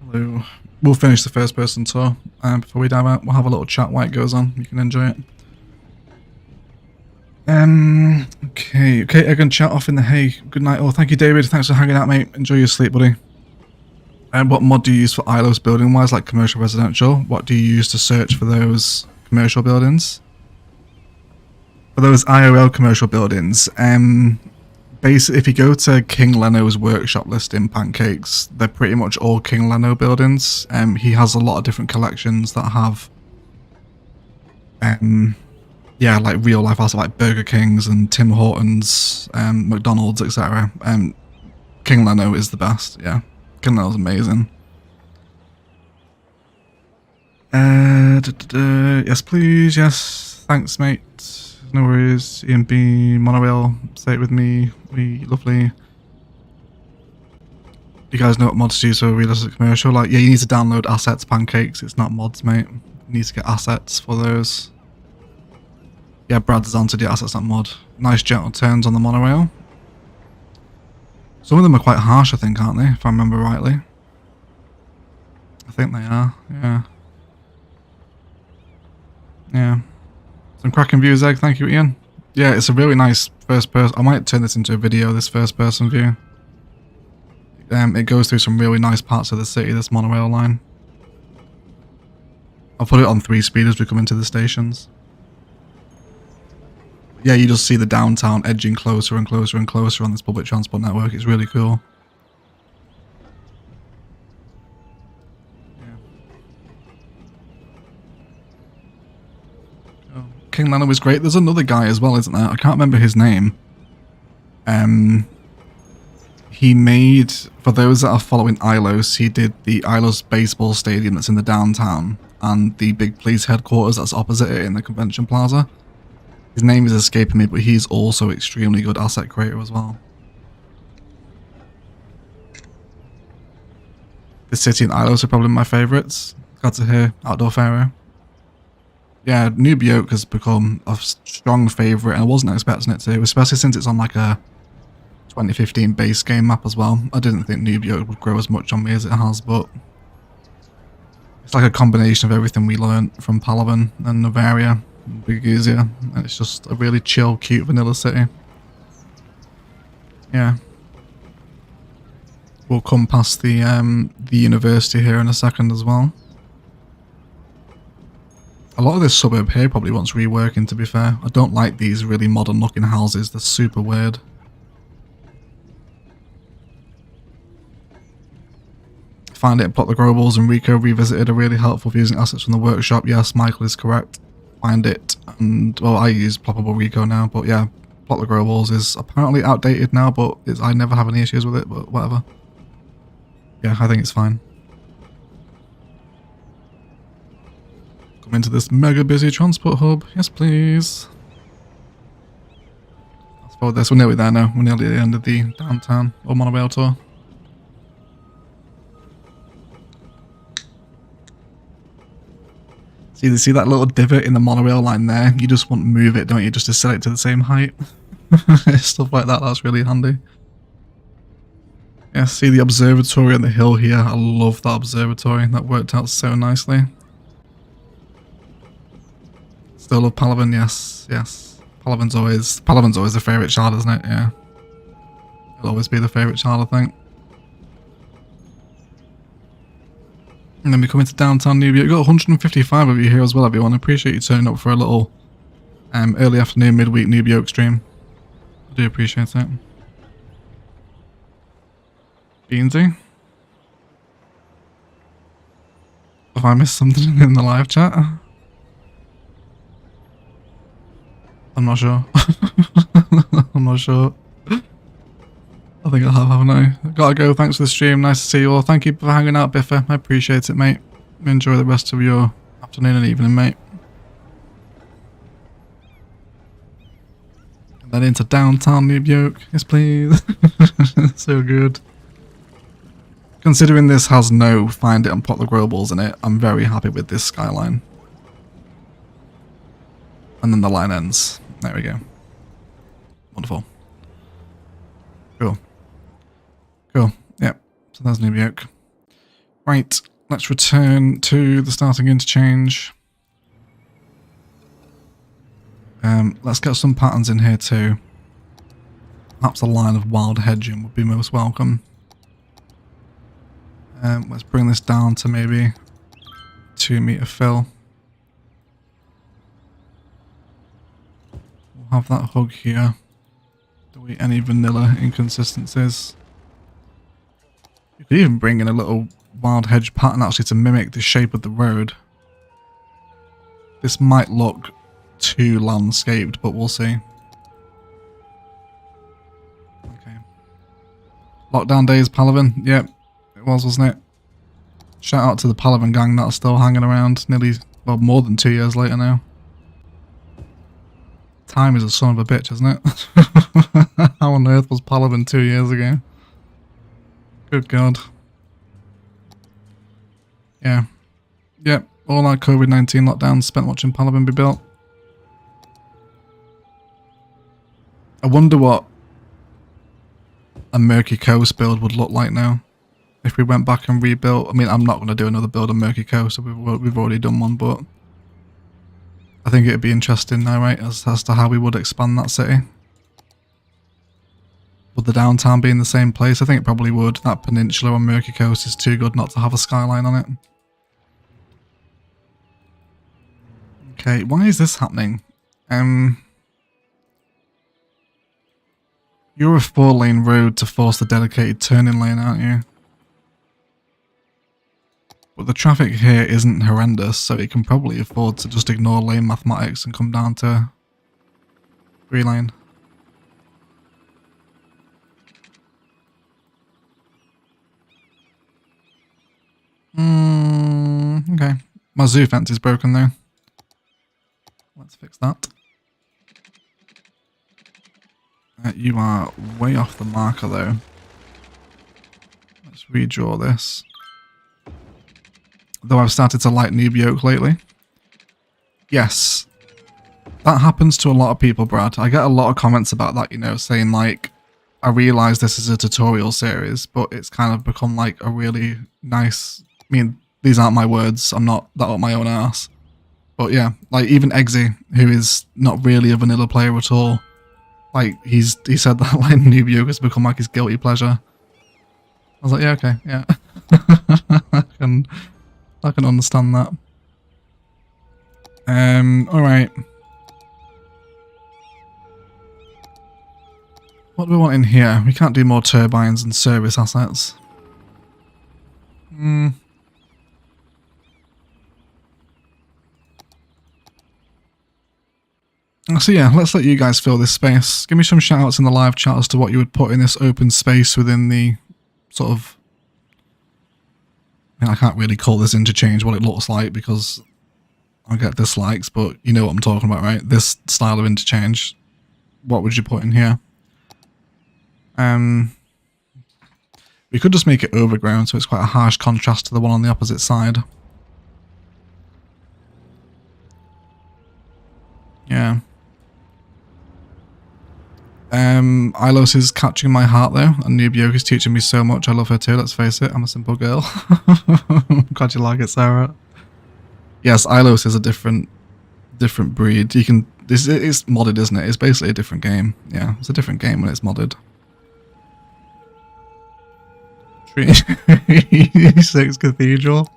Hello. We'll finish the first person tour. Before we dive out, we'll have a little chat while it goes on. You can enjoy it. Okay, Egan, chat off in the hay. Good night. Oh, thank you, David. Thanks for hanging out, mate. Enjoy your sleep, buddy. And what mod do you use for ILOs building wise, like commercial, residential? What do you use to search for those commercial buildings? For those IRL commercial buildings, basically, if you go to King Leno's workshop list in Pancakes, they're pretty much all King Leno buildings. He has a lot of different collections that have, yeah, like real life houses like Burger King's and Tim Hortons, McDonald's, etc. King Leno is the best. Yeah, King Leno's amazing. Yes, please. Yes, thanks, mate. No worries. EMB, Monorail, say it with me. We lovely. You guys know what mods to use for realistic commercial? Like, yeah, you need to download assets, Pancakes. It's not mods, mate. You need to get assets for those. Yeah, Brad's answered. Yeah, assets, not mod. Nice gentle turns on the monorail. Some of them are quite harsh, I think, aren't they? If I remember rightly. I think they are. Yeah. Yeah. Some cracking views, Egg. Thank you, Ian. Yeah, it's a really nice first person. I might turn this into a video, this first person view. It goes through some really nice parts of the city, this monorail line. I'll put it on 3 speed as we come into the stations. Yeah, you just see the downtown edging closer and closer and closer on this public transport network. It's really cool. King Leno is great. There's another guy as well, isn't there? I can't remember his name. He made, for those that are following ILOS, he did the ILOS baseball stadium that's in the downtown and the big police headquarters that's opposite it in the convention plaza. His name is escaping me, but he's also extremely good asset creator as well. The city and ILOS are probably my favourites. Glad to hear. Outdoor Pharaoh. Yeah, Noob Yoke has become a strong favourite, and I wasn't expecting it to, especially since it's on like a 2015 base game map as well. I didn't think Noob Yoke would grow as much on me as it has, but it's like a combination of everything we learnt from Palaven and Novaria and Big Easier, and it's just a really chill, cute vanilla city. Yeah. We'll come past the university here in a second as well. A lot of this suburb here probably wants reworking, to be fair. I don't like these really modern looking houses, they're super weird. Find it, Plot the Globals and Rico Revisited are really helpful for using assets from the workshop. Yes, Michael is correct. Find it, and well, I use Ploppable Rico now, but yeah, Plot the Globals is apparently outdated now, but I never have any issues with it, but whatever. Yeah, I think it's fine. Come into this mega busy transport hub. Yes, please. Let's follow this. We're nearly there now. We're nearly at the end of the downtown or monorail tour. See that little divot in the monorail line there? You just want to move it, don't you? Just to set it to the same height. Stuff like that, that's really handy. Yeah, see the observatory on the hill here. I love that observatory. That worked out so nicely. Still love Palavan, yes, yes. Palavan's always the favourite child, isn't it? Yeah. It'll always be the favourite child, I think. And then we come into downtown New York. We've got 155 of you here as well, everyone. I appreciate you turning up for a little early afternoon, midweek New York stream. I do appreciate it. Beansy? Have I missed something in the live chat? I'm not sure. I'm not sure. I think I have, haven't I? Gotta go. Thanks for the stream. Nice to see you all. Thank you for hanging out, Biffa. I appreciate it, mate. Enjoy the rest of your afternoon and evening, mate. And then into downtown New York. Yes, please. So good. Considering this has no find it and plot the growables in it, I'm very happy with this skyline. And then the line ends. There we go. Wonderful. Cool. Cool. Yep. So that's New York. Right. Let's return to the starting interchange. Let's get some patterns in here too. Perhaps a line of wild hedging would be most welcome. Let's bring this down to maybe 2 meter fill. We'll have that hug here. Delete any vanilla inconsistencies. You could even bring in a little wild hedge pattern actually to mimic the shape of the road. This might look too landscaped, but we'll see. Okay. Lockdown days, Palavan. Yep, it was, wasn't it? Shout out to the Palavan gang that's still hanging around nearly, well, more than 2 years later now. Time is a son of a bitch, isn't it? How on earth was Palavan 2 years ago? Good God. Yeah. Yep, all our COVID-19 lockdowns spent watching Palavan be built. I wonder what a Murky Coast build would look like now. If we went back and rebuilt. I mean, I'm not going to do another build on Murky Coast, so we've already done one, but I think it'd be interesting now, right, as to how we would expand that city. Would the downtown be in the same place? I think it probably would. That peninsula on Murky Coast is too good not to have a skyline on it. Okay, why is this happening? You're a 4-lane road to force the dedicated turning lane, aren't you? But the traffic here isn't horrendous, so it can probably afford to just ignore lane mathematics and come down to 3-lane. Okay. My zoo fence is broken though. Let's fix that. You are way off the marker though. Let's redraw this. Though I've started to like Noob Yoke lately. Yes. That happens to a lot of people, Brad. I get a lot of comments about that, you know, saying like, I realise this is a tutorial series, but it's kind of become like a really nice... I mean, these aren't my words. I'm not that up my own ass. But yeah, like even Eggsy, who is not really a vanilla player at all, like he said that like Noob Yoke has become like his guilty pleasure. I was like, yeah, okay, yeah. I can understand that. Alright. What do we want in here? We can't do more turbines and service assets. So yeah, let's let you guys fill this space. Give me some shoutouts in the live chat as to what you would put in this open space within the sort of... I can't really call this interchange what it looks like because I'll get dislikes, but you know what I'm talking about, right? This style of interchange. What would you put in here? We could just make it overgrown, so it's quite a harsh contrast to the one on the opposite side. Yeah. Ilos is catching my heart though, and Noob Yoke is teaching me so much. I love her too, let's face it. I'm a simple girl. Glad you like it, Sarah. Yes, Ilos is a different different breed. You can. It's modded, isn't it? It's basically a different game. Yeah, it's a different game when it's modded. 6 cathedral.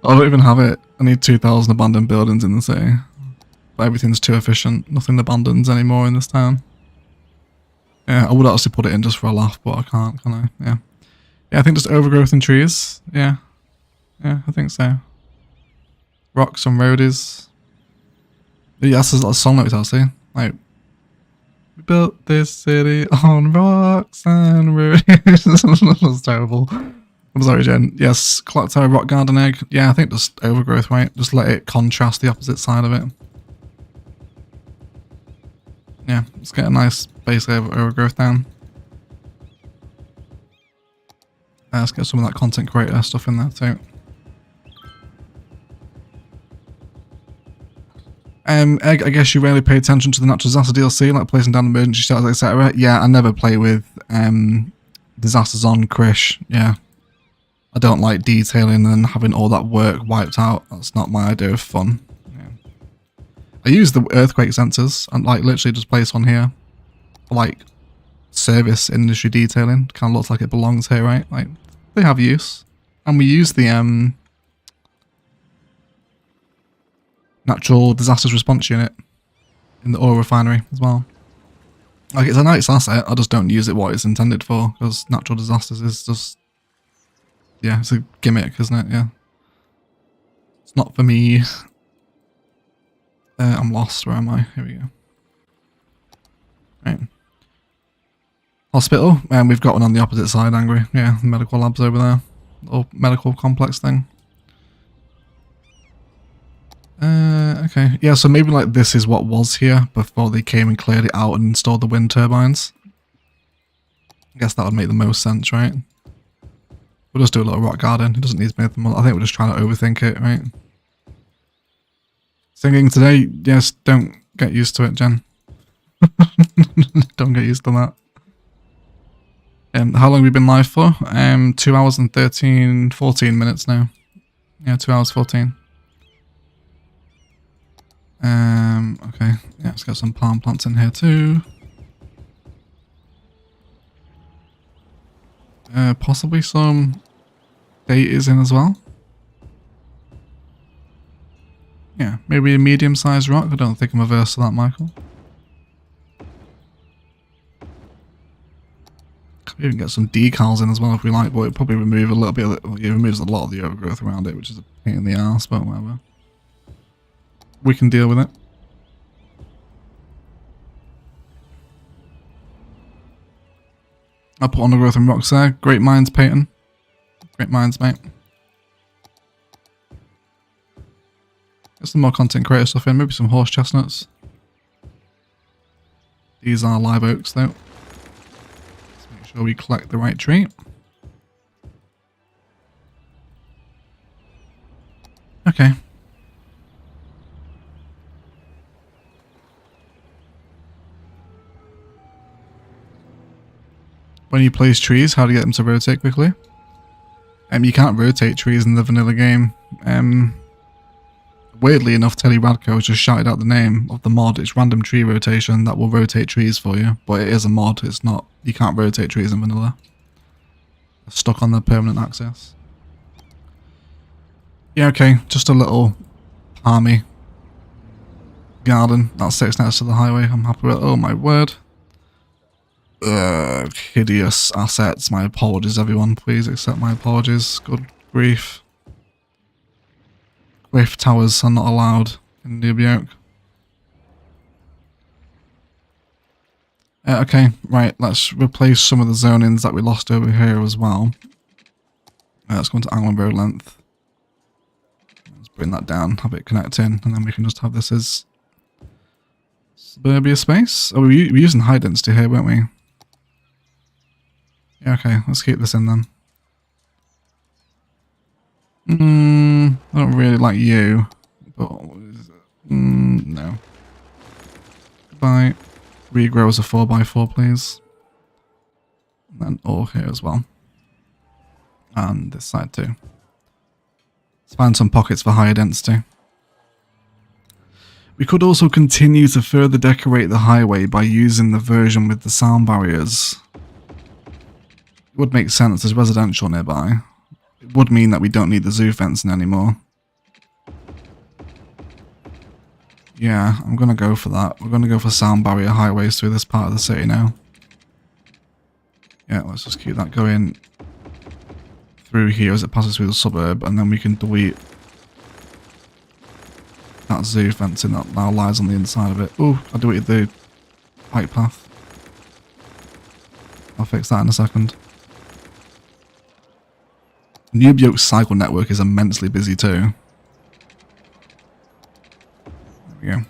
I don't even have it. I need 2,000 abandoned buildings in the city. But everything's too efficient. Nothing abandons anymore in this town. Yeah, I would actually put it in just for a laugh, but I can't, can I? Yeah. Yeah, I think just overgrowth and trees. Yeah. Yeah, I think so. Rocks and roadies. Yeah, that's a song notes, actually. Like, we built this city on rocks and roadies. That's terrible. I'm sorry, Jen. Yes, collect a rock garden egg. Yeah, I think just overgrowth, right? Just let it contrast the opposite side of it. Yeah, let's get a nice base layer of overgrowth down. Let's get some of that content creator stuff in there too. Egg, I guess you rarely pay attention to the natural disaster DLC, like placing down emergency shelters, etc. Yeah, I never play with disasters on Krish. Yeah. I don't like detailing and having all that work wiped out. That's not my idea of fun. Yeah. I use the earthquake sensors and like literally just place one here for like service industry detailing. Kind of looks like it belongs here, right? Like they have use. And we use the natural disasters response unit in the oil refinery as well. Like it's a nice asset, I just don't use it what it's intended for because natural disasters is just, yeah, it's a gimmick, isn't it? Yeah. It's not for me. I'm lost. Where am I? Here we go. Right. Hospital. And we've got one on the opposite side, Angry. Yeah, medical labs over there. Or medical complex thing. Okay. Yeah, so maybe like this is what was here before they came and cleared it out and installed the wind turbines. I guess that would make the most sense, right? We'll just do a little rock garden. It doesn't need to be anything more. I think we're just trying to overthink it, right? Singing today, yes, don't get used to it, Jen. Don't get used to that. How long have we been live for? 2 hours and 14 minutes now. Yeah, 2 hours 14. Okay, yeah, let's get some palm plants in here too. Possibly some date in as well. Yeah, maybe a medium-sized rock. I don't think I'm averse to that, Michael. Could even get some decals in as well if we like, but it'll probably remove a little bit of it. Well, it removes a lot of the overgrowth around it, which is a pain in the ass, but whatever. We can deal with it. I'll put undergrowth and rocks there. Great minds, Peyton. Great minds, mate. Get some more content creator stuff in. Maybe some horse chestnuts. These are live oaks, though. Let's make sure we collect the right tree. Okay. When you place trees, how to get them to rotate quickly? You can't rotate trees in the vanilla game. Weirdly enough, Teddy Radko just shouted out the name of the mod. It's random tree rotation that will rotate trees for you, but it is a mod. It's not. You can't rotate trees in vanilla. They're stuck on the permanent axis. Yeah, okay. Just a little palmy garden that sits next to the highway. I'm happy with it. Oh my word. Hideous assets. My apologies, everyone. Please accept my apologies. Good grief. Cliff towers are not allowed in New York. Okay, right. Let's replace some of the zonings that we lost over here as well. Let's go into Angling Road length. Let's bring that down, have it connect in, and then we can just have this as suburbia space. Oh, we're using high density here, weren't we? Yeah, okay, let's keep this in then. I don't really like you, but no. Goodbye. Regrow as a 4x4, please. And then all here as well. And this side too. Let's find some pockets for higher density. We could also continue to further decorate the highway by using the version with the sound barriers. It would make sense, there's residential nearby. It would mean that we don't need the zoo fencing anymore. Yeah, I'm going to go for that. We're going to go for sound barrier highways through this part of the city now. Yeah, let's just keep that going through here as it passes through the suburb, and then we can delete that zoo fencing that now lies on the inside of it. Oh, I deleted the bike path. I'll fix that in a second. Noobs cycle network is immensely busy too. There we go.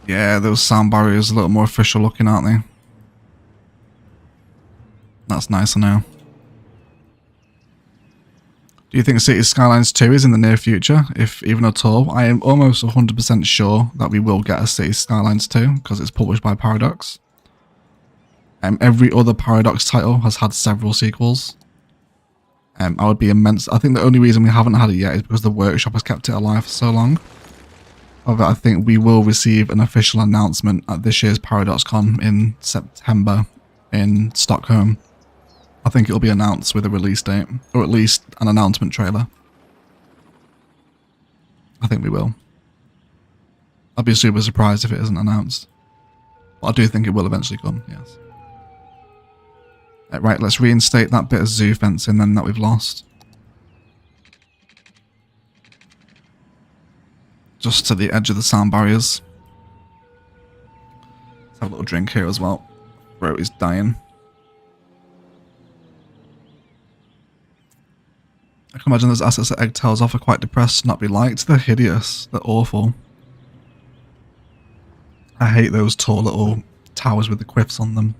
Yeah, those sound barriers are a little more official looking, aren't they? That's nicer now. Do you think Cities Skylines 2 is in the near future, if even at all? I am almost 100% sure that we will get a Cities Skylines 2, because it's published by Paradox. Every other Paradox title has had several sequels. I would be immense. I think the only reason we haven't had it yet is because the workshop has kept it alive for so long. However, I think we will receive an official announcement at this year's ParadoxCon in September in Stockholm. I think it'll be announced with a release date, or at least an announcement trailer. I think we will. I'd be super surprised if it isn't announced. But I do think it will eventually come, yes. Right, let's reinstate that bit of zoo fencing then that we've lost. Just to the edge of the sound barriers. Let's have a little drink here as well. Throat is dying. I can imagine those assets that Egg tells off are quite depressed to not be liked. They're hideous. They're awful. I hate those tall little towers with the quiffs on them.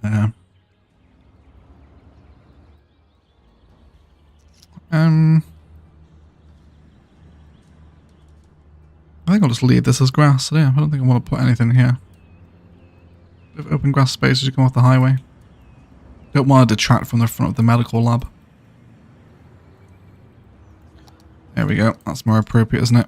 Yeah. I think I'll just leave this as grass. Yeah, I don't think I want to put anything here. With open grass space as you come off the highway. Don't want to detract from the front of the medical lab. There we go. That's more appropriate, isn't it?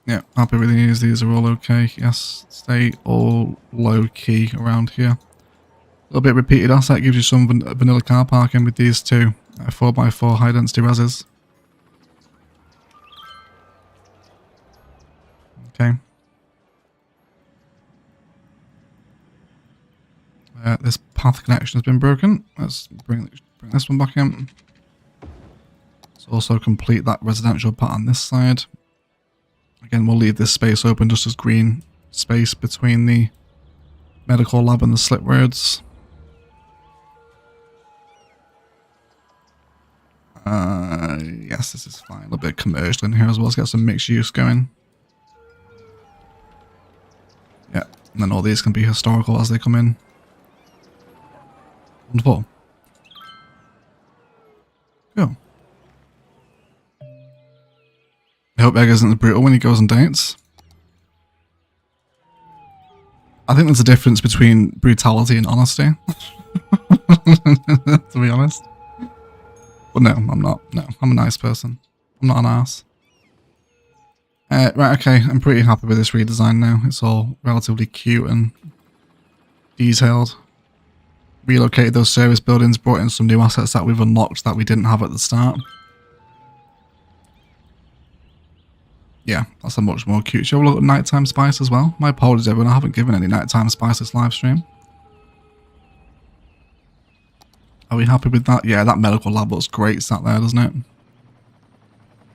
Yeah, happy with these. These are all okay. Yes, stay all low key around here. A little bit repeated asset gives you some vanilla car parking with these two 4x4 high density reses. Okay. This path connection has been broken. Let's bring this one back in. Let's also complete that residential part on this side. Again, we'll leave this space open just as green space between the medical lab and the slip roads. Yes, this is fine. A little bit commercial in here as well. Let's get some mixed use going. Yeah, and then all these can be historical as they come in. Wonderful. Cool. I hope Egg isn't as brutal when he goes on dates. I think there's a difference between brutality and honesty. To be honest. But no, I'm not. No, I'm a nice person. I'm not an ass. Right, okay, I'm pretty happy with this redesign now. It's all relatively cute and detailed. Relocated those service buildings, brought in some new assets that we've unlocked that we didn't have at the start. Yeah, that's a much more cute. Should we have a look at nighttime spice as well? My apologies everyone, I haven't given any nighttime spice this live stream. Are we happy with that? Yeah, that medical lab looks great sat there, doesn't it?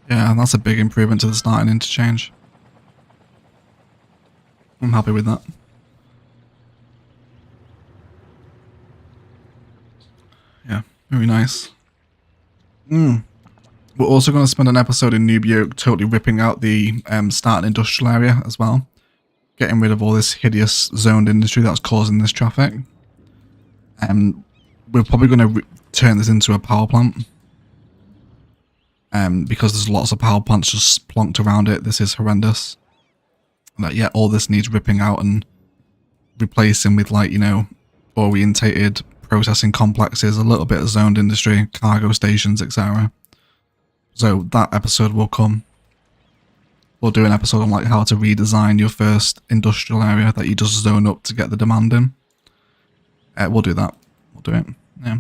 Yeah, that's a big improvement to the starting interchange. I'm happy with that. Yeah, very nice. We're also going to spend an episode in Noobs totally ripping out the starting industrial area as well. Getting rid of all this hideous zoned industry that's causing this traffic. We're probably going to turn this into a power plant. Because there's lots of power plants just plonked around it. This is horrendous. Like, yeah, all this needs ripping out and replacing with, like, you know, orientated processing complexes, a little bit of zoned industry, cargo stations, etc. So that episode will come. We'll do an episode on like how to redesign your first industrial area that you just zone up to get the demand in. We'll do that. We'll do it. Yeah.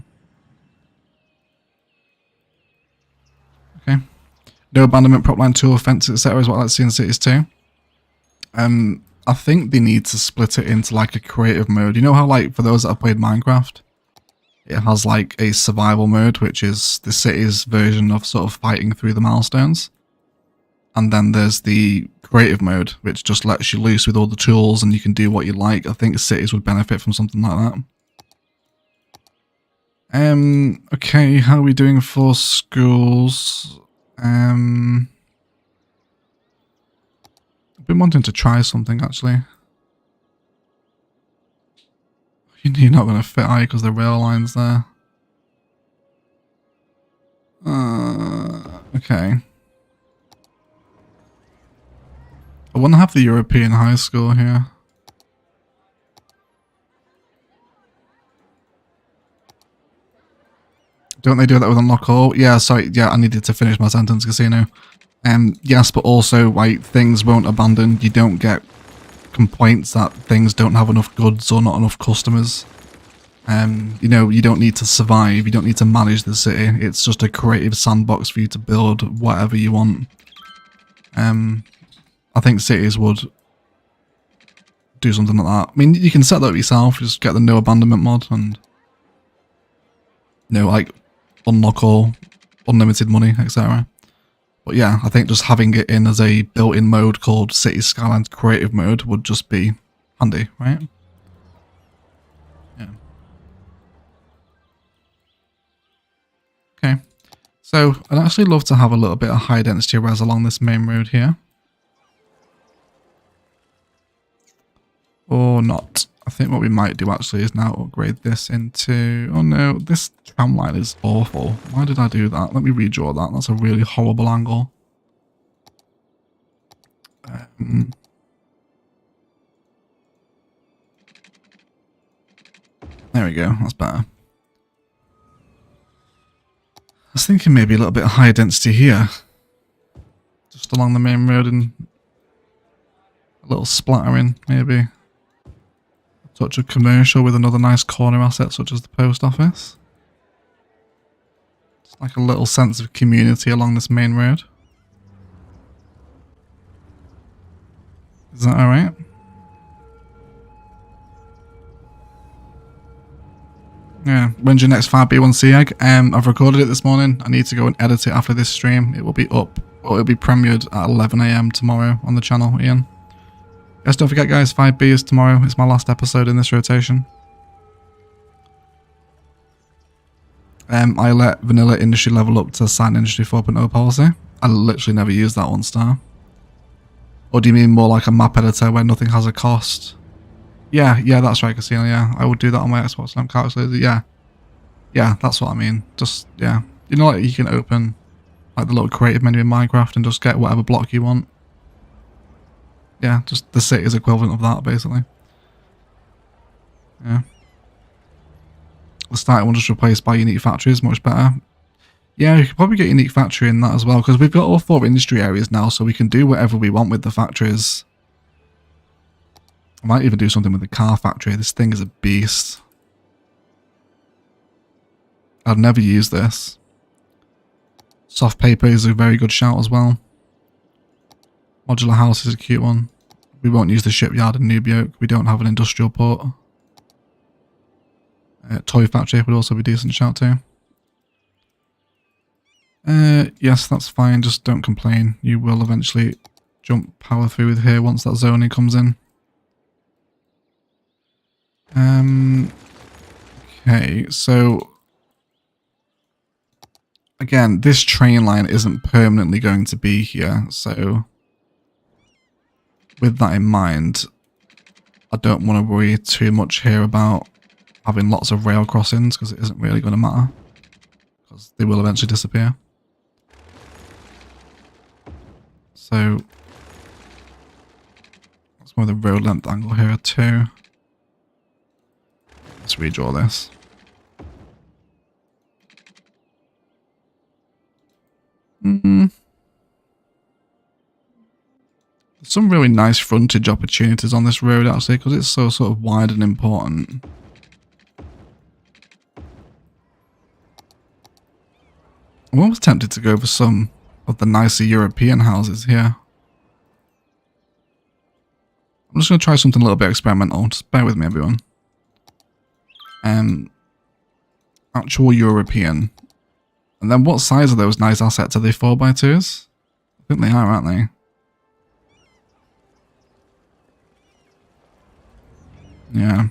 Okay. No abandonment, prop line 2, offences, etc. is what I like to see in cities too. I think they need to split it into like a creative mode. You know how like for those that have played Minecraft, it has like a survival mode, which is the city's version of sort of fighting through the milestones. And then there's the creative mode, which just lets you loose with all the tools and you can do what you like. I think cities would benefit from something like that. Okay, how are we doing for schools? I've been wanting to try something actually. You're not going to fit, are you, because the rail line's there. Okay. I want to have the European high school here. Don't they do that with unlock all? Yeah, sorry. Yeah, I needed to finish my sentence, casino. Yes, but also, like, things won't abandon. You don't get complaints that things don't have enough goods or not enough customers. You know, you don't need to survive. You don't need to manage the city. It's just a creative sandbox for you to build whatever you want. I think cities would do something like that. I mean, you can set that up yourself. Just get the no abandonment mod and, you know, like unlock all, unlimited money, etc. But yeah, I think just having it in as a built-in mode called City Skylines Creative Mode would just be handy, right? Yeah. Okay. So I'd actually love to have a little bit of high density res along this main road here. Or not. I think what we might do actually is now upgrade this into... Oh no, this tram line is awful. Why did I do that? Let me redraw that. That's a really horrible angle. There we go. That's better. I was thinking maybe a little bit of higher density here. Just along the main road and a little splattering, maybe. A touch of commercial with another nice corner asset such as the post office. It's like a little sense of community along this main road. Is that alright? Yeah, when's your next 5B1C egg? I've recorded it this morning. I need to go and edit it after this stream. It will be up, or it'll be premiered at 11 AM tomorrow on the channel, Ian. Yes, don't forget guys, 5B is tomorrow. It's my last episode in this rotation. I let vanilla industry level up to sign industry 4.0 policy. I literally never used that 1 star. Or do you mean more like a map editor where nothing has a cost? Yeah, that's right, Casino, yeah. I would do that on my Xbox Lamp calculator, yeah. Yeah, that's what I mean. Just, yeah. You know, like you can open like the little creative menu in Minecraft and just get whatever block you want. Yeah, just the city's equivalent of that, basically. Yeah. The starting one just replaced by unique factories, much better. Yeah, you could probably get unique factory in that as well, because we've got all 4 industry areas now, so we can do whatever we want with the factories. I might even do something with the car factory. This thing is a beast. I'd never use this. Soft paper is a very good shout as well. Modular house is a cute one. We won't use the shipyard in Noob Yoke. We don't have an industrial port. Toy factory would also be a decent shout too. Yes, that's fine. Just don't complain. You will eventually power through with here once that zoning comes in. Okay, so again, this train line isn't permanently going to be here, so with that in mind, I don't want to worry too much here about having lots of rail crossings, because it isn't really going to matter, because they will eventually disappear. So let's move the road length angle here too. Let's redraw this. Some really nice frontage opportunities on this road actually, because it's so sort of wide and important. I'm almost tempted to go for some of the nicer European houses here. I'm just going to try something a little bit experimental. Just bear with me, everyone. Actual European. And then what size are those nice assets? Are they 4x2s? I think they are, aren't they? Yeah.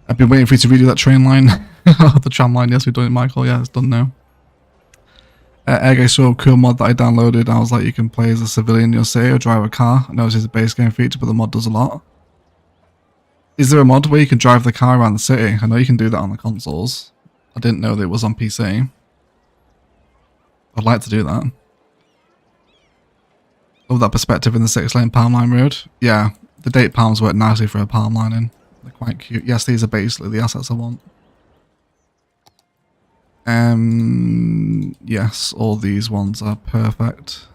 I've been waiting for you to redo that train line. The tram line, yes, we've done it, Michael. Yeah, it's done now. Egg, I saw a cool mod that I downloaded. I was like, you can play as a civilian in your city or drive a car. I know it's a base game feature, but the mod does a lot. Is there a mod where you can drive the car around the city? I know you can do that on the consoles. I didn't know that it was on PC. I'd like to do that. Love that perspective in the 6-lane palm line road. Yeah, the date palms work nicely for a palm lining. They're quite cute. Yes, these are basically the assets I want. Yes, all these ones are perfect.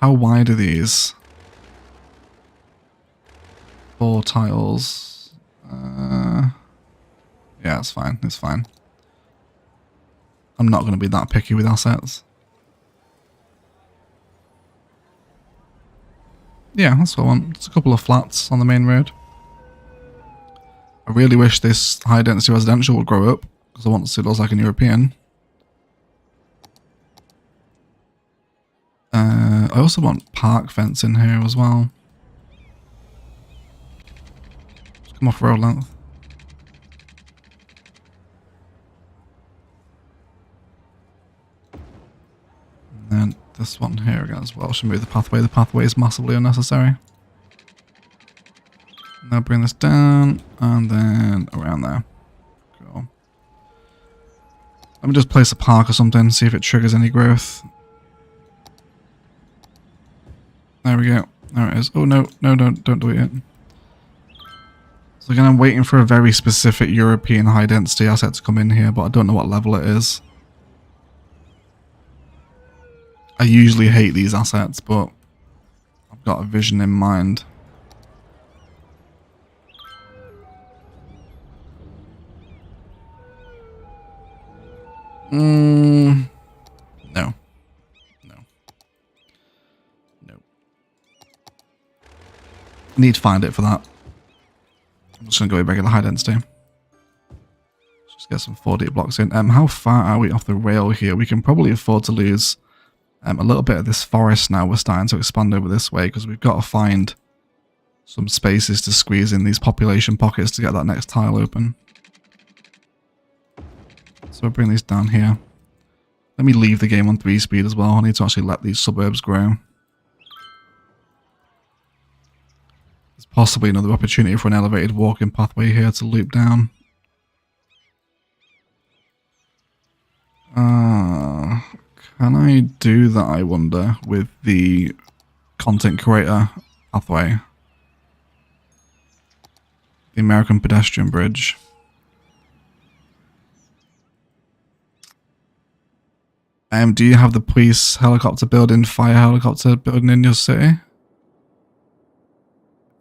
How wide are these? 4 tiles. Yeah, it's fine. It's fine. I'm not going to be that picky with assets. Yeah, that's what I want. Just a couple of flats on the main road. I really wish this high density residential would grow up, because I want to see it looks like an European. I also want park fence in here as well. Just come off road length. And then this one here again as well. Should move the pathway. The pathway is massively unnecessary. Now bring this down and then around there. Cool. Let me just place a park or something, see if it triggers any growth. There we go. There it is. Oh no, no, don't do it yet. So again, I'm waiting for a very specific European high density asset to come in here, but I don't know what level it is. I usually hate these assets, but I've got a vision in mind. No. No. No. I need to find it for that. I'm just going to go with regular high density. Just get some 4D blocks in. How far are we off the rail here? We can probably afford to lose a little bit of this forest now. We're starting to expand over this way because we've got to find some spaces to squeeze in these population pockets to get that next tile open. So we'll bring these down here. Let me leave the game on 3 speed as well. I need to actually let these suburbs grow. There's possibly another opportunity for an elevated walking pathway here to loop down. Can I do that, I wonder, with the content creator pathway? The American pedestrian bridge. Do you have the police helicopter building, fire helicopter building in your city?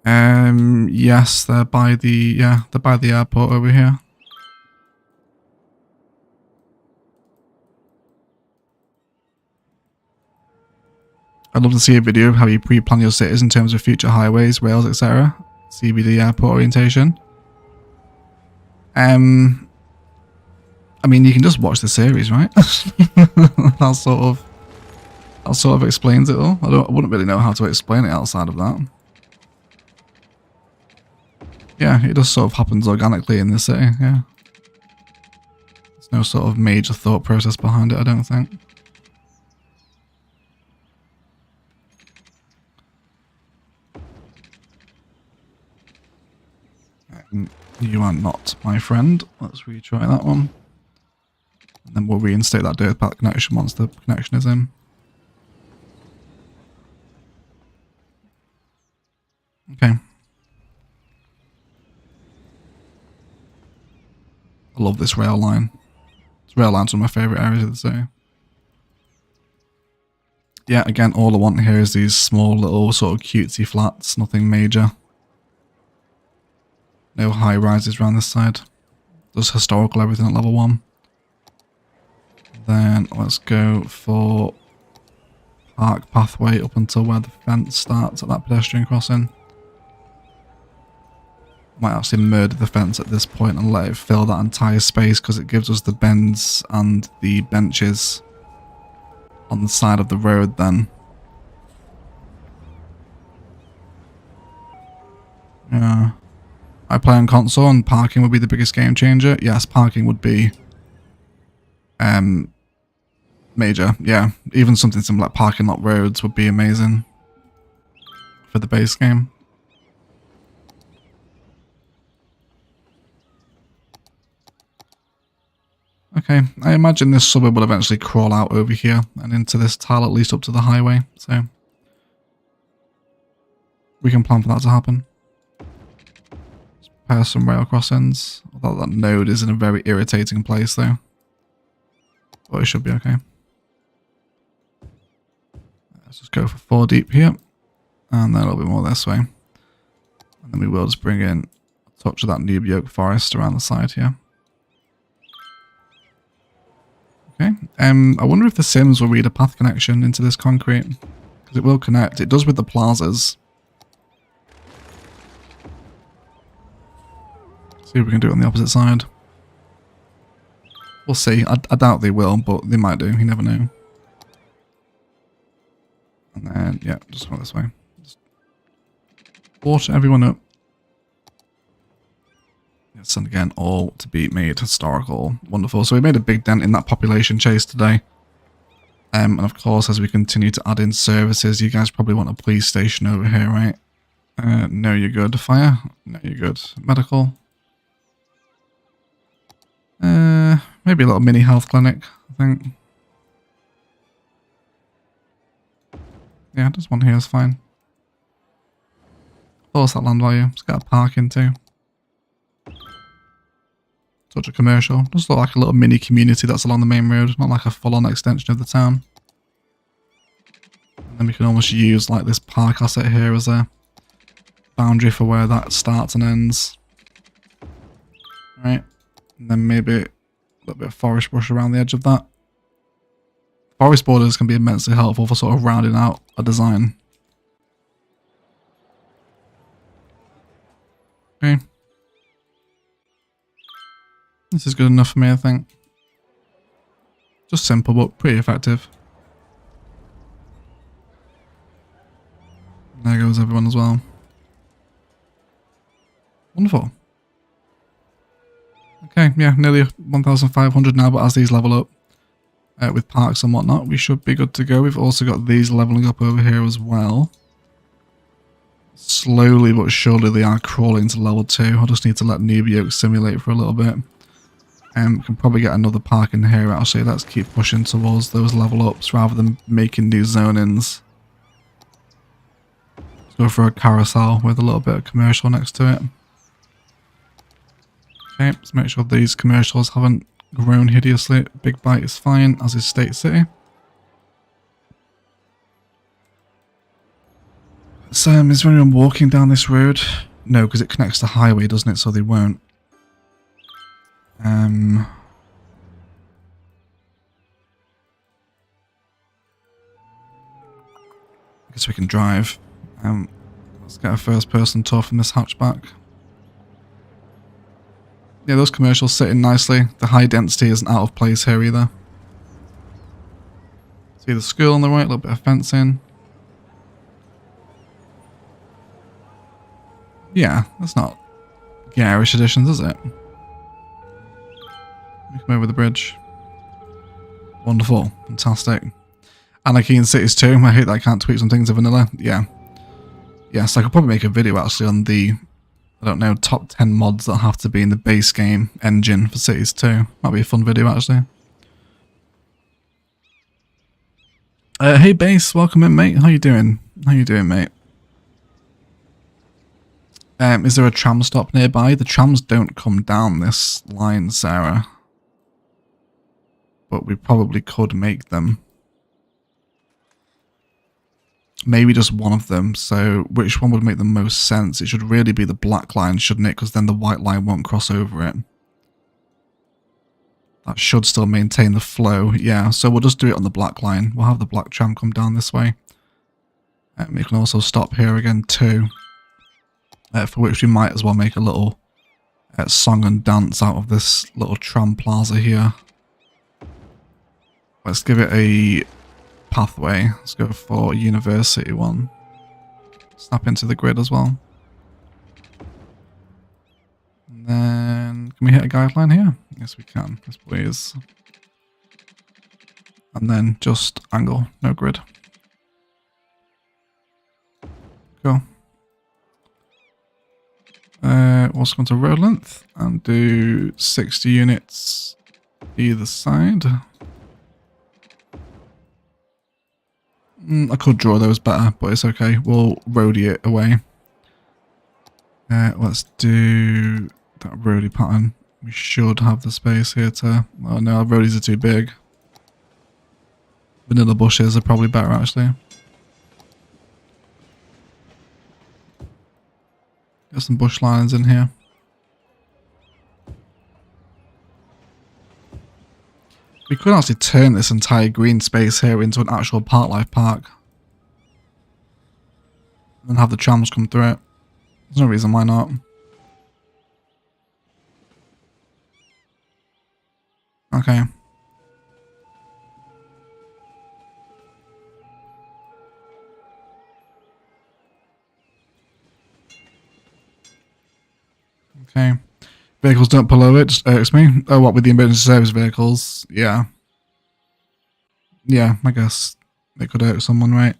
Yes, they're by the airport over here. I'd love to see a video of how you pre-plan your cities in terms of future highways, rails, etc. CBD airport orientation. I mean, you can just watch the series, right? that sort of explains it all. I wouldn't really know how to explain it outside of that. Yeah, it just sort of happens organically in the city, yeah. There's no sort of major thought process behind it, I don't think. You are not my friend. Let's retry that one. And then we'll reinstate that dirt path connection once the connection is in. Okay. I love this rail line. It's Rail line's one of my favourite areas of the city. Yeah, again, all I want here is these small little sort of cutesy flats, nothing major. No high rises around this side. Just historical everything at level 1. Then let's go for park pathway up until where the fence starts at that pedestrian crossing. Might actually murder the fence at this point and let it fill that entire space because it gives us the bends and the benches on the side of the road then. Yeah. I play on console and parking would be the biggest game changer. Yes, parking would be major. Yeah, even something similar like parking lot roads would be amazing for the base game. Okay, I imagine this suburb will eventually crawl out over here and into this tile, at least up to the highway, so we can plan for that to happen. Let's prepare some rail crossings, although that node is in a very irritating place though, but it should be okay. Let's just go for 4 deep here, and then a little bit more this way, and then we will just bring in a touch of that Noob Yoke forest around the side here. Okay, I wonder if the Sims will read a path connection into this concrete, because it will connect. It does with the plazas. See if we can do it on the opposite side. We'll see. I doubt they will, but they might do. You never know. And then, yeah, just go this way. Just water everyone up. Yes, and again, all to be made historical. Wonderful. So we made a big dent in that population chase today. And of course, as we continue to add in services, you guys probably want a police station over here, right? No, you're good. Fire? No, you're good. Medical? Maybe a little mini health clinic, I think. Yeah, just one here is fine. What's that land value? It's got a parking too. Such a commercial. Just look like a little mini community that's along the main road, not like a full-on extension of the town. And then we can almost use like this park asset here as a boundary for where that starts and ends. Right. And then maybe a little bit of forest brush around the edge of that. Forest borders can be immensely helpful for sort of rounding out a design. Okay. This is good enough for me, I think. Just simple, but pretty effective. There goes everyone as well. Wonderful. Okay, yeah, nearly 1,500 now, but as these level up with parks and whatnot, we should be good to go. We've also got these leveling up over here as well. Slowly but surely they are crawling to level 2. I just need to let Noob Yoke simulate for a little bit. Can probably get another park in here actually. Let's keep pushing towards those level ups rather than making new zone-ins. Let's go for a carousel with a little bit of commercial next to it. Okay, let's make sure these commercials haven't grown hideously. Big Bite is fine, as is State City. So, is there anyone walking down this road? No, because it connects to the highway, doesn't it? So they won't. I guess we can drive. Let's get a first person tour from this hatchback. Yeah, those commercials sit in nicely. The high density isn't out of place here either. See the school on the right, a little bit of fencing. Yeah, that's not garish additions, is it? Come over the bridge. Wonderful. Fantastic. Anarchy Cities too. I hate that I can't tweak some things to vanilla. Yeah. Yes, I could probably make a video actually on the, I don't know, top 10 mods that have to be in the base game engine for Cities 2. Might be a fun video actually. Hey Base, welcome in mate. How you doing? How you doing mate? Is there a tram stop nearby? The trams don't come down this line, Sarah. but we probably could make them. Maybe just one of them. So which one would make the most sense? It should really be the black line, shouldn't it? Because then the white line won't cross over it. That should still maintain the flow. Yeah, so we'll just do it on the black line. We'll have the black tram come down this way. And we can also stop here again too. For which we might as well make a little song and dance out of this little tram plaza here. Let's give it a pathway. Let's go for university one. Snap into the grid as well. And then can we hit a guideline here? Yes, we can. Yes, please. And then just angle, no grid. Cool. Also go to road length and do 60 units either side. I could draw those better, but it's okay. We'll roadie it away. Let's do that roadie pattern. We should have the space here to... Oh no, our roadies are too big. Vanilla bushes are probably better actually. Get some bush lines in here. We could actually turn this entire green space here into an actual park life park. And have the trams come through it. There's no reason why not. Okay. Okay. Vehicles don't pull over, it just irks me. Oh, what, with the emergency service vehicles? Yeah. Yeah, I guess it could irk someone, right?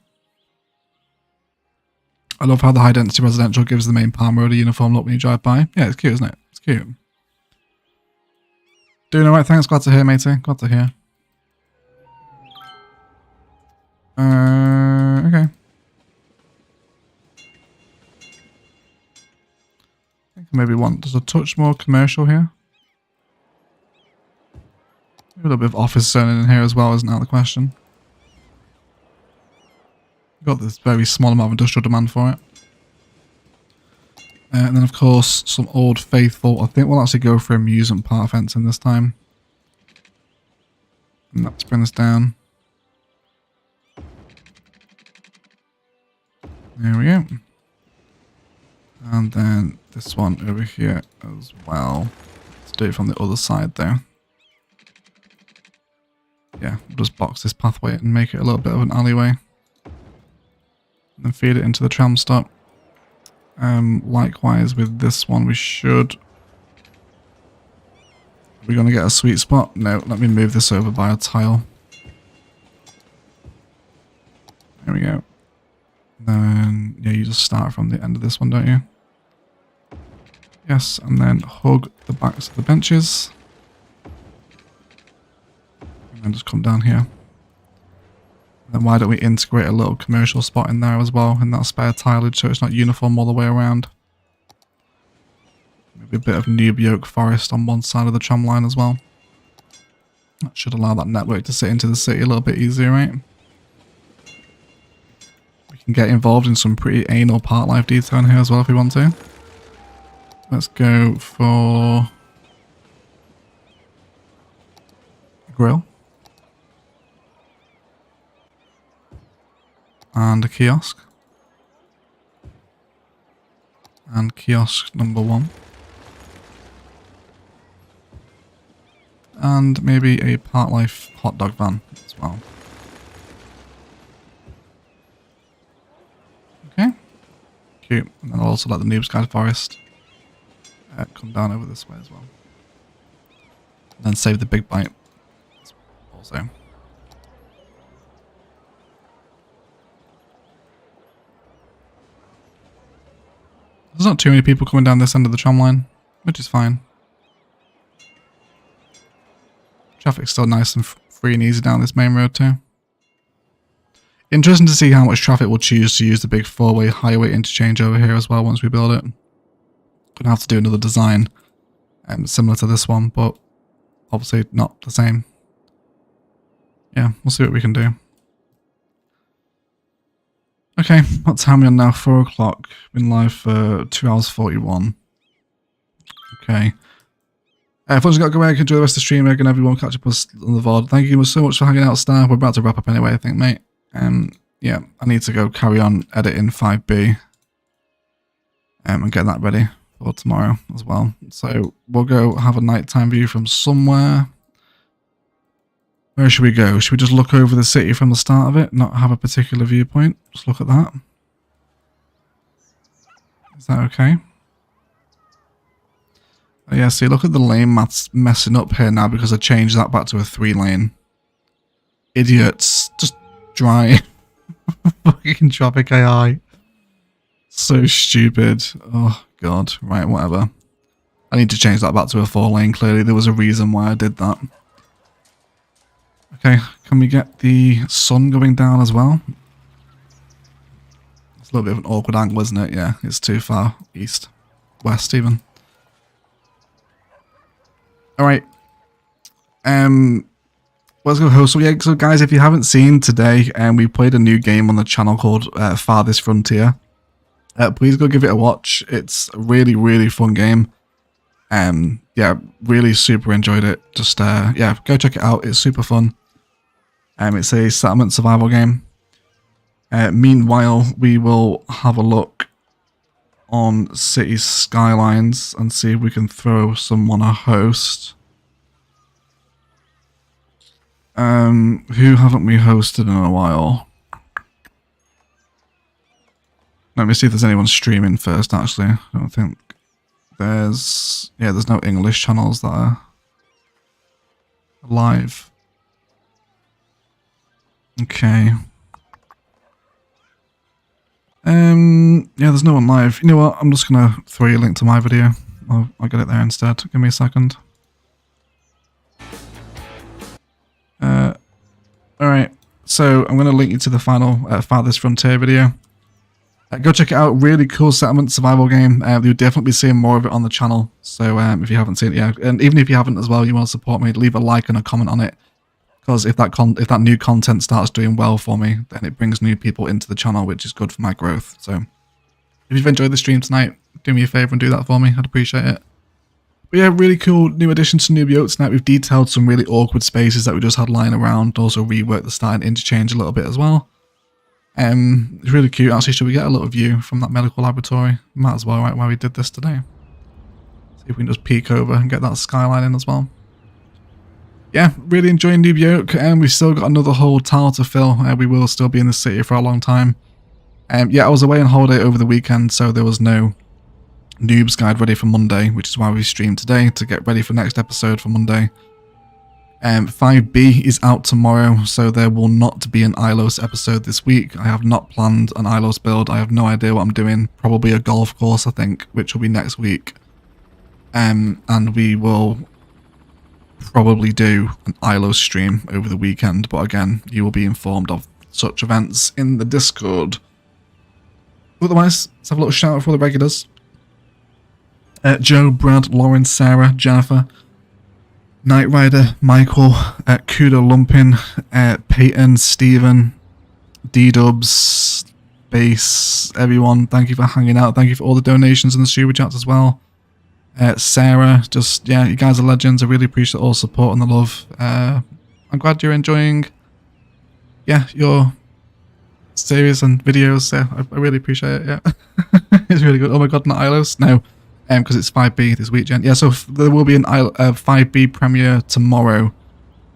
I love how the high density residential gives the main palm road a uniform look when you drive by. Yeah, it's cute, isn't it? It's cute. Doing alright, thanks. Glad to hear, matey. Glad to hear. Okay. I think I maybe want just a touch more commercial here. Maybe a little bit of office zoning in here as well isn't out of the question. We've got this very small amount of industrial demand for it. And then of course some old faithful. I think we'll actually go for amusement park fencing this time. And let's bring this down. There we go. And then this one over here as well. Let's do it from the other side there. Yeah, we'll just box this pathway and make it a little bit of an alleyway. And then feed it into the tram stop. Likewise with this one we should... Are we going to get a sweet spot? No, let me move this over by a tile. There we go. Then, yeah, you just start from the end of this one, don't you? Yes, and then hug the backs of the benches. And then just come down here. Then why don't we integrate a little commercial spot in there as well, in that spare tileage, so it's not uniform all the way around. Maybe a bit of Noob Yoke Forest on one side of the tram line as well. That should allow that network to sit into the city a little bit easier, right? We can get involved in some pretty anal park life detailing here as well if we want to. Let's go for a grill. And a kiosk. And kiosk number 1. And maybe a park life hot dog van as well. Okay. Cute. And then I'll also let the Noobs Guide Forest come down over this way as well. And then save the big bite also. There's not too many people coming down this end of the tram line, which is fine. Traffic's still nice and free and easy down this main road too. Interesting to see how much traffic will choose to use the big 4-way highway interchange over here as well once we build it. Gonna have to do another design similar to this one, but obviously not the same. yeah, we'll see what we can do. Okay, what time are we on now? 4 o'clock. Been live for 2 hours 41. Okay. Everyone's got to go away. Enjoy the rest of the stream. Again, everyone catch up us on the VOD. Thank you so much for hanging out, Star. We're about to wrap up anyway, I think, mate. Yeah, I need to go carry on editing 5B and get that ready for tomorrow as well. So we'll go have a nighttime view from somewhere. Where should we go? Should we just look over the city from the start of it? Not have a particular viewpoint? Just look at that. Is that okay? Oh, yeah, see, look at the lane maths messing up here now because I changed that back to a 3-lane. Idiots. Just dry. Fucking traffic AI. So stupid. Oh, God. Right, whatever. I need to change that back to a 4-lane, clearly. There was a reason why I did that. Okay, can we get the sun going down as well? It's a little bit of an awkward angle, isn't it? Yeah, it's too far east. West, even. Alright. Let's go host. So yeah, so guys, if you haven't seen today, we played a new game on the channel called Farthest Frontier. Please go give it a watch. It's a really, really fun game. Yeah, really super enjoyed it. Just yeah, go check it out. It's super fun. It's a settlement survival game. Meanwhile, we will have a look on city skylines and see if we can throw someone a host. Who haven't we hosted in a while? Let me see if there's anyone streaming first, actually. I don't think there's... Yeah, there's no English channels that are live. Okay. Yeah, there's no one live. You know what? I'm just gonna throw you a link to my video. I'll get it there instead. Give me a second. Alright. So, I'm gonna link you to the final Farthest Frontier video. Go check it out. Really cool settlement survival game. You'll definitely be seeing more of it on the channel. So, if you haven't seen it, yeah. And even if you haven't as well, you want to support me, leave a like and a comment on it. Because if that new content starts doing well for me, then it brings new people into the channel, which is good for my growth. So, if you've enjoyed the stream tonight, do me a favour and do that for me. I'd appreciate it. But yeah, really cool new addition to Noobs tonight. We've detailed some really awkward spaces that we just had lying around. Also reworked the starting interchange a little bit as well. It's really cute. Actually, should we get a little view from that medical laboratory? Might as well, right, where we did this today. See if we can just peek over and get that skyline in as well. Yeah, really enjoying Noob Yoke, and we've still got another whole tile to fill. We will still be in the city for a long time. Yeah, I was away on holiday over the weekend, so there was no Noobs guide ready for Monday, which is why we streamed today, to get ready for next episode for Monday. 5B is out tomorrow, so there will not be an ILOS episode this week. I have not planned an ILOS build. I have no idea what I'm doing. Probably a golf course, I think, which will be next week. And we will probably do an ILOS stream over the weekend, but again, you will be informed of such events in the Discord. Otherwise, let's have a little shout out for the regulars. Joe, Brad, Lauren, Sarah, Jennifer, Knight Rider, Michael, Kudo Lumpin, Peyton, Stephen, D-Dubs, Base, everyone, thank you for hanging out. Thank you for all the donations and the Superchats as well. Sarah, just, yeah, you guys are legends. I really appreciate all the support and the love. I'm glad you're enjoying, yeah, your series and videos. Yeah, I really appreciate it, yeah. It's really good. Oh my god, not ILOS? No, because it's 5B this weekend. Yeah, so there will be an 5B premiere tomorrow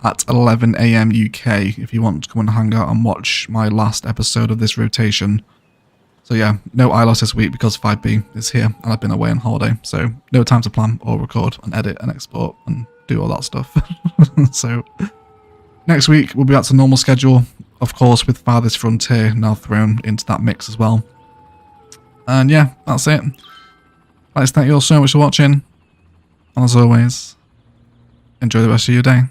at 11 AM UK if you want to come and hang out and watch my last episode of this rotation. So yeah, no ILOS this week because 5B is here and I've been away on holiday. So no time to plan or record and edit and export and do all that stuff. So next week we'll be back to normal schedule, of course, with Farthest Frontier now thrown into that mix as well. And yeah, that's it. I'd like to thank you all so much for watching. And as always, enjoy the rest of your day.